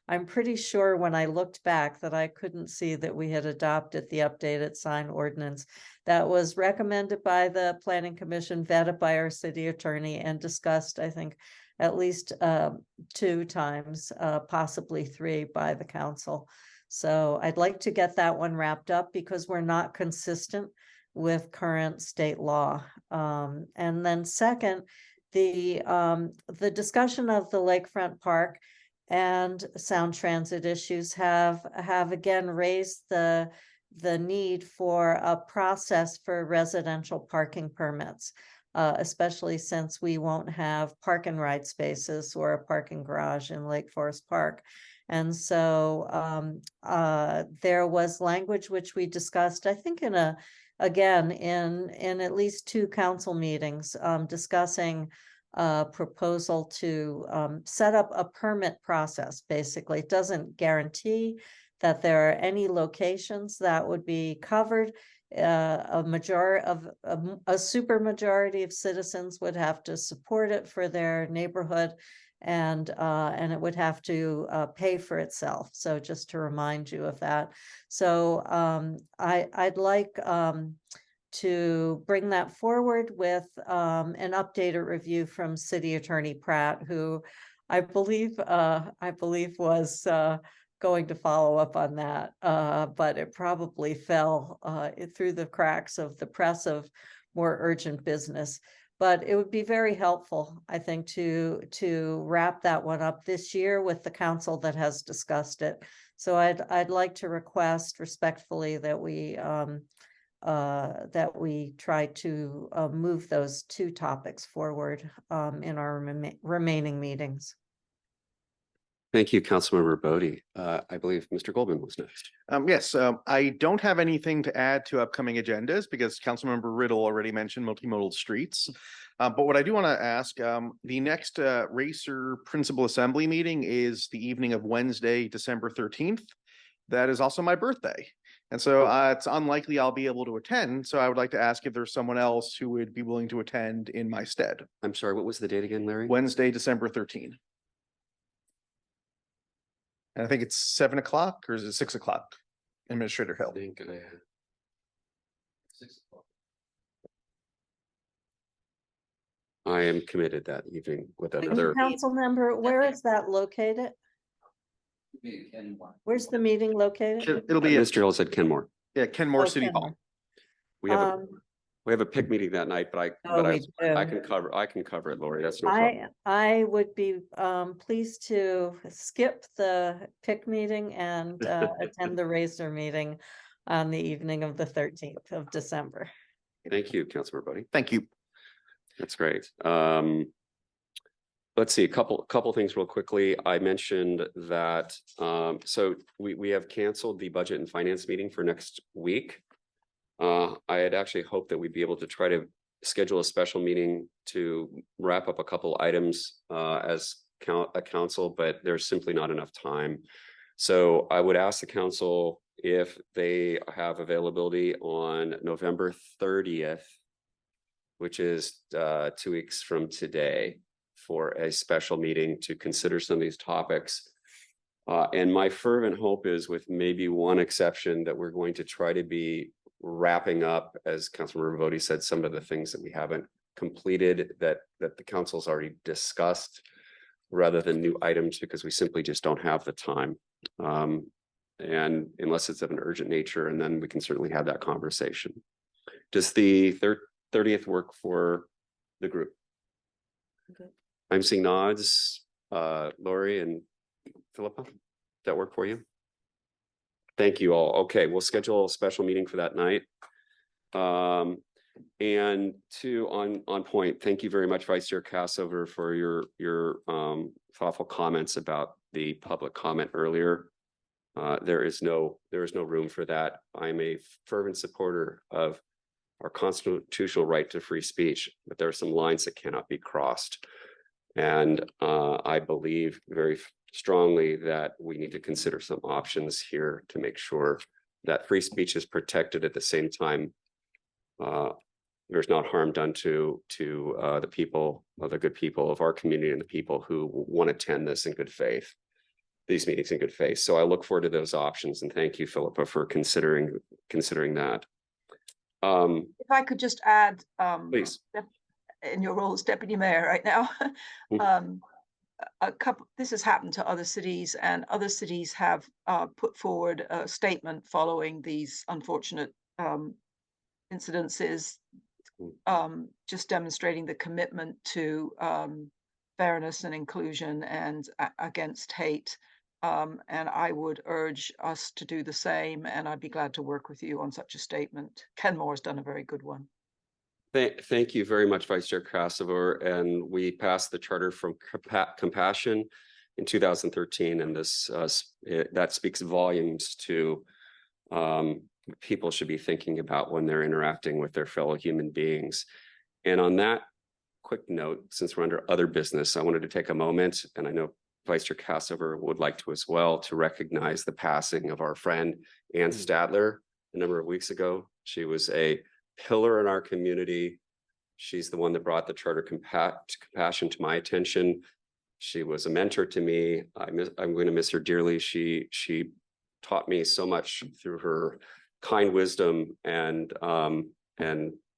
I'm pretty sure when I looked back that I couldn't see that we had adopted the updated sign ordinance that was recommended by the Planning Commission, vetted by our city attorney, and discussed, I think, at least 2 times, possibly 3 by the council. So I'd like to get that one wrapped up because we're not consistent with current state law. And then second, the discussion of the Lakefront Park and sound transit issues have again raised the need for a process for residential parking permits, especially since we won't have park and ride spaces or a parking garage in Lake Forest Park. And so there was language which we discussed, I think in at least 2 council meetings, discussing a proposal to set up a permit process. Basically, it doesn't guarantee that there are any locations that would be covered. A super majority of citizens would have to support it for their neighborhood, and it would have to pay for itself. So just to remind you of that. So I'd like to bring that forward with an updated review from City Attorney Pratt, who I believe was going to follow up on that, but it probably fell through the cracks of the press of more urgent business. But it would be very helpful, I think, to wrap that one up this year with the council that has discussed it. So I'd like to request respectfully that we try to move those 2 topics forward in our remaining meetings. Thank you, Councilmember Bodie. I believe Mr. Goldman was next. Yes, I don't have anything to add to upcoming agendas because Councilmember Riddle already mentioned multimodal streets. But what I do want to ask, the next Racer Principal Assembly meeting is the evening of Wednesday, December 13th. That is also my birthday. And so it's unlikely I'll be able to attend. So I would like to ask if there's someone else who would be willing to attend in my stead. I'm sorry, what was the date again, Larry? Wednesday, December 13th. And I think it's 7 o'clock, or is it 6 o'clock? Administrator Hill. 6 o'clock. I am committed that evening with another. Council member, where is that located? Where's the meeting located? It'll be Mr. Hill said Kenmore. Yeah, Kenmore Oh, City Kenmore. Hall. We have a PIC meeting that night, but I can cover it, Lori. That's no problem. I would be pleased to skip the PIC meeting and attend the Racer meeting on the evening of the 13th of December. Thank you, Councilmember Bodie. Thank you. That's great. Let's see, a couple things real quickly. I mentioned that, so we have canceled the budget and finance meeting for next week. I had actually hoped that we'd be able to try to schedule a special meeting to wrap up a couple items as a council, but there's simply not enough time. So I would ask the council if they have availability on November 30th, which is 2 weeks from today, for a special meeting to consider some of these topics. And my fervent hope is, with maybe one exception, that we're going to try to be wrapping up, as Councilmember Bodie said, some of the things that we haven't completed that the council's already discussed, rather than new items, because we simply just don't have the time. And unless it's of an urgent nature, and then we can certainly have that conversation. Does the 30th work for the group? Okay. I'm seeing nods. Lori and Philippa, does that work for you? Thank you all. Okay, we'll schedule a special meeting for that night. And two, on point, thank you very much, Vice Chair Cassover, for your thoughtful comments about the public comment earlier. There is no room for that. I'm a fervent supporter of our constitutional right to free speech, but there are some lines that cannot be crossed. And I believe very strongly that we need to consider some options here to make sure that free speech is protected at the same time. There's not harm done to the people, the good people of our community and the people who want to attend this in good faith, these meetings in good faith. So I look forward to those options, and thank you, Philippa, for considering that. If I could just add, Please. in your role as deputy mayor right now, this has happened to other cities, and other cities have put forward a statement following these unfortunate incidences, just demonstrating the commitment to fairness and inclusion and against hate. And I would urge us to do the same, and I'd be glad to work with you on such a statement. Kenmore has done a very good one. Thank you very much, Vice Chair Cassover. And we passed the Charter from Compassion in 2013, and this that speaks volumes to people should be thinking about when they're interacting with their fellow human beings. And on that quick note, since we're under other business, I wanted to take a moment, and I know Vice Chair Cassover would like to as well, to recognize the passing of our friend Ann Stadler a number of weeks ago. She was a pillar in our community. She's the one that brought the Charter Compassion to my attention. She was a mentor to me. I'm going to miss her dearly. She taught me so much through her kind wisdom, and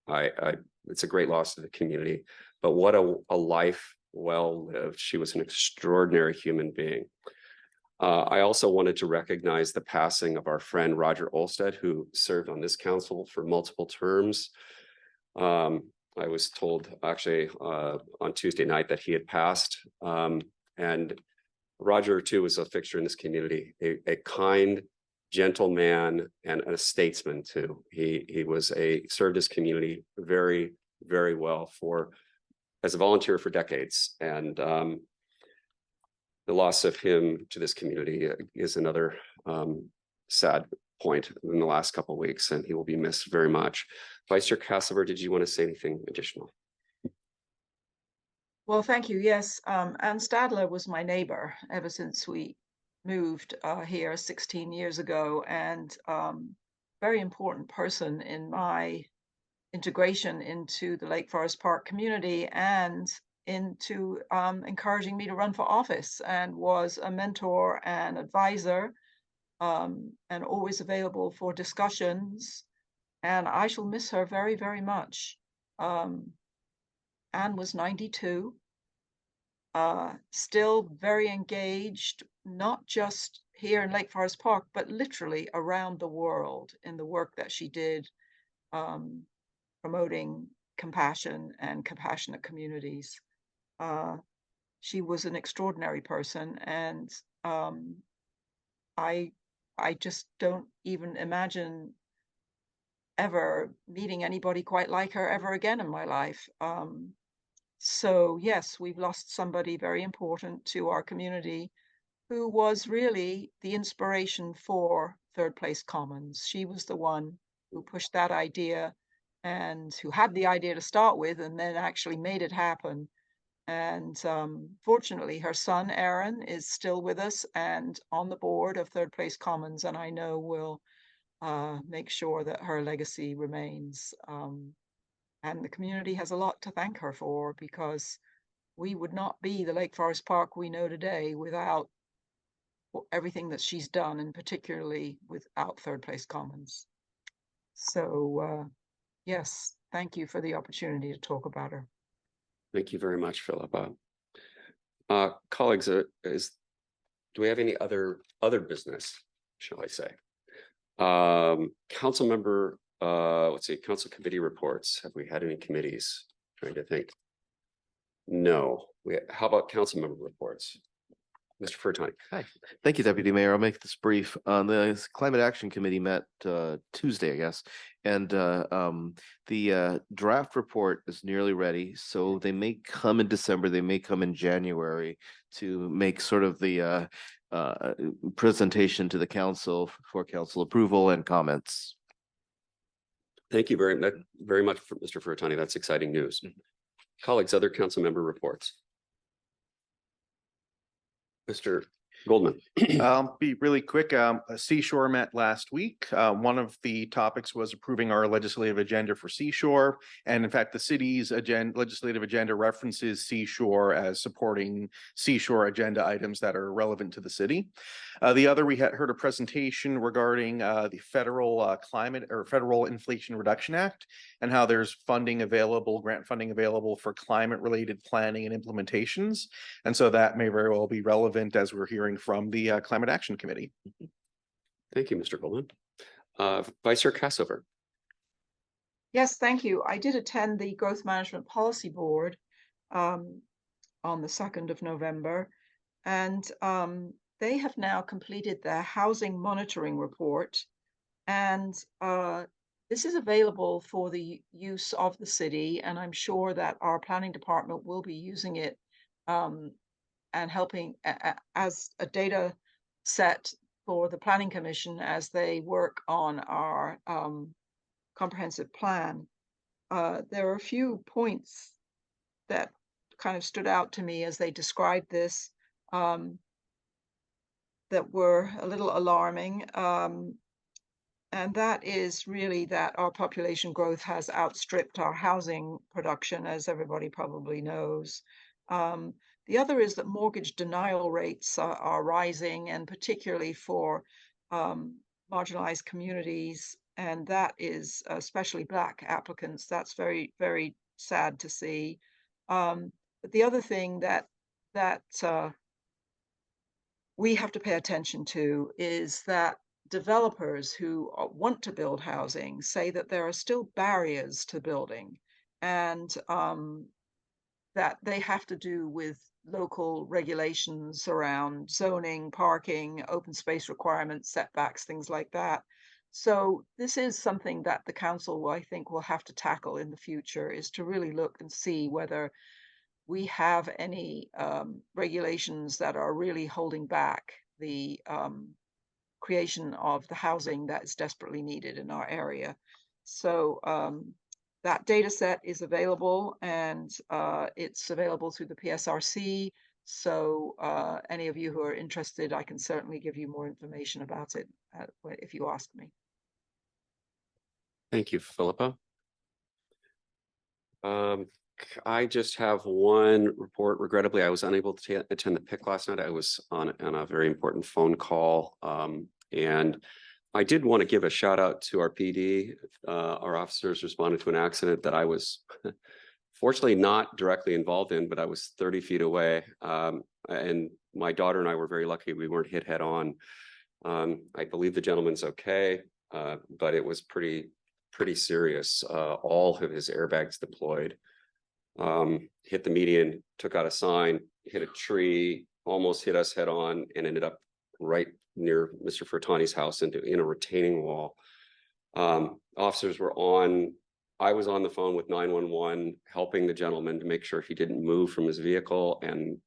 it's a great loss to the community. But what a life well lived. She was an extraordinary human being. I also wanted to recognize the passing of our friend Roger Olstead, who served on this council for multiple terms. I was told actually on Tuesday night that he had passed. And Roger too was a fixture in this community, a kind, gentle man and a statesman too. He served his community very, very well as a volunteer for decades. And the loss of him to this community is another sad point in the last couple of weeks, and he will be missed very much. Vice Chair Cassover, did you want to say anything additional? Well, thank you. Yes, Ann Stadler was my neighbor ever since we moved here 16 years ago, and very important person in my integration into the Lake Forest Park community and into encouraging me to run for office, and was a mentor and advisor, and always available for discussions. And I shall miss her very, very much. Anne was 92, still very engaged, not just here in Lake Forest Park, but literally around the world in the work that she did, promoting compassion and compassionate communities. She was an extraordinary person, and I just don't even imagine ever meeting anybody quite like her ever again in my life. So yes, we've lost somebody very important to our community who was really the inspiration for Third Place Commons. She was the one who pushed that idea, and who had the idea to start with and then actually made it happen. And fortunately, her son, Aaron, is still with us and on the board of Third Place Commons, and I know will make sure that her legacy remains. And the community has a lot to thank her for, because we would not be the Lake Forest Park we know today without everything that she's done, and particularly without Third Place Commons. So yes, thank you for the opportunity to talk about her. Thank you very much, Philippa. Colleagues, do we have any other business, shall I say? Councilmember, let's see, council committee reports. Have we had any committees? Trying to think. No. How about councilmember reports? Mr. Furtani. Hi, thank you, Deputy Mayor. I'll make this brief. The Climate Action Committee met Tuesday, I guess. And the draft report is nearly ready. So they may come in December, they may come in January to make sort of the presentation to the council for council approval and comments. Thank you very much, Mr. Furtani. That's exciting news. Colleagues, other council member reports. Mr. Goldman. I'll be really quick. Seashore met last week. One of the topics was approving our legislative agenda for Seashore. And in fact, the city's legislative agenda references Seashore as supporting Seashore agenda items that are relevant to the city. The other, we had heard a presentation regarding the federal climate or federal Inflation Reduction Act and how there's funding available, grant funding available for climate related planning and implementations. And so that may very well be relevant as we're hearing from the Climate Action Committee. Thank you, Mr. Goldman. Vice Chair Cassover. Yes, thank you. I did attend the Growth Management Policy Board on the 2nd of November, and they have now completed their housing monitoring report, and this is available for the use of the city, and I'm sure that our planning department will be using it and helping as a data set for the Planning Commission as they work on our comprehensive plan. There are a few points that kind of stood out to me as they described this that were a little alarming. And that is really that our population growth has outstripped our housing production, as everybody probably knows. The other is that mortgage denial rates are rising, and particularly for marginalized communities, and that is especially Black applicants. That's very, very sad to see. But the other thing that we have to pay attention to is that developers who want to build housing say that there are still barriers to building, and that they have to do with local regulations around zoning, parking, open space requirements, setbacks, things like that. So this is something that the council, I think, will have to tackle in the future, is to really look and see whether we have any regulations that are really holding back the creation of the housing that is desperately needed in our area. So that data set is available, and it's available through the PSRC. So any of you who are interested, I can certainly give you more information about it if you ask me. Thank you, Philippa. I just have one report. Regrettably, I was unable to attend the PIC last night. I was on a very important phone call. And I did want to give a shout out to our PD. Our officers responded to an accident that I was fortunately not directly involved in, but I was 30 feet away. And my daughter and I were very lucky we weren't hit head on. I believe the gentleman's okay, but it was pretty serious. All of his airbags deployed. Hit the median, took out a sign, hit a tree, almost hit us head on, and ended up right near Mr. Furtani's house in a retaining wall. Officers were on. I was on the phone with 911, helping the gentleman to make sure he didn't move from his vehicle, and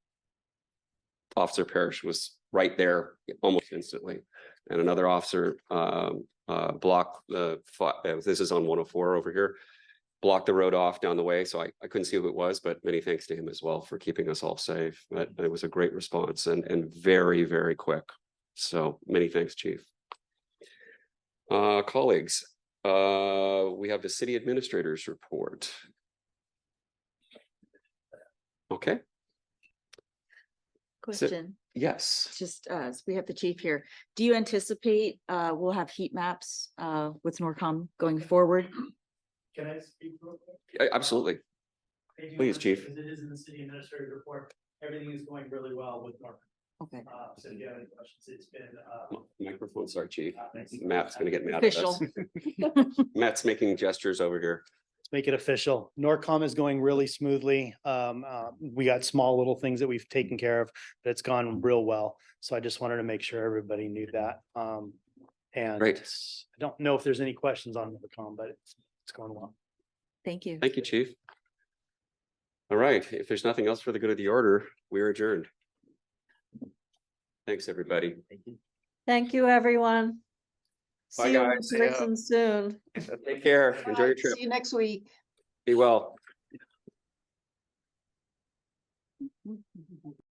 Officer Parrish was right there almost instantly. And another officer blocked the. This is on 104 over here. Blocked the road off down the way, so I couldn't see who it was, but many thanks to him as well for keeping us all safe. But it was a great response and very, very quick. So many thanks, Chief. Colleagues, we have the city administrator's report. Okay. Question. Yes. Just we have the chief here. Do you anticipate we'll have heat maps with NORCOM going forward? Can I speak real quick? Absolutely. Please, Chief. Because it is in the city administrative report. Everything is going really well with Norfolk. Okay. So if you have any questions, it's been Microphone, sorry, Chief. thanks. Matt's gonna get mad at us. Official. Matt's making gestures over here. make it official. NORCOM is going really smoothly. We got small little things that we've taken care of, but it's gone real well. So I just wanted to make sure everybody knew that. And Great. I don't know if there's any questions on NORCOM, but it's going well. Thank you. Thank you, Chief. All right, if there's nothing else for the good of the order, we're adjourned. Thanks, everybody. Thank you, everyone. Bye, See you in guys. person soon. Take care. Enjoy your Bye. trip. See you next week. Be well.